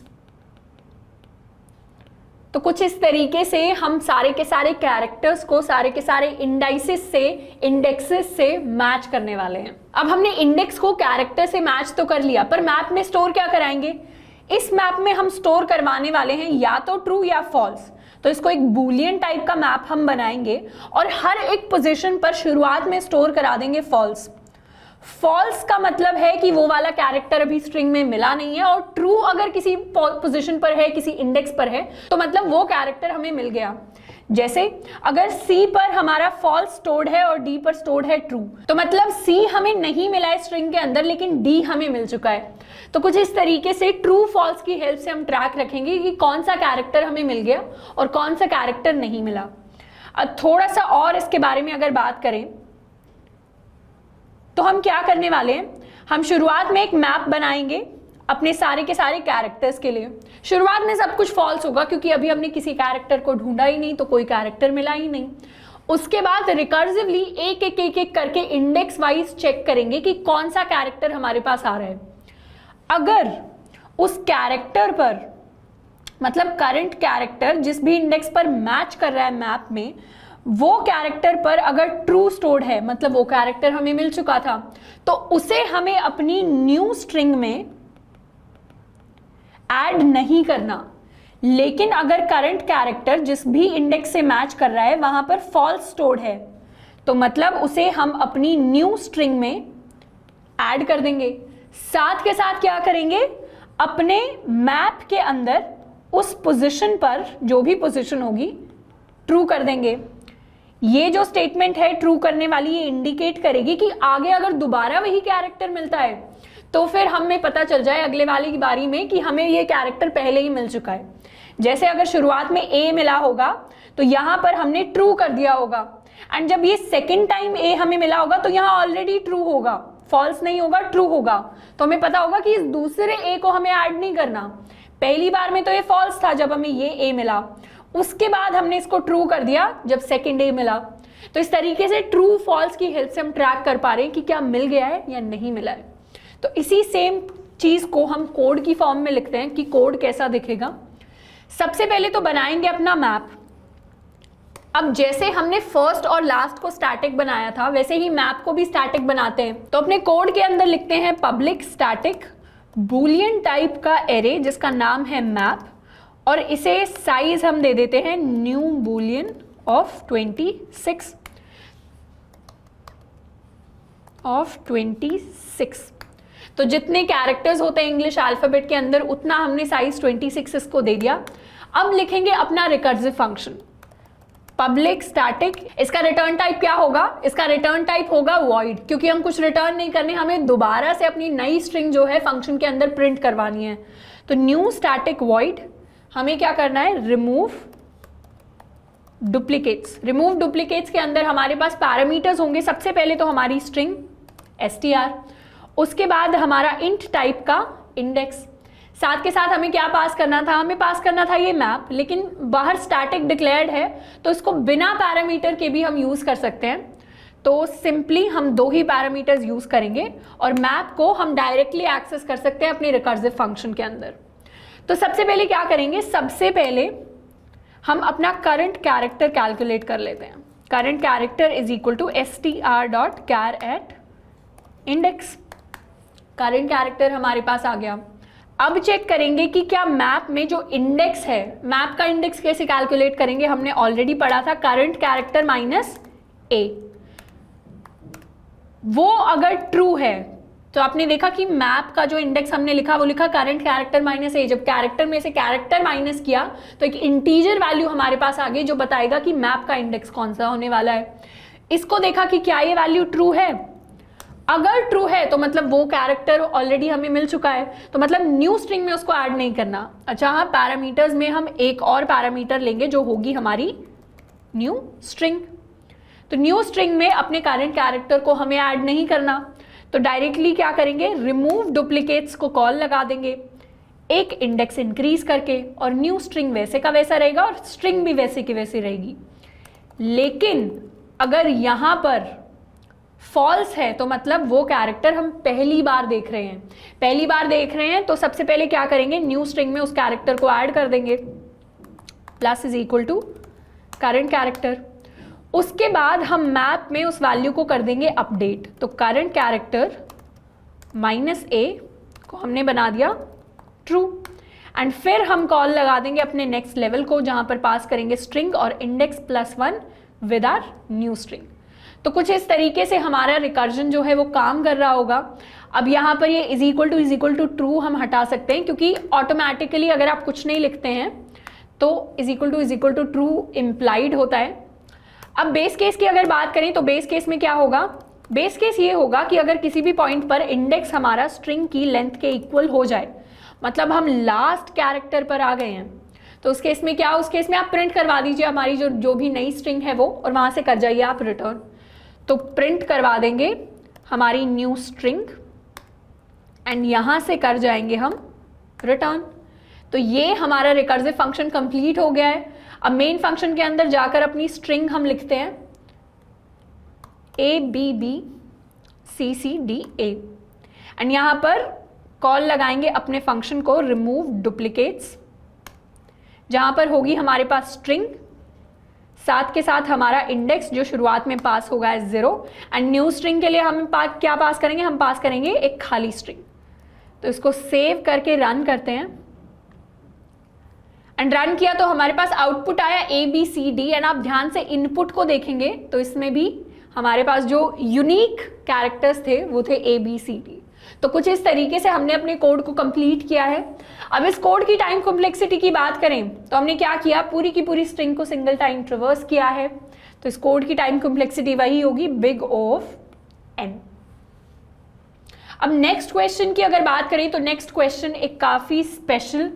तो कुछ इस तरीके से हम सारे के सारे कैरेक्टर्स को सारे के सारे इंडाइसेस से, इंडेक्सेस से मैच करने वाले हैं। अब हमने इंडेक्स को कैरेक्टर से मैच तो कर लिया, पर मैप में स्टोर क्या कराएंगे, इस मैप में हम स्टोर करवाने वाले हैं या तो ट्रू या फॉल्स। तो इसको एक बूलियन टाइप का मैप हम बनाएंगे और हर एक पोजीशन पर शुरुआत में स्टोर करा देंगे फॉल्स। फॉल्स का मतलब है कि वो वाला कैरेक्टर अभी स्ट्रिंग में मिला नहीं है, और ट्रू अगर किसी पोजीशन पर है, किसी इंडेक्स पर है, तो मतलब वो कैरेक्टर हमें मिल गया। जैसे अगर C पर हमारा फॉल्स स्टोर्ड है और D पर स्टोर्ड है ट्रू, तो मतलब C हमें नहीं मिला है स्ट्रिंग के अंदर, लेकिन D हमें मिल चुका है। तो कुछ इस तरीके से ट्रू फॉल्स की हेल्प से हम ट्रैक रखेंगे कि कौन सा कैरेक्टर हमें मिल गया और कौन सा कैरेक्टर नहीं मिला। अब थोड़ा सा और इसके बारे में अगर बात करें तो हम क्या करने वाले हैं, हम शुरुआत में एक मैप बनाएंगे अपने सारे के सारे कैरेक्टर्स के लिए। शुरुआत में सब कुछ फॉल्स होगा क्योंकि अभी हमने किसी कैरेक्टर को ढूंढा ही नहीं, तो कोई कैरेक्टर मिला ही नहीं। उसके बाद रिकर्सिवली एक एक एक एक करके इंडेक्स वाइज चेक करेंगे कि कौन सा कैरेक्टर हमारे पास आ रहा है। अगर उस कैरेक्टर पर, मतलब करंट कैरेक्टर जिस भी इंडेक्स पर मैच कर रहा है मैप में, वो कैरेक्टर पर अगर ट्रू स्टोर्ड है, मतलब वो कैरेक्टर हमें मिल चुका था, तो उसे हमें अपनी न्यू स्ट्रिंग में ऐड नहीं करना। लेकिन अगर करंट कैरेक्टर जिस भी इंडेक्स से मैच कर रहा है वहां पर फॉल्स स्टोर्ड है, तो मतलब उसे हम अपनी न्यू स्ट्रिंग में ऐड कर देंगे। साथ के साथ क्या करेंगे, अपने मैप के अंदर उस पोजीशन पर जो भी पोजीशन होगी ट्रू कर देंगे। ये जो स्टेटमेंट है ट्रू करने वाली, ये इंडिकेट करेगी कि आगे अगर दोबारा वही कैरेक्टर मिलता है तो फिर हमें पता चल जाए अगले वाली की बारी में कि हमें ये कैरेक्टर पहले ही मिल चुका है। जैसे अगर शुरुआत में ए मिला होगा तो यहां पर हमने ट्रू कर दिया होगा, एंड जब ये सेकेंड टाइम ए हमें मिला होगा तो यहां ऑलरेडी ट्रू होगा, फॉल्स नहीं होगा, ट्रू होगा। तो हमें पता होगा कि इस दूसरे ए को हमें ऐड नहीं करना। पहली बार में तो ये फॉल्स था जब हमें ये ए मिला, उसके बाद हमने इसको ट्रू कर दिया जब सेकेंड ए मिला। तो इस तरीके से ट्रू फॉल्स की हेल्प से हम ट्रैक कर पा रहे हैं कि क्या मिल गया है या नहीं मिला है। तो इसी सेम चीज को हम कोड की फॉर्म में लिखते हैं कि कोड कैसा दिखेगा। सबसे पहले तो बनाएंगे अपना मैप। अब जैसे हमने फर्स्ट और लास्ट को स्टैटिक बनाया था वैसे ही मैप को भी स्टैटिक बनाते हैं। तो अपने कोड के अंदर लिखते हैं पब्लिक स्टैटिक बूलियन टाइप का एरे जिसका नाम है मैप, और इसे साइज हम दे देते हैं न्यू बूलियन ऑफ 26। तो जितने कैरेक्टर्स होते हैं इंग्लिश अल्फाबेट के अंदर उतना हमने साइज 26 इसको दे दिया। अब लिखेंगे अपना रिकर्सिव फंक्शन पब्लिक स्टैटिक। इसका रिटर्न टाइप क्या होगा, इसका रिटर्न टाइप होगा वॉइड, क्योंकि हम कुछ रिटर्न नहीं करने, हमें दोबारा से अपनी नई स्ट्रिंग जो है फंक्शन के अंदर प्रिंट करवानी है। तो न्यू स्टैटिक वॉइड, हमें क्या करना है, रिमूव डुप्लीकेट्स। रिमूव डुप्लीकेट्स के अंदर हमारे पास पैरामीटर्स होंगे। सबसे पहले तो हमारी स्ट्रिंग str, उसके बाद हमारा इंट टाइप का इंडेक्स, साथ के साथ हमें क्या पास करना था, हमें पास करना था ये मैप, लेकिन बाहर स्टैटिक डिक्लेयर्ड है तो इसको बिना पैरामीटर के भी हम यूज कर सकते हैं। तो सिंपली हम दो ही पैरामीटर्स यूज करेंगे और मैप को हम डायरेक्टली एक्सेस कर सकते हैं अपने रिकर्सिव फंक्शन के अंदर। तो सबसे पहले क्या करेंगे, सबसे पहले हम अपना करंट कैरेक्टर कैलकुलेट कर लेते हैं। Current character is equal to str.char@index। Current character हमारे पास आ गया। अब चेक करेंगे कि क्या मैप में जो इंडेक्स है, मैप का इंडेक्स कैसे कैलकुलेट करेंगे, हमने ऑलरेडी पढ़ा था करंट कैरेक्टर माइनस ए। वो अगर ट्रू है तो आपने देखा कि मैप का जो इंडेक्स हमने लिखा वो लिखा करंट कैरेक्टर माइनस ए। जब कैरेक्टर में से कैरेक्टर माइनस किया तो एक इंटीजर वैल्यू हमारे पास आ गई जो बताएगा कि मैप का इंडेक्स कौन सा होने वाला है। इसको देखा कि क्या ये वैल्यू ट्रू है। अगर ट्रू है तो मतलब वो कैरेक्टर ऑलरेडी हमें मिल चुका है, तो मतलब न्यू स्ट्रिंग में उसको ऐड नहीं करना। अच्छा हाँ, पैरामीटर्स में हम एक और पैरामीटर लेंगे जो होगी हमारी न्यू स्ट्रिंग। तो न्यू स्ट्रिंग में अपने करंट कैरेक्टर को हमें ऐड नहीं करना, तो डायरेक्टली क्या करेंगे, रिमूव डुप्लीकेट्स को कॉल लगा देंगे एक इंडेक्स इंक्रीज करके, और न्यू स्ट्रिंग वैसे का वैसा रहेगा और स्ट्रिंग भी वैसे की वैसी रहेगी। लेकिन अगर यहां पर फॉल्स है तो मतलब वो कैरेक्टर हम पहली बार देख रहे हैं। पहली बार देख रहे हैं तो सबसे पहले क्या करेंगे, न्यू स्ट्रिंग में उस कैरेक्टर को ऐड कर देंगे, plus is equal to current character. उसके बाद हम मैप में उस वैल्यू को कर देंगे अपडेट। तो करंट कैरेक्टर माइनस ए को हमने बना दिया ट्रू, एंड फिर हम कॉल लगा देंगे अपने नेक्स्ट लेवल को जहां पर पास करेंगे स्ट्रिंग और index +1 with our new string. तो कुछ इस तरीके से हमारा रिकर्जन जो है वो काम कर रहा होगा। अब यहाँ पर ये इज इक्वल टू ट्रू हम हटा सकते हैं, क्योंकि ऑटोमेटिकली अगर आप कुछ नहीं लिखते हैं तो is equal to true implied होता है। अब बेस केस की अगर बात करें तो बेस केस में क्या होगा, बेस केस ये होगा कि अगर किसी भी पॉइंट पर इंडेक्स हमारा स्ट्रिंग की लेंथ के इक्वल हो जाए, मतलब हम लास्ट कैरेक्टर पर आ गए हैं, तो उस केस में क्या, उस केस में आप प्रिंट करवा दीजिए हमारी जो भी नई स्ट्रिंग है वो, और वहां से कर जाइए आप रिटर्न। तो प्रिंट करवा देंगे हमारी न्यू स्ट्रिंग एंड यहाँ से कर जाएंगे हम रिटर्न। तो ये हमारा रिकर्सिव फंक्शन कंप्लीट हो गया है। अब मेन फंक्शन के अंदर जाकर अपनी स्ट्रिंग हम लिखते हैं A B B C C D A, and यहाँ पर कॉल लगाएंगे अपने फंक्शन को रिमूव डुप्लीकेट्स, जहाँ पर होगी हमारे पास स्ट्रिंग, साथ के साथ हमारा इंडेक्स जो शुरुआत में पास होगा है 0, एंड न्यू स्ट्रिंग के लिए हम क्या पास करेंगे, हम पास करेंगे एक खाली स्ट्रिंग। तो इसको सेव करके रन करते हैं, एंड रन किया तो हमारे पास आउटपुट आया A B C D, and आप ध्यान से इनपुट को देखेंगे तो इसमें भी हमारे पास जो यूनिक कैरेक्टर्स थे वो थे ए बी सी डी। तो कुछ इस तरीके से हमने अपने कोड को कंप्लीट किया है। अब इस कोड की टाइम कॉम्प्लेक्सिटी की बात करें तो हमने क्या किया, पूरी की पूरी स्ट्रिंग को सिंगल टाइम ट्रिवर्स किया है। तो इस कोड की टाइम कॉम्प्लेक्सिटी वही होगी बिग ऑफ एन। अब नेक्स्ट क्वेश्चन की अगर बात करें तो नेक्स्ट क्वेश्चन एक काफी स्पेशल,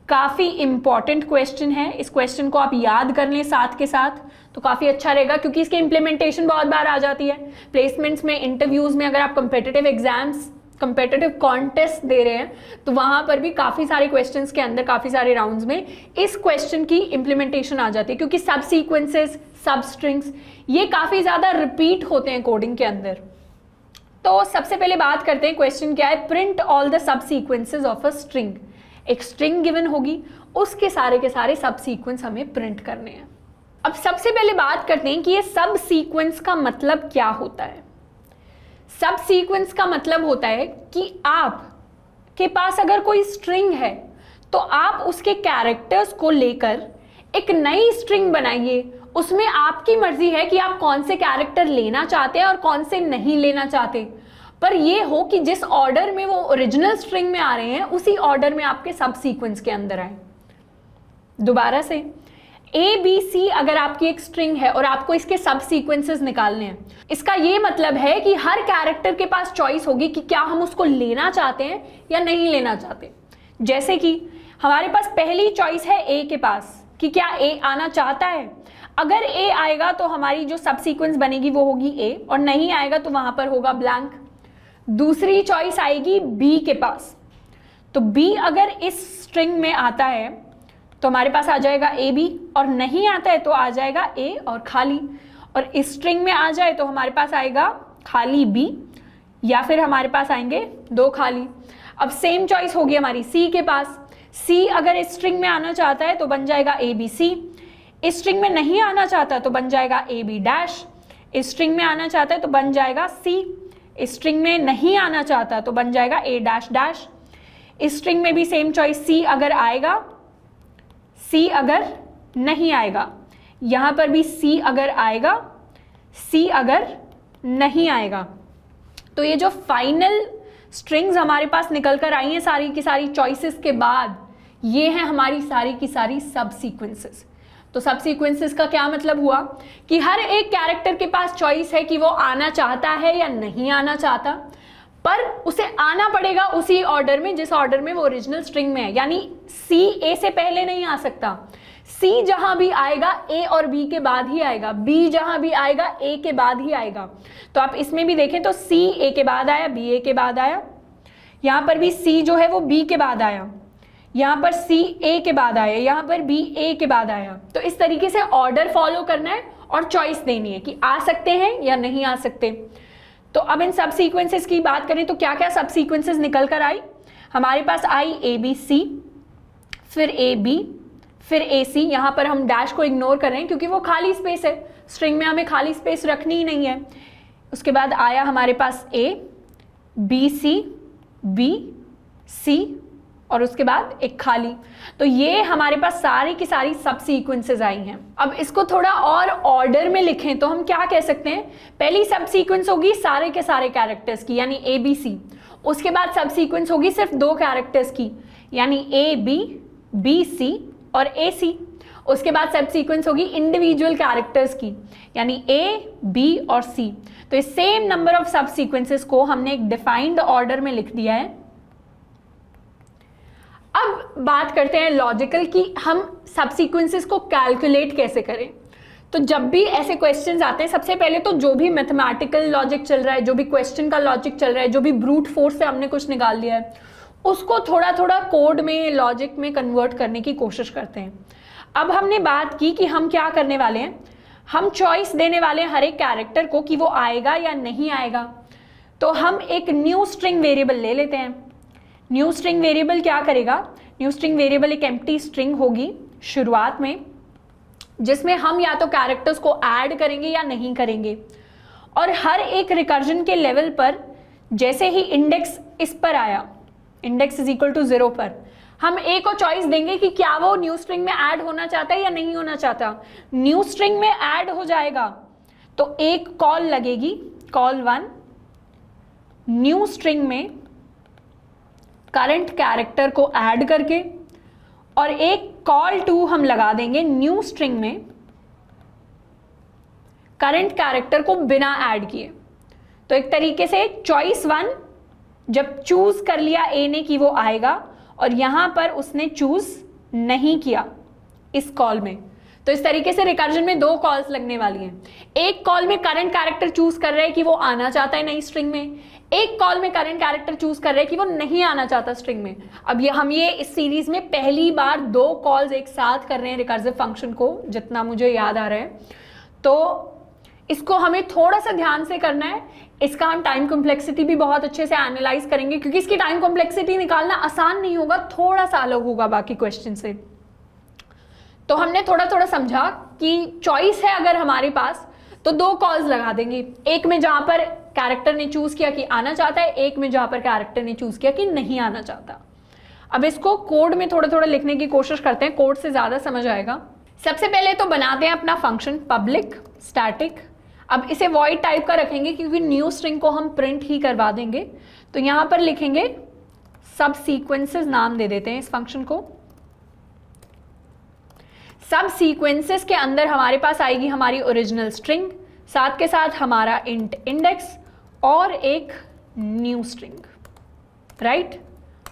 काफी इंपॉर्टेंट क्वेश्चन है। इस क्वेश्चन को आप याद कर लें साथ के साथ तो काफी अच्छा रहेगा, क्योंकि इसकी इंप्लीमेंटेशन बहुत बार आ जाती है प्लेसमेंट्स में, इंटरव्यूज में। अगर आप कंपेटिटिव एग्जाम्स, कंपेटिटिव कॉन्टेस्ट दे रहे हैं तो वहां पर भी काफी सारे क्वेश्चंस के अंदर, काफी सारे राउंड्स में इस क्वेश्चन की इंप्लीमेंटेशन आ जाती है, क्योंकि सब सीक्वेंसेस, सब स्ट्रिंग्स ये काफी ज्यादा रिपीट होते हैं कोडिंग के अंदर। तो सबसे पहले बात करते हैं क्वेश्चन क्या है, print all the sub sequences of a string. एक स्ट्रिंग गिवन होगी, उसके सारे के सारे सब सीक्वेंस हमें प्रिंट करने हैं। अब सबसे पहले बात करते हैं कि ये सब सीक्वेंस का मतलब क्या होता है। सब सीक्वेंस का मतलब होता है कि आप के पास अगर कोई स्ट्रिंग है तो आप उसके कैरेक्टर्स को लेकर एक नई स्ट्रिंग बनाइए। उसमें आपकी मर्जी है कि आप कौन से कैरेक्टर लेना चाहते हैं और कौन से नहीं लेना चाहते, पर ये हो कि जिस ऑर्डर में वो ओरिजिनल स्ट्रिंग में आ रहे हैं उसी ऑर्डर में आपके सब सीक्वेंस के अंदर आए। दोबारा से, ए बी सी अगर आपकी एक स्ट्रिंग है और आपको इसके सब सीक्वेंसेस निकालने हैं, इसका ये मतलब है कि हर कैरेक्टर के पास चॉइस होगी कि क्या हम उसको लेना चाहते हैं या नहीं लेना चाहते। जैसे कि हमारे पास पहली चॉइस है ए के पास कि क्या ए आना चाहता है। अगर ए आएगा तो हमारी जो सब सीक्वेंस बनेगी वो होगी ए, और नहीं आएगा तो वहां पर होगा ब्लैंक। दूसरी चॉइस आएगी बी के पास, तो बी अगर इस स्ट्रिंग में आता है तो हमारे पास आ जाएगा ए बी, और नहीं आता है तो आ जाएगा ए और खाली, और इस स्ट्रिंग में आ जाए तो हमारे पास आएगा खाली बी, या फिर हमारे पास आएंगे दो खाली। अब सेम चॉइस होगी हमारी सी के पास। सी अगर इस स्ट्रिंग में आना चाहता है तो बन जाएगा ए बी सी, इस स्ट्रिंग में नहीं आना चाहता तो बन जाएगा ए बी डैश, इस स्ट्रिंग में आना चाहता है तो बन जाएगा सी, इस स्ट्रिंग में नहीं आना चाहता तो बन जाएगा ए डैश डैश। इस स्ट्रिंग में भी सेम चॉइस, सी अगर आएगा, सी अगर नहीं आएगा, यहां पर भी सी अगर आएगा, सी अगर नहीं आएगा। तो ये जो फाइनल स्ट्रिंग्स हमारे पास निकल कर आई हैं सारी की सारी चॉइसेस के बाद, ये हैं हमारी सारी की सारी सब सीक्वेंसेस। तो सब सीक्वेंसेस का क्या मतलब हुआ कि हर एक कैरेक्टर के पास चॉइस है कि वो आना चाहता है या नहीं आना चाहता, पर उसे आना पड़ेगा उसी ऑर्डर में जिस ऑर्डर में वो ओरिजिनल स्ट्रिंग में है। यानी सी ए से पहले नहीं आ सकता, सी जहां भी आएगा ए और बी के बाद ही आएगा, बी जहां भी आएगा ए के बाद ही आएगा। तो आप इसमें भी देखें तो सी ए के बाद आया, बी ए के बाद आया, यहां पर भी सी जो है वो बी के बाद आया, यहाँ पर सी ए के बाद आया, यहाँ पर बी ए के बाद आया। तो इस तरीके से ऑर्डर फॉलो करना है और चॉइस देनी है कि आ सकते हैं या नहीं आ सकते। तो अब इन सब सीक्वेंसेस की बात करें तो क्या क्या सब सीक्वेंसेस निकल कर आई हमारे पास, आई ए बी सी, फिर ए बी, फिर ए सी। यहाँ पर हम डैश को इग्नोर कर रहे हैं क्योंकि वो खाली स्पेस है, स्ट्रिंग में हमें खाली स्पेस रखनी ही नहीं है। उसके बाद आया हमारे पास ए बी सी, बी सी, और उसके बाद एक खाली। तो ये हमारे पास सारी की सारी सब सीक्वेंसेस आई हैं। अब इसको थोड़ा और ऑर्डर में लिखें तो हम क्या कह सकते हैं, पहली सब सीक्वेंस होगी सारे के सारे कैरेक्टर्स की यानी ए बी सी, उसके बाद सब सीक्वेंस होगी सिर्फ दो कैरेक्टर्स की यानी ए बी, बी सी और ए सी। उसके बाद सब सीक्वेंस होगी इंडिविजुअल कैरेक्टर्स की यानी ए बी और सी। तो इस सेम नंबर ऑफ सब सीक्वेंसेस को हमने एक डिफाइंड ऑर्डर में लिख दिया है। अब बात करते हैं लॉजिकल कि हम सब सीक्वेंसेस को कैलकुलेट कैसे करें। तो जब भी ऐसे क्वेश्चंस आते हैं, सबसे पहले तो जो भी मैथमेटिकल लॉजिक चल रहा है, जो भी क्वेश्चन का लॉजिक चल रहा है, जो भी ब्रूट फोर्स से हमने कुछ निकाल लिया है, उसको थोड़ा थोड़ा कोड में, लॉजिक में कन्वर्ट करने की कोशिश करते हैं। अब हमने बात की कि हम क्या करने वाले हैं, हम चॉइस देने वाले हैं हर एक कैरेक्टर को कि वो आएगा या नहीं आएगा। तो हम एक न्यू स्ट्रिंग वेरिएबल ले लेते हैं। न्यू स्ट्रिंग वेरिएबल क्या करेगा, न्यू स्ट्रिंग वेरिएबल एक एम्प्टी स्ट्रिंग होगी शुरुआत में, जिसमें हम या तो कैरेक्टर्स को ऐड करेंगे या नहीं करेंगे। और हर एक रिकर्जन के लेवल पर जैसे ही इंडेक्स इस पर आया, इंडेक्स इज इक्वल टू 0 पर, हम ए को चॉइस देंगे कि क्या वो न्यू स्ट्रिंग में ऐड होना चाहता है या नहीं होना चाहता। न्यू स्ट्रिंग में ऐड हो जाएगा तो एक कॉल लगेगी, कॉल 1, न्यू स्ट्रिंग में करंट कैरेक्टर को ऐड करके, और एक कॉल 2 हम लगा देंगे न्यू स्ट्रिंग में करंट कैरेक्टर को बिना ऐड किए। तो एक तरीके से चॉइस 1 जब चूज कर लिया ए ने कि वो आएगा, और यहां पर उसने चूज नहीं किया इस कॉल में, तो इस तरीके से रिकर्जन में 2 कॉल्स लगने वाली हैं। एक कॉल में करंट कैरेक्टर चूज कर रहे हैं कि वो आना चाहता है नई स्ट्रिंग में, एक कॉल में करंट कैरेक्टर चूज कर रहे हैं कि वो नहीं आना चाहता स्ट्रिंग में। अब ये हम इस सीरीज में पहली बार 2 कॉल्स एक साथ कर रहे हैं रिकर्सिव फंक्शन को, जितना मुझे याद आ रहा है। तो इसको हमें थोड़ा सा ध्यान से करना है। इसका हम टाइम कॉम्प्लेक्सिटी भी बहुत अच्छे से एनालाइज करेंगे, क्योंकि इसकी टाइम कॉम्प्लेक्सिटी निकालना आसान नहीं होगा, थोड़ा सा अलग होगा बाकी क्वेश्चन से। तो हमने थोड़ा थोड़ा समझा कि चॉइस है अगर हमारे पास, तो 2 कॉल्स लगा देंगे, एक में जहां पर कैरेक्टर ने चूज किया कि आना चाहता है, एक में जहां पर कैरेक्टर ने चूज किया कि नहीं आना चाहता। अब इसको कोड में थोड़ा थोड़ा लिखने की कोशिश करते हैं, कोड से ज्यादा समझ आएगा। सबसे पहले तो बनाते हैं अपना फंक्शन पब्लिक स्टैटिक। अब इसे वॉइड टाइप का रखेंगे क्योंकि न्यू स्ट्रिंग को हम प्रिंट ही करवा देंगे। तो यहां पर लिखेंगे सब सीक्वेंसेस, नाम दे देते हैं इस फंक्शन को। सब सीक्वेंसेस के अंदर हमारे पास आएगी हमारी ओरिजिनल स्ट्रिंग, साथ के साथ हमारा इंट इंडेक्स और एक न्यू स्ट्रिंग, राइट।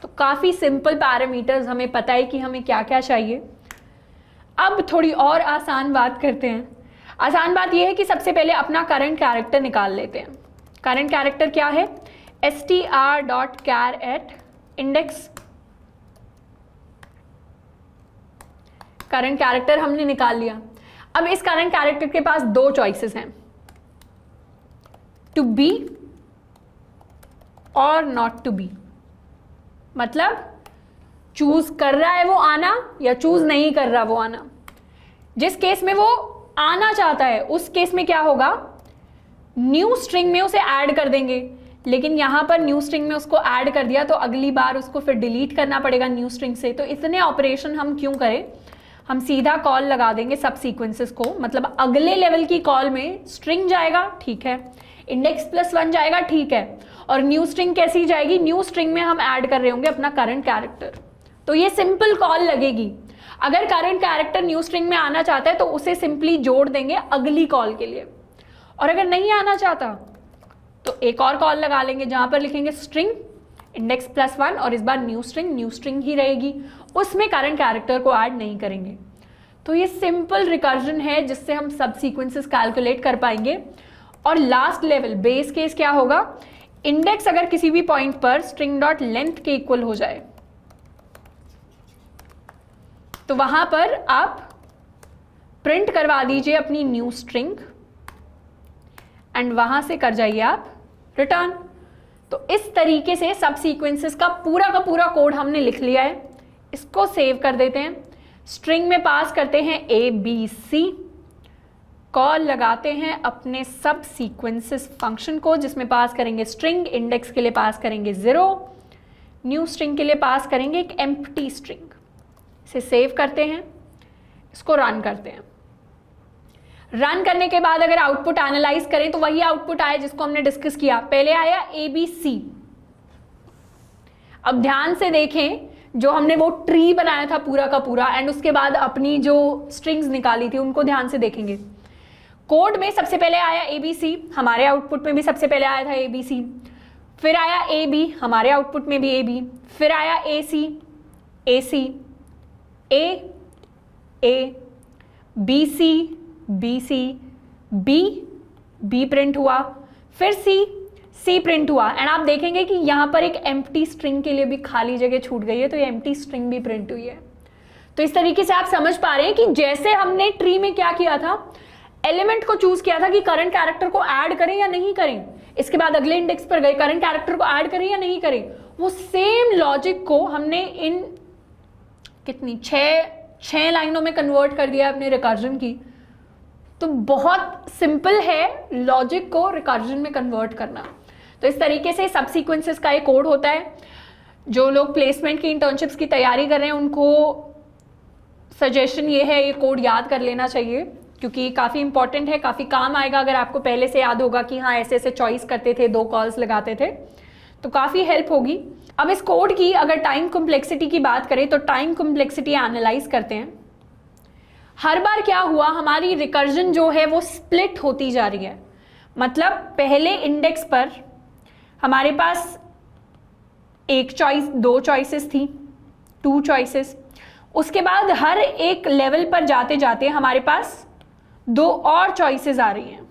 तो काफी सिंपल पैरामीटर्स, हमें पता है कि हमें क्या क्या चाहिए। अब थोड़ी और आसान बात करते हैं। आसान बात यह है कि सबसे पहले अपना करंट कैरेक्टर निकाल लेते हैं। करंट कैरेक्टर क्या है, str.char@index। करंट कैरेक्टर हमने निकाल लिया। अब इस करंट कैरेक्टर के पास 2 चॉइसेस हैं, टू बी और नॉट टू बी। मतलब चूज कर रहा है वो आना या चूज नहीं कर रहा वो आना। जिस केस में वो आना चाहता है उस केस में क्या होगा, न्यू स्ट्रिंग में उसे ऐड कर देंगे। लेकिन यहां पर न्यू स्ट्रिंग में उसको ऐड कर दिया तो अगली बार उसको फिर डिलीट करना पड़ेगा न्यू स्ट्रिंग से। तो इतने ऑपरेशन हम क्यों करें, हम सीधा कॉल लगा देंगे सब सीक्वेंसेस को। मतलब अगले लेवल की कॉल में स्ट्रिंग जाएगा, ठीक है, इंडेक्स +1 जाएगा, ठीक है, और न्यू स्ट्रिंग कैसी जाएगी, न्यू स्ट्रिंग में हम ऐड कर रहे होंगे अपना करंट कैरेक्टर। तो ये सिंपल कॉल लगेगी। अगर करंट कैरेक्टर न्यू स्ट्रिंग में आना चाहता है तो उसे सिंपली जोड़ देंगे अगली कॉल के लिए, और अगर नहीं आना चाहता तो एक और कॉल लगा लेंगे जहां पर लिखेंगे स्ट्रिंग इंडेक्स +1 और इस बार न्यू स्ट्रिंग ही रहेगी, उसमें करंट कैरेक्टर को ऐड नहीं करेंगे। तो ये सिंपल रिकर्जन है जिससे हम सब सीक्वेंसेस कैलकुलेट कर पाएंगे। और लास्ट लेवल बेस केस क्या होगा, इंडेक्स अगर किसी भी पॉइंट पर string.length के इक्वल हो जाए तो वहां पर आप प्रिंट करवा दीजिए अपनी न्यू स्ट्रिंग एंड वहां से कर जाइए आप रिटर्न। तो इस तरीके से सब सीक्वेंसेस का पूरा कोड हमने लिख लिया है। इसको सेव कर देते हैं, स्ट्रिंग में पास करते हैं ABC, कॉल लगाते हैं अपने सब सीक्वेंसेस फंक्शन को जिसमें पास करेंगे स्ट्रिंग, इंडेक्स के लिए पास करेंगे 0, न्यू स्ट्रिंग के लिए पास करेंगे एक एम्प्टी स्ट्रिंग। इसे सेव करते हैं, इसको रन करते हैं। रन करने के बाद अगर आउटपुट एनालाइज करें तो वही आउटपुट आया जिसको हमने डिस्कस किया। पहले आया ABC। अब ध्यान से देखें, जो हमने वो ट्री बनाया था पूरा का पूरा एंड उसके बाद अपनी जो स्ट्रिंग्स निकाली थी उनको ध्यान से देखेंगे। कोड में सबसे पहले आया ABC, हमारे आउटपुट में भी सबसे पहले आया था ABC, फिर आया AB, हमारे आउटपुट में भी AB, फिर आया AC, AC, A, BC, B print हुआ, फिर सी प्रिंट हुआ, एंड आप देखेंगे कि यहाँ पर एक एम्प्टी स्ट्रिंग के लिए भी खाली जगह छूट गई है, तो ये एम्प्टी स्ट्रिंग भी प्रिंट हुई है। तो इस तरीके से आप समझ पा रहे हैं कि जैसे हमने ट्री में क्या किया था, एलिमेंट को चूज किया था कि करंट कैरेक्टर को ऐड करें या नहीं करें, इसके बाद अगले इंडेक्स पर गए करंट कैरेक्टर को ऐड करें या नहीं करें, वो सेम लॉजिक को हमने इन कितनी 6 लाइनों में कन्वर्ट कर दिया अपने रिकर्जन की। तो बहुत सिंपल है लॉजिक को रिकर्जन में कन्वर्ट करना। तो इस तरीके से सब सीक्वेंसेस का एक कोड होता है। जो लोग प्लेसमेंट की इंटर्नशिप्स की तैयारी कर रहे हैं उनको सजेशन ये है, ये कोड याद कर लेना चाहिए, क्योंकि काफ़ी इंपॉर्टेंट है, काफ़ी काम आएगा। अगर आपको पहले से याद होगा कि हाँ ऐसे ऐसे चॉइस करते थे, 2 कॉल्स लगाते थे, तो काफ़ी हेल्प होगी। अब इस कोड की अगर टाइम कॉम्प्लेक्सिटी की बात करें तो टाइम कॉम्प्लेक्सिटी एनालाइज करते हैं। हर बार क्या हुआ, हमारी रिकर्जन जो है वो स्प्लिट होती जा रही है। मतलब पहले इंडेक्स पर हमारे पास 1 चॉइस, 2 चॉइसेस थी, 2 चॉइसेस। उसके बाद हर एक लेवल पर जाते जाते हमारे पास 2 और चॉइसेस आ रही हैं।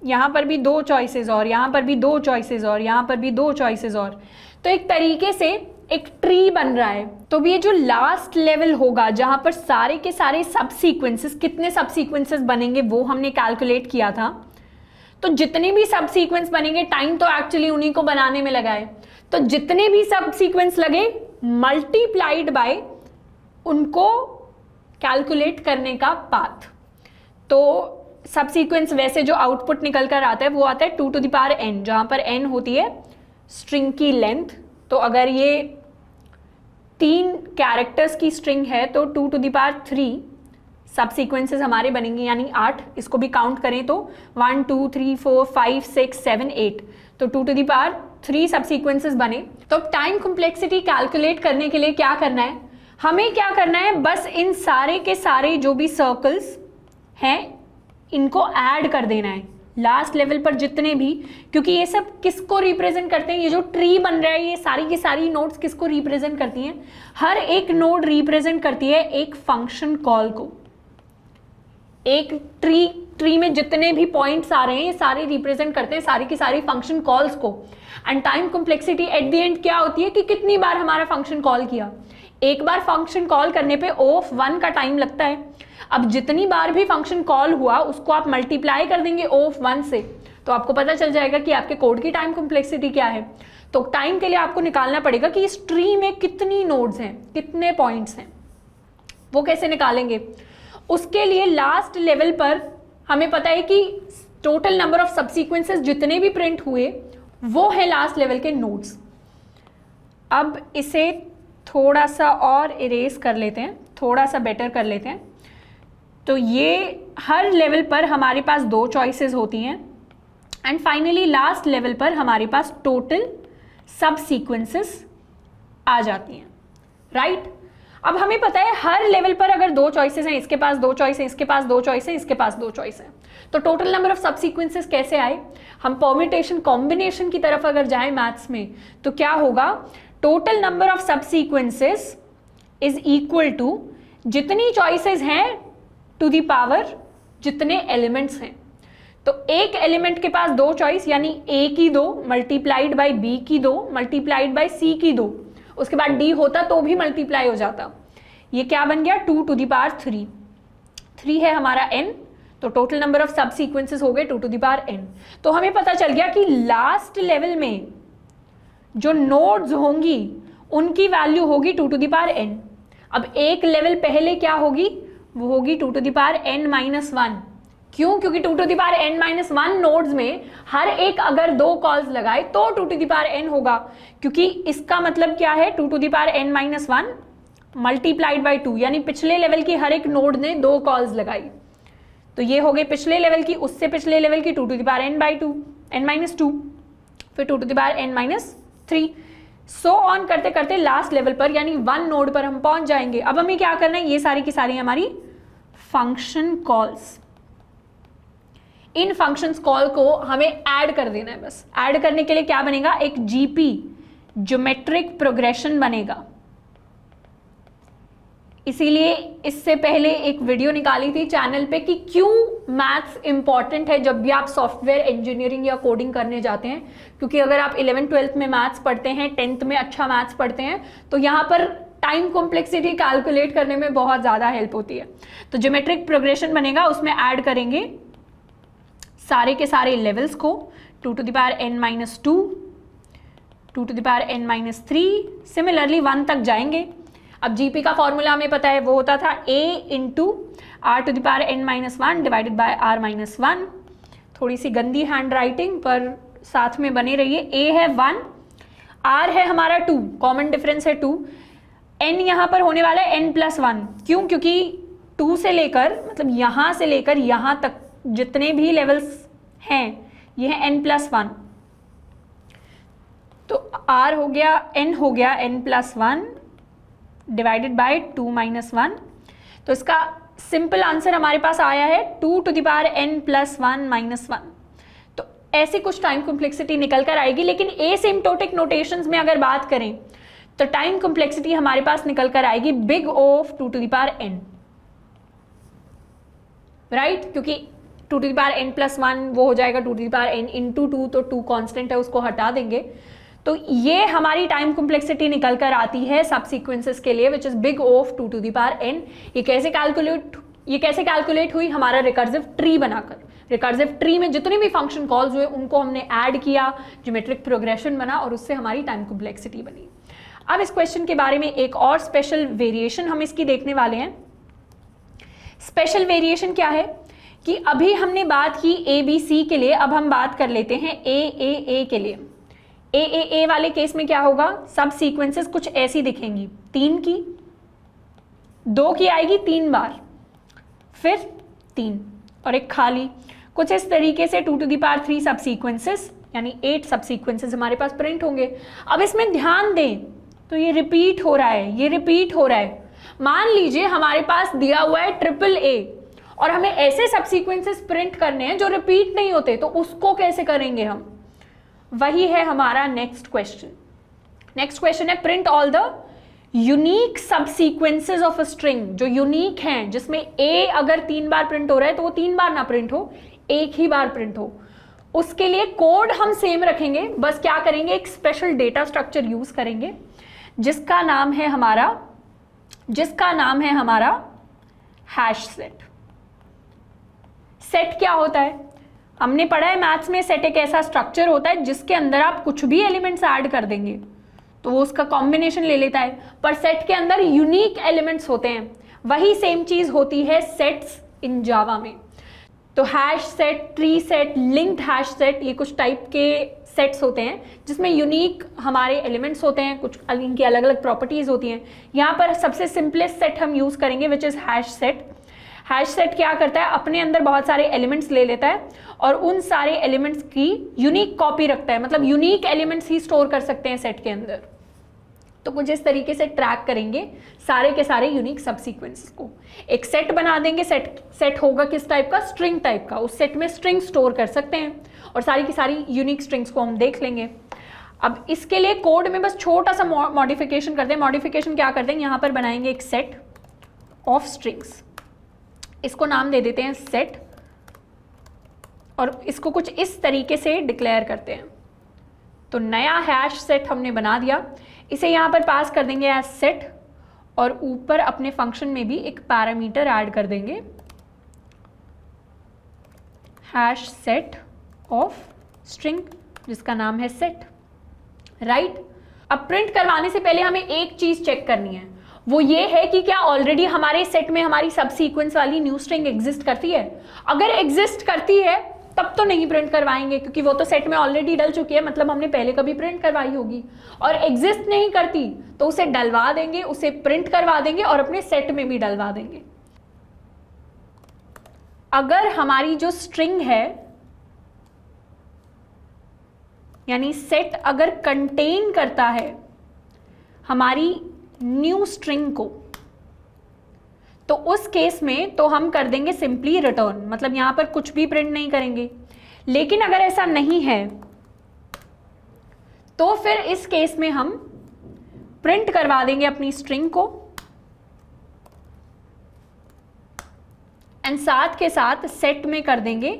यहाँ पर भी 2 चॉइसेस और यहाँ पर भी 2 चॉइसेस और यहाँ पर भी 2 चॉइसेस और। तो एक तरीके से एक ट्री बन रहा है। तो ये जो लास्ट लेवल होगा जहाँ पर सारे के सारे सब सीक्वेंसेस, कितने सब सीक्वेंसेस बनेंगे वो हमने कैलकुलेट किया था। तो जितने भी सब सीक्वेंस बनेंगे, टाइम तो एक्चुअली उन्हीं को बनाने में लगा है, तो जितने भी सब सीक्वेंस लगे मल्टीप्लाइड बाय उनको कैलकुलेट करने का पाथ। तो सब सीक्वेंस वैसे जो आउटपुट निकल कर आता है वो आता है 2 to the power n, जहां पर n होती है स्ट्रिंग की लेंथ। तो अगर ये 3 कैरेक्टर्स की स्ट्रिंग है तो 2 to the power 3 सब सीक्वेंसेस हमारे बनेंगे, यानी 8। इसको भी काउंट करें तो 1 2 3 4 5 6 7 8, तो 2 to the power 3 सब सीक्वेंसेस बने। तो टाइम कॉम्प्लेक्सिटी कैलकुलेट करने के लिए क्या करना है, हमें क्या करना है, बस इन सारे के सारे जो भी सर्कल्स हैं इनको ऐड कर देना है लास्ट लेवल पर जितने भी, क्योंकि ये सब किसको रिप्रेजेंट करते हैं, ये जो ट्री बन रहा है ये सारी की सारी नोड्स किसको रिप्रेजेंट करती हैं, हर एक नोड रिप्रेजेंट करती है एक फंक्शन कॉल को। एक ट्री में जितने भी पॉइंट्स आ रहे हैं ये सारे रिप्रेजेंट करते हैं सारी की सारी फंक्शन कॉल्स को। And time complexity at the end क्या होती है कि कितनी बार हमारा फंक्शन कॉल किया। एक बार फंक्शन कॉल करने पे O(1) का टाइम लगता है। अब जितनी बार भी फंक्शन कॉल हुआ उसको आप मल्टीप्लाई कर देंगे O(1) से, तो आपको पता चल जाएगा कि आपके कोड की टाइम कॉम्प्लेक्सिटी क्या है। तो टाइम के लिए आपको निकालना पड़ेगा कि इस ट्री में कितनी नोड्स हैं, कितने पॉइंट्स हैं। वो कैसे निकालेंगे, उसके लिए लास्ट लेवल पर हमें पता है कि टोटल नंबर ऑफ सबसीक्वेंसेस जितने भी प्रिंट हुए वो है लास्ट लेवल के नोड्स। अब इसे थोड़ा सा और इरेज कर लेते हैं, थोड़ा सा बेटर कर लेते हैं। तो ये हर लेवल पर हमारे पास 2 चॉइसेस होती हैं एंड फाइनली लास्ट लेवल पर हमारे पास टोटल सब सीक्वेंसेस आ जाती हैं, राइट। अब हमें पता है हर लेवल पर अगर 2 चॉइसेस हैं, इसके पास 2 चॉइस हैं, इसके पास 2 चॉइस हैं, इसके पास 2 चॉइस हैं, तो टोटल नंबर ऑफ सब सीक्वेंसेस कैसे आए। हम परम्यूटेशन कॉम्बिनेशन की तरफ अगर जाए मैथ्स में तो क्या होगा, टोटल नंबर ऑफ सब सीक्वेंसेस इज इक्वल टू जितनी चॉइसेस हैं टू दी पावर जितने एलिमेंट्स हैं। तो एक एलिमेंट के पास 2 चॉइस यानी A की 2 मल्टीप्लाइड बाई B की 2 मल्टीप्लाइड बाई C की 2, उसके बाद D होता तो भी मल्टीप्लाई हो जाता। ये क्या बन गया 2 to the power 3। 3 है हमारा n, तो टोटल नंबर ऑफ सब सीक्वेंसेस हो गए 2 to the power n। तो हमें पता चल गया कि लास्ट लेवल में जो नोड्स होंगी उनकी वैल्यू होगी 2 to the power n। अब एक लेवल पहले क्या होगी, वो होगी 2 to the power n-1। क्यों, क्योंकि 2 to the power n-1 nodes में हर एक अगर 2 कॉल्स लगाए तो 2 to the power n होगा, क्योंकि इसका मतलब क्या है 2 to the power n-1 multiplied by 2, यानी पिछले लेवल की हर एक नोड ने 2 कॉल्स लगाई। तो ये हो गए पिछले लेवल की, उससे पिछले लेवल की 2 to the power n/2, फिर 2 to the power n-3, so on करते करते लास्ट लेवल पर यानी 1 नोड पर हम पहुंच जाएंगे। अब हमें क्या करना है, ये सारी की सारी हमारी फंक्शन कॉल्स, इन फंक्शंस कॉल को हमें ऐड कर देना है। बस ऐड करने के लिए क्या बनेगा, एक जीपी ज्योमेट्रिक प्रोग्रेशन बनेगा। इसीलिए इससे पहले एक वीडियो निकाली थी चैनल पे कि क्यों मैथ्स इंपॉर्टेंट है जब भी आप सॉफ्टवेयर इंजीनियरिंग या कोडिंग करने जाते हैं। क्योंकि अगर आप 11th-12th में मैथ्स पढ़ते हैं, 10th में अच्छा मैथ्स पढ़ते हैं, तो यहाँ पर टाइम कॉम्प्लेक्सिटी कैलकुलेट करने में बहुत ज़्यादा हेल्प होती है। तो ज्योमेट्रिक प्रोग्रेशन बनेगा, उसमें ऐड करेंगे सारे के सारे लेवल्स को, 2 to the power n-2, 2 to the power n-3, similarly 1 तक जाएंगे। अब जीपी का फॉर्मूला हमें पता है, वो होता था a into r to the power n-1 divided by r-1। थोड़ी सी गंदी हैंड राइटिंग पर साथ में बने रहिए। a है 1, r है हमारा 2, कॉमन डिफरेंस है 2, n यहाँ पर होने वाला है n+1। क्यों? क्योंकि 2 से लेकर मतलब यहाँ से लेकर यहाँ तक जितने भी लेवल्स हैं ये है n+1। तो r हो गया, n हो गया n+1 डिवाइडेड बाय 2 - 1। तो इसका सिंपल आंसर हमारे पास आया है 2 to the power n+1 - 1। तो ऐसी कुछ टाइम कॉम्प्लेक्सिटी निकल कर आएगी। लेकिन एसिम्प्टोटिक नोटेशंस में अगर बात करें तो टाइम कॉम्प्लेक्सिटी हमारे पास निकल कर आएगी big of 2 to the power n, right? क्योंकि 2 to the power n+1 वो हो जाएगा 2 to the power n into 2, तो 2 कॉन्स्टेंट है, उसको हटा देंगे। तो ये हमारी टाइम कॉम्प्लेक्सिटी निकल कर आती है सब सीक्वेंसेस के लिए, which is big of 2 to the power n। ये कैसे कैलकुलेट हुई? हमारा रिकर्सिव ट्री बनाकर। रिकर्सिव ट्री में जितने भी फंक्शन कॉल्स हुए उनको हमने ऐड किया, ज्योमेट्रिक प्रोग्रेशन बना और उससे हमारी टाइम कॉम्प्लेक्सिटी बनी। अब इस क्वेश्चन के बारे में एक और स्पेशल वेरिएशन हम इसकी देखने वाले हैं। स्पेशल वेरिएशन क्या है कि अभी हमने बात की ए बी सी के लिए, अब हम बात कर लेते हैं ए के लिए। ए वाले केस में क्या होगा? सब सीक्वेंसेस कुछ ऐसी दिखेंगी, 3 की, 2 की आएगी 3 बार, फिर 3 और एक खाली, कुछ इस तरीके से 2 to the power 3 सब सीक्वेंसेस यानी 8 सब सीक्वेंसेस हमारे पास प्रिंट होंगे। अब इसमें ध्यान दें तो ये रिपीट हो रहा है, ये रिपीट हो रहा है। मान लीजिए हमारे पास दिया हुआ है AAA और हमें ऐसे सब सीक्वेंसेस प्रिंट करने हैं जो रिपीट नहीं होते, तो उसको कैसे करेंगे हम? वही है हमारा नेक्स्ट क्वेश्चन। नेक्स्ट क्वेश्चन है प्रिंट ऑल द यूनिक सब सीक्वेंसेस ऑफ अ स्ट्रिंग, जो यूनिक हैं, जिसमें ए अगर 3 बार प्रिंट हो रहा है तो वो 3 बार ना प्रिंट हो, एक ही बार प्रिंट हो। उसके लिए कोड हम सेम रखेंगे, बस क्या करेंगे, एक स्पेशल डेटा स्ट्रक्चर यूज करेंगे जिसका नाम है हमारा हैश सेट। सेट क्या होता है? हमने पढ़ा है मैथ्स में, सेट एक ऐसा स्ट्रक्चर होता है जिसके अंदर आप कुछ भी एलिमेंट्स ऐड कर देंगे तो वो उसका कॉम्बिनेशन ले लेता है, पर सेट के अंदर यूनिक एलिमेंट्स होते हैं। वही सेम चीज होती है सेट्स इन जावा में। तो hash set, tree set, linked hash set, ये कुछ टाइप के सेट्स होते हैं जिसमें यूनिक हमारे एलिमेंट्स होते हैं, कुछ इनकी अलग अलग प्रॉपर्टीज होती हैं। यहाँ पर सबसे सिंपलेस्ट सेट हम यूज करेंगे which is hash set. Hash set क्या करता है? अपने अंदर बहुत सारे एलिमेंट्स ले लेता है और उन सारे एलिमेंट्स की यूनिक कॉपी रखता है, मतलब यूनिक एलिमेंट्स ही स्टोर कर सकते हैं सेट के अंदर। तो कुछ इस तरीके से ट्रैक करेंगे सारे के सारे यूनिक सब सीक्वेंसेस को, एक सेट बना देंगे। सेट होगा किस टाइप का? स्ट्रिंग टाइप का। उस सेट में स्ट्रिंग स्टोर कर सकते हैं और सारी की सारी यूनिक स्ट्रिंग्स को हम देख लेंगे। अब इसके लिए कोड में बस छोटा सा मॉडिफिकेशन करते हैं। मॉडिफिकेशन क्या करते हैं? यहाँ पर बनाएंगे एक सेट ऑफ स्ट्रिंग्स, इसको नाम दे देते हैं सेट, और इसको कुछ इस तरीके से डिक्लेयर करते हैं। तो नया हैश सेट हमने बना दिया, इसे यहाँ पर पास कर देंगे एज सेट, और ऊपर अपने फंक्शन में भी एक पैरामीटर ऐड कर देंगे हैश सेट ऑफ स्ट्रिंग, जिसका नाम है सेट, राइट। अब प्रिंट करवाने से पहले हमें एक चीज चेक करनी है, वो ये है कि क्या ऑलरेडी हमारे सेट में हमारी सब सीक्वेंस वाली न्यू स्ट्रिंग एग्जिस्ट करती है। अगर एग्जिस्ट करती है तब तो नहीं प्रिंट करवाएंगे, क्योंकि वो तो सेट में ऑलरेडी डल चुकी है, मतलब हमने पहले कभी प्रिंट करवाई होगी। और एग्जिस्ट नहीं करती तो उसे डलवा देंगे, उसे प्रिंट करवा देंगे और अपने सेट में भी डलवा देंगे। अगर हमारी जो स्ट्रिंग है यानी सेट अगर कंटेन करता है हमारी न्यू स्ट्रिंग को, तो उस केस में तो हम कर देंगे सिंपली रिटर्न, मतलब यहां पर कुछ भी प्रिंट नहीं करेंगे। लेकिन अगर ऐसा नहीं है तो फिर इस केस में हम प्रिंट करवा देंगे अपनी स्ट्रिंग को एंड साथ के साथ सेट में कर देंगे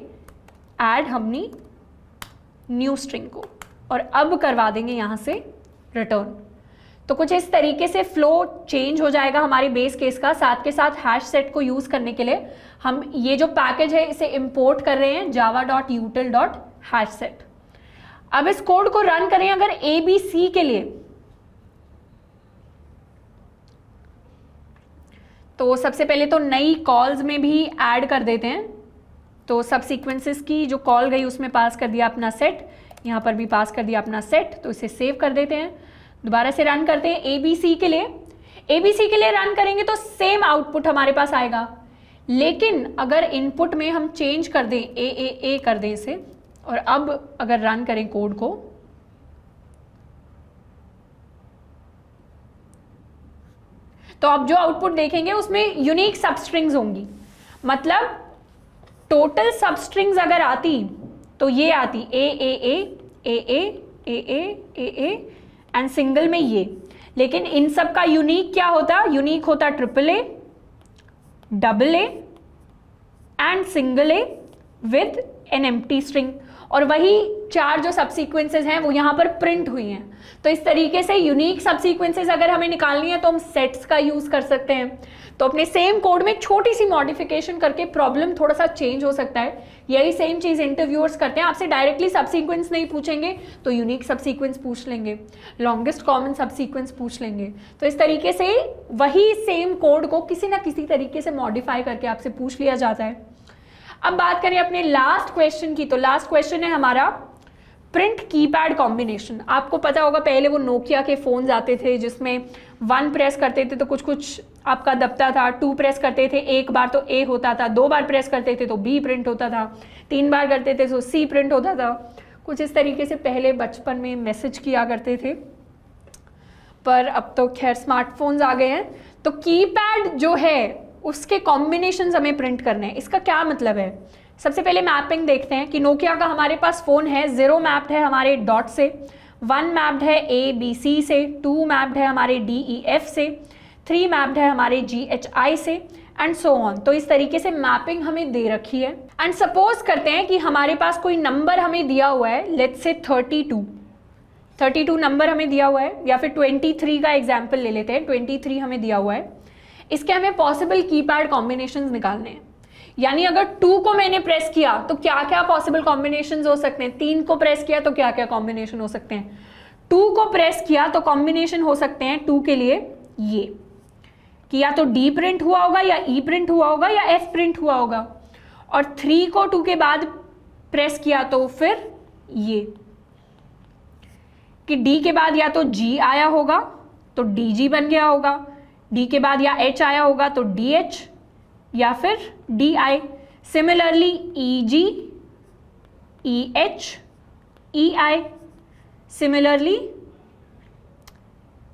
ऐड हमने न्यू स्ट्रिंग को, और अब करवा देंगे यहाँ से रिटर्न। तो कुछ इस तरीके से फ्लो चेंज हो जाएगा हमारे बेस केस का। साथ के साथ हैश सेट को यूज करने के लिए हम ये जो पैकेज है इसे इंपोर्ट कर रहे हैं java.util.hashset। अब इस कोड को रन करें अगर ABC के लिए, तो सबसे पहले तो नई कॉल्स में भी ऐड कर देते हैं। तो सब सीक्वेंसेस की जो कॉल गई उसमें पास कर दिया अपना सेट, यहाँ पर भी पास कर दिया अपना सेट। तो इसे सेव कर देते हैं, दोबारा से रन करते हैं ABC के लिए। ABC के लिए रन करेंगे तो सेम आउटपुट हमारे पास आएगा, लेकिन अगर इनपुट में हम चेंज कर दें A कर दें इसे, और अब अगर रन करें कोड को, तो अब जो आउटपुट देखेंगे उसमें यूनिक सबस्ट्रिंग्स होंगी। मतलब टोटल सबस्ट्रिंग्स अगर आती तो ये आती A एंड सिंगल में ये, लेकिन इन सब का यूनिक क्या होता? यूनिक होता AAA, AA and single A with an empty string. और वही चार जो सबसीक्वेंसेस हैं वो यहाँ पर प्रिंट हुई हैं। तो इस तरीके से यूनिक सबसीक्वेंसेस अगर हमें निकालनी है तो हम सेट्स का यूज कर सकते हैं। तो अपने सेम कोड में छोटी सी मॉडिफिकेशन करके प्रॉब्लम थोड़ा सा चेंज हो सकता है। यही सेम चीज इंटरव्यूअर्स करते हैं, आपसे डायरेक्टली सबसीक्वेंस नहीं पूछेंगे तो यूनिक सबसीक्वेंस पूछ लेंगे, लॉन्गेस्ट कॉमन सबसीक्वेंस पूछ लेंगे। तो इस तरीके से वही सेम कोड को किसी ना किसी तरीके से मॉडिफाई करके आपसे पूछ लिया जाता है। अब बात करें अपने लास्ट क्वेश्चन की, तो लास्ट क्वेश्चन है हमारा प्रिंट कीपैड कॉम्बिनेशन। आपको पता होगा पहले वो नोकिया के फोन्स आते थे जिसमें 1 प्रेस करते थे तो कुछ कुछ आपका दबता था, 2 प्रेस करते थे एक बार तो A होता था, 2 बार प्रेस करते थे तो B प्रिंट होता था, 3 बार करते थे तो C प्रिंट होता था। कुछ इस तरीके से पहले बचपन में मैसेज किया करते थे, पर अब तो खैर स्मार्टफोन्स आ गए हैं। तो कीपैड जो है उसके कॉम्बिनेशंस हमें प्रिंट करने हैं। इसका क्या मतलब है? सबसे पहले मैपिंग देखते हैं कि नोकिया का हमारे पास फोन है, 0 मैप्ड है हमारे डॉट से, 1 मैप्ड है ABC से, 2 मैप्ड है हमारे DEF से, 3 मैप्ड है हमारे GHI से एंड सो ऑन। तो इस तरीके से मैपिंग हमें दे रखी है। एंड सपोज करते हैं कि हमारे पास कोई नंबर हमें दिया हुआ है, लेट्स से 32 नंबर हमें दिया हुआ है, या फिर 23 का एग्जाम्पल ले लेते हैं, 23 हमें दिया हुआ है। इसके हमें पॉसिबल कीपैड कॉम्बिनेशंस निकालने हैं। यानी अगर 2 को मैंने प्रेस किया तो क्या क्या पॉसिबल कॉम्बिनेशंस हो सकते हैं, 3 को प्रेस किया तो क्या क्या कॉम्बिनेशन हो सकते हैं, 2 को प्रेस किया तो कॉम्बिनेशन हो सकते हैं 2 के लिए ये कि या तो D प्रिंट हुआ होगा या E प्रिंट हुआ होगा या F प्रिंट हुआ होगा, और 3 को 2 के बाद प्रेस किया तो फिर ये कि D के बाद या तो G आया होगा तो DG बन गया होगा, D के बाद या H आया होगा तो DH या फिर DI। Similarly EG, EH, EI, similarly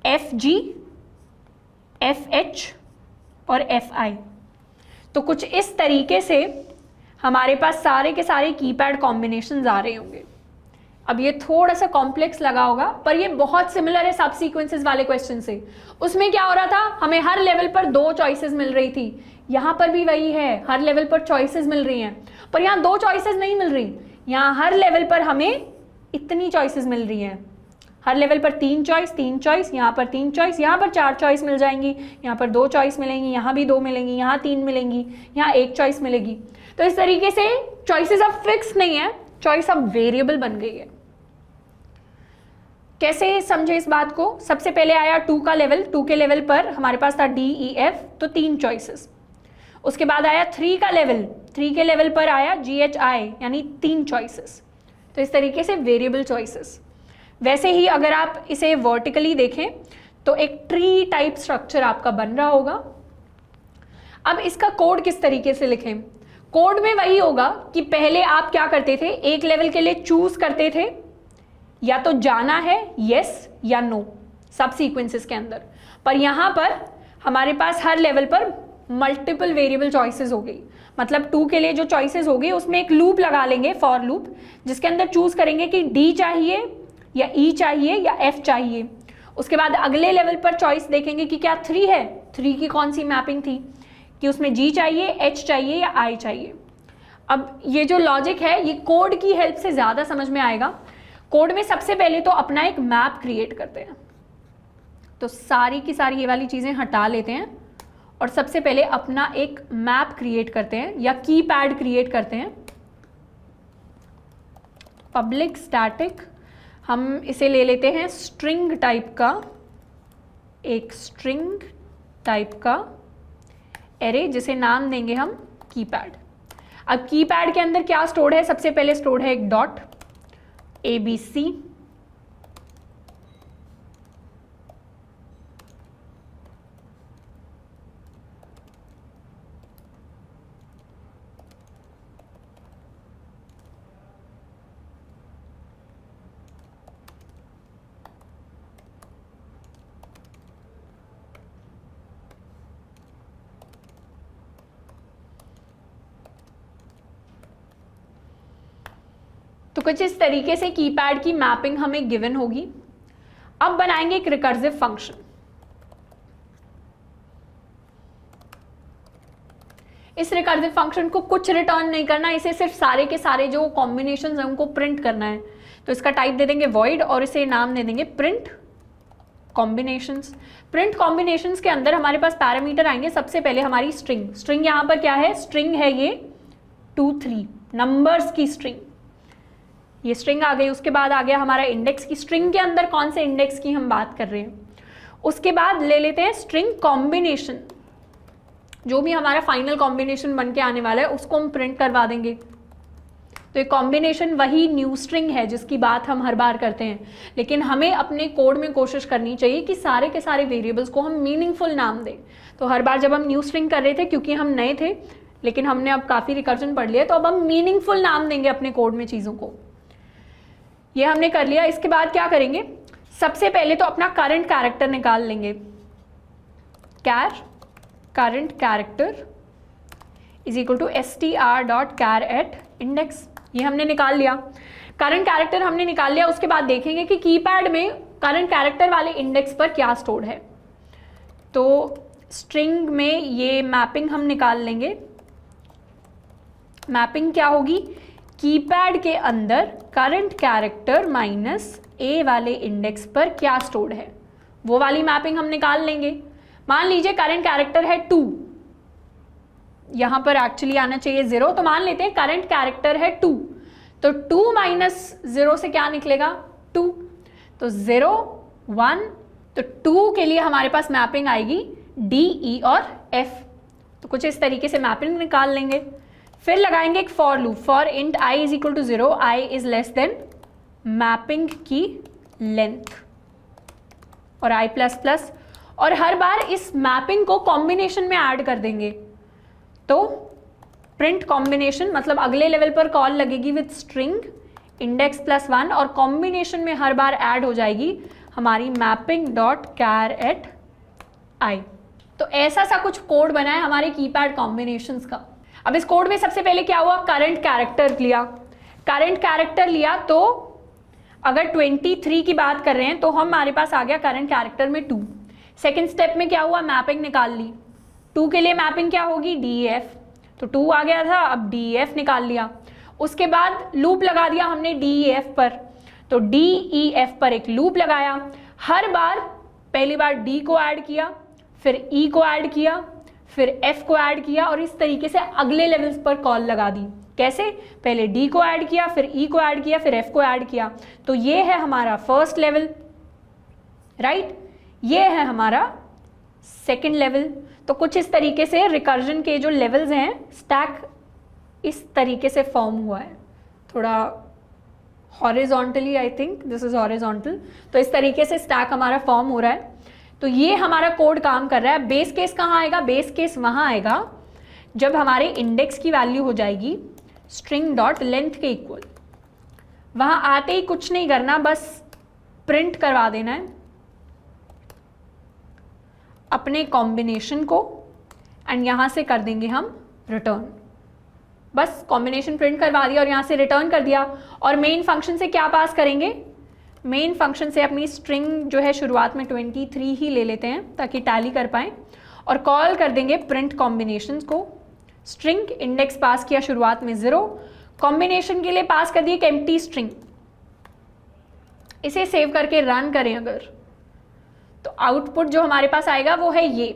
FG, FH और FI। तो कुछ इस तरीके से हमारे पास सारे के सारे कीपैड कॉम्बिनेशंस आ रहे होंगे। अब ये थोड़ा सा कॉम्प्लेक्स लगा होगा पर ये बहुत सिमिलर है सब सीक्वेंसेस वाले क्वेश्चन से। उसमें क्या हो रहा था, हमें हर लेवल पर 2 चॉइसेस मिल रही थी, यहाँ पर भी वही है, हर लेवल पर चॉइसेस मिल रही हैं, पर यहाँ 2 चॉइसेस नहीं मिल रही। यहाँ हर लेवल पर हमें इतनी चॉइसेस मिल रही हैं, हर लेवल पर 3 चॉइस, यहाँ पर 3 चॉइस, यहाँ पर 4 चॉइस मिल जाएंगी, यहाँ पर 2 चॉइस मिलेंगी, यहाँ भी 2 मिलेंगी, यहाँ 3 मिलेंगी, यहाँ 1 चॉइस मिलेगी। तो इस तरीके से चॉइसेस अब फिक्स नहीं है, चॉइस अब वेरिएबल बन गई है। कैसे समझे इस बात को? सबसे पहले आया 2 का लेवल, 2 के लेवल पर हमारे पास था DEF तो 3 चॉइसेस। उसके बाद आया 3 का लेवल, 3 के लेवल पर आया GHI यानी 3 चॉइसेस। तो इस तरीके से वेरिएबल चॉइसेस। वैसे ही अगर आप इसे वर्टिकली देखें तो एक ट्री टाइप स्ट्रक्चर आपका बन रहा होगा। अब इसका कोड किस तरीके से लिखें? कोड में वही होगा कि पहले आप क्या करते थे, एक लेवल के लिए चूज करते थे या तो जाना है यस या नो सब सीक्वेंसेस के अंदर, पर यहां पर हमारे पास हर लेवल पर मल्टीपल वेरिएबल चॉइसेस हो गई। मतलब 2 के लिए जो चॉइसेस हो गई उसमें एक लूप लगा लेंगे, फॉर लूप, जिसके अंदर चूज करेंगे कि D चाहिए या E चाहिए या F चाहिए। उसके बाद अगले लेवल पर चॉइस देखेंगे कि क्या 3 है, 3 की कौन सी मैपिंग थी, कि उसमें G चाहिए, H चाहिए या I चाहिए। अब ये जो लॉजिक है ये कोड की हेल्प से ज़्यादा समझ में आएगा। कोड में सबसे पहले तो अपना एक मैप क्रिएट करते हैं, तो सारी की सारी ये वाली चीज़ें हटा लेते हैं और सबसे पहले अपना एक मैप क्रिएट करते हैं या कीपैड क्रिएट करते हैं। पब्लिक स्टैटिक, हम इसे ले लेते हैं स्ट्रिंग टाइप का, एक स्ट्रिंग टाइप का एरे जिसे नाम देंगे हम कीपैड। अब कीपैड के अंदर क्या स्टोर्ड है, सबसे पहले स्टोर्ड है एक डॉट ABC, तो कुछ इस तरीके से कीपैड की मैपिंग हमें गिवन होगी। अब बनाएंगे एक रिकर्सिव फंक्शन। इस रिकर्सिव फंक्शन को कुछ रिटर्न नहीं करना, इसे सिर्फ सारे के सारे जो कॉम्बिनेशंस हैं उनको प्रिंट करना है। तो इसका टाइप दे देंगे void और इसे नाम दे देंगे प्रिंट कॉम्बिनेशंस। प्रिंट कॉम्बिनेशंस के अंदर हमारे पास पैरामीटर आएंगे। सबसे पहले हमारी स्ट्रिंग, स्ट्रिंग यहाँ पर क्या है, स्ट्रिंग है ये 2 3 नंबर्स की स्ट्रिंग, ये स्ट्रिंग आ गई। उसके बाद आ गया हमारा इंडेक्स की, स्ट्रिंग के अंदर कौन से इंडेक्स की हम बात कर रहे हैं। उसके बाद ले लेते हैं स्ट्रिंग कॉम्बिनेशन, जो भी हमारा फाइनल कॉम्बिनेशन बन के आने वाला है उसको हम प्रिंट करवा देंगे। तो ये कॉम्बिनेशन वही न्यू स्ट्रिंग है जिसकी बात हम हर बार करते हैं, लेकिन हमें अपने कोड में कोशिश करनी चाहिए कि सारे के सारे वेरिएबल्स को हम मीनिंगफुल नाम दें। तो हर बार जब हम न्यू स्ट्रिंग कर रहे थे, क्योंकि हम नए थे लेकिन हमने अब काफ़ी रिकर्जन पढ़ लिया, तो अब हम मीनिंगफुल नाम देंगे अपने कोड में चीज़ों को। ये हमने कर लिया। इसके बाद क्या करेंगे, सबसे पहले तो अपना करंट कैरेक्टर निकाल लेंगे। Current character is equal to str.char@index, ये हमने निकाल लिया। करंट कैरेक्टर हमने निकाल लिया। उसके बाद देखेंगे कि कीपैड में करंट कैरेक्टर वाले इंडेक्स पर क्या स्टोर्ड है। तो स्ट्रिंग में ये मैपिंग हम निकाल लेंगे। मैपिंग क्या होगी, कीपैड के अंदर करंट कैरेक्टर -a वाले इंडेक्स पर क्या स्टोर्ड है, वो वाली मैपिंग हम निकाल लेंगे। मान लीजिए करंट कैरेक्टर है 2, यहां पर एक्चुअली आना चाहिए 0, तो मान लेते हैं करंट कैरेक्टर है 2, तो 2 - 0 से क्या निकलेगा 2, तो 0 1, तो 2 के लिए हमारे पास मैपिंग आएगी D E और F। तो कुछ इस तरीके से मैपिंग निकाल लेंगे। फिर लगाएंगे एक for loop, for int i is equal to 0, i is less than mapping की लेंथ और i प्लस प्लस, और हर बार इस मैपिंग को कॉम्बिनेशन में ऐड कर देंगे। तो प्रिंट कॉम्बिनेशन मतलब अगले लेवल पर कॉल लगेगी विद स्ट्रिंग इंडेक्स +1 और कॉम्बिनेशन में हर बार ऐड हो जाएगी हमारी mapping.char@i। तो ऐसा सा कुछ कोड बना है हमारे कीपैड कॉम्बिनेशंस का। अब इस कोड में सबसे पहले क्या हुआ, करंट कैरेक्टर लिया। करंट कैरेक्टर लिया तो अगर 23 की बात कर रहे हैं तो हमारे पास आ गया करंट कैरेक्टर में 2। सेकेंड स्टेप में क्या हुआ, मैपिंग निकाल ली। 2 के लिए मैपिंग क्या होगी, DEF, तो 2 आ गया था, अब DEF निकाल लिया। उसके बाद लूप लगा दिया हमने DEF पर, तो DEF पर एक लूप लगाया। हर बार पहली बार D को ऐड किया, फिर E को ऐड किया, फिर F को ऐड किया, और इस तरीके से अगले लेवल्स पर कॉल लगा दी। कैसे, पहले D को ऐड किया, फिर E को ऐड किया, फिर F को ऐड किया। तो ये है हमारा फर्स्ट लेवल, राइट, ये है हमारा सेकेंड लेवल। तो कुछ इस तरीके से रिकर्जन के जो लेवल्स हैं, स्टैक इस तरीके से फॉर्म हुआ है, थोड़ा horizontally, I think this is horizontal. तो इस तरीके से स्टैक हमारा फॉर्म हो रहा है। तो ये हमारा कोड काम कर रहा है। बेस केस कहाँ आएगा, बेस केस वहाँ आएगा जब हमारे इंडेक्स की वैल्यू हो जाएगी स्ट्रिंग डॉट लेंथ के इक्वल। वहाँ आते ही कुछ नहीं करना, बस प्रिंट करवा देना है अपने कॉम्बिनेशन को, एंड यहाँ से कर देंगे हम रिटर्न। बस कॉम्बिनेशन प्रिंट करवा दिया और यहाँ से रिटर्न कर दिया। और मेन फंक्शन से क्या पास करेंगे, मेन फंक्शन से अपनी स्ट्रिंग जो है शुरुआत में 23 ही ले लेते हैं ताकि टैली कर पाएँ, और कॉल कर देंगे प्रिंट कॉम्बिनेशंस को। स्ट्रिंग इंडेक्स पास किया शुरुआत में 0, कॉम्बिनेशन के लिए पास कर दिए एक एम्प्टी स्ट्रिंग। इसे सेव करके रन करें अगर, तो आउटपुट जो हमारे पास आएगा वो है ये।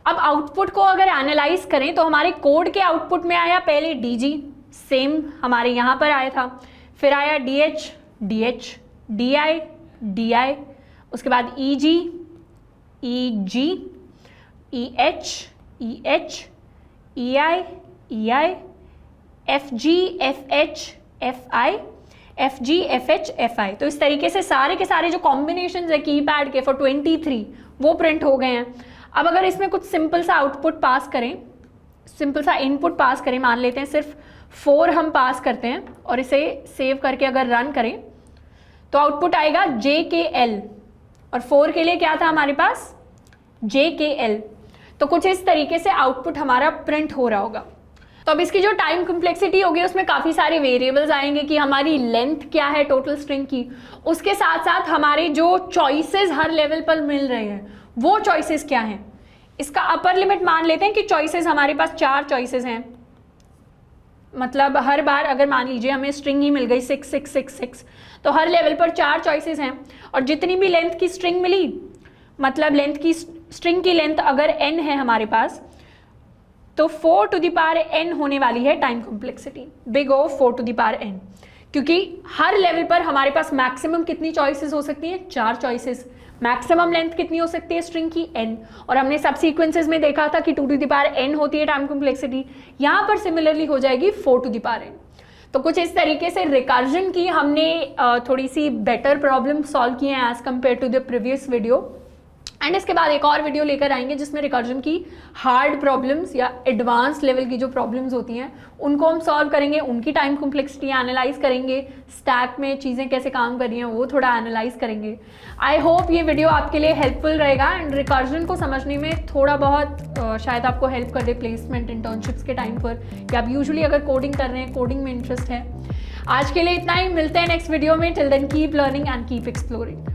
अब आउटपुट को अगर एनालाइज करें तो हमारे कोड के आउटपुट में आया पहले DG, सेम हमारे यहाँ पर आया था, फिर आया DH, DH, DI, DI, उसके बाद EG, EG, EH, EH, EI, EI, FG, FH, FI, FG, FH, FI। तो इस तरीके से सारे के सारे जो कॉम्बिनेशंस है कीपैड के फॉर 23 वो प्रिंट हो गए हैं। अब अगर इसमें कुछ सिंपल सा आउटपुट पास करें, सिंपल सा इनपुट पास करें, मान लेते हैं सिर्फ 4 हम पास करते हैं और इसे सेव करके अगर रन करें तो आउटपुट आएगा JKL, और 4 के लिए क्या था हमारे पास JKL। तो कुछ इस तरीके से आउटपुट हमारा प्रिंट हो रहा होगा। तो अब इसकी जो टाइम कॉम्प्लेक्सिटी होगी उसमें काफ़ी सारे वेरिएबल्स आएंगे कि हमारी लेंथ क्या है टोटल स्ट्रिंग की, उसके साथ साथ हमारे जो चॉइसेस हर लेवल पर मिल रहे हैं वो चॉइसेस क्या हैं। इसका अपर लिमिट मान लेते हैं कि चॉइसेस हमारे पास 4 चॉइसेस हैं, मतलब हर बार अगर मान लीजिए हमें स्ट्रिंग ही मिल गई 6 6 6 6, तो हर लेवल पर 4 चॉइसेस हैं। और जितनी भी लेंथ की स्ट्रिंग मिली, मतलब लेंथ की स्ट्रिंग की लेंथ अगर n है हमारे पास, तो 4 टू द पावर n होने वाली है time complexity, big O 4 to the power n, क्योंकि हर लेवल पर हमारे पास मैक्सिमम कितनी चॉइसेस हो सकती हैं, 4 चॉइसेस। मैक्सिमम लेंथ कितनी हो सकती है स्ट्रिंग की, n, और हमने सब सीक्वेंसेस में देखा था कि 2 टू द पावर n होती है टाइम कॉम्प्लेक्सिटी, यहाँ पर सिमिलरली हो जाएगी 4 टू द पावर n। तो कुछ इस तरीके से रिकर्जन की हमने थोड़ी सी बेटर प्रॉब्लम सॉल्व की है as compare to the previous video. And इसके बाद एक और वीडियो लेकर आएंगे जिसमें रिकर्जन की हार्ड प्रॉब्लम्स या एडवांस लेवल की जो प्रॉब्लम्स होती हैं उनको हम सॉल्व करेंगे, उनकी टाइम कॉम्प्लेक्सिटी एनालाइज करेंगे, स्टैक में चीज़ें कैसे काम कर रही हैं वो थोड़ा एनालाइज करेंगे। आई होप ये वीडियो आपके लिए हेल्पफुल रहेगा एंड रिकर्जन को समझने में थोड़ा बहुत शायद आपको हेल्प कर दे प्लेसमेंट इंटर्नशिप्स के टाइम पर, या आप यूजुअली अगर कोडिंग कर रहे हैं, कोडिंग में इंटरेस्ट है। आज के लिए इतना ही, मिलते हैं नेक्स्ट वीडियो में। Till then keep learning and keep exploring.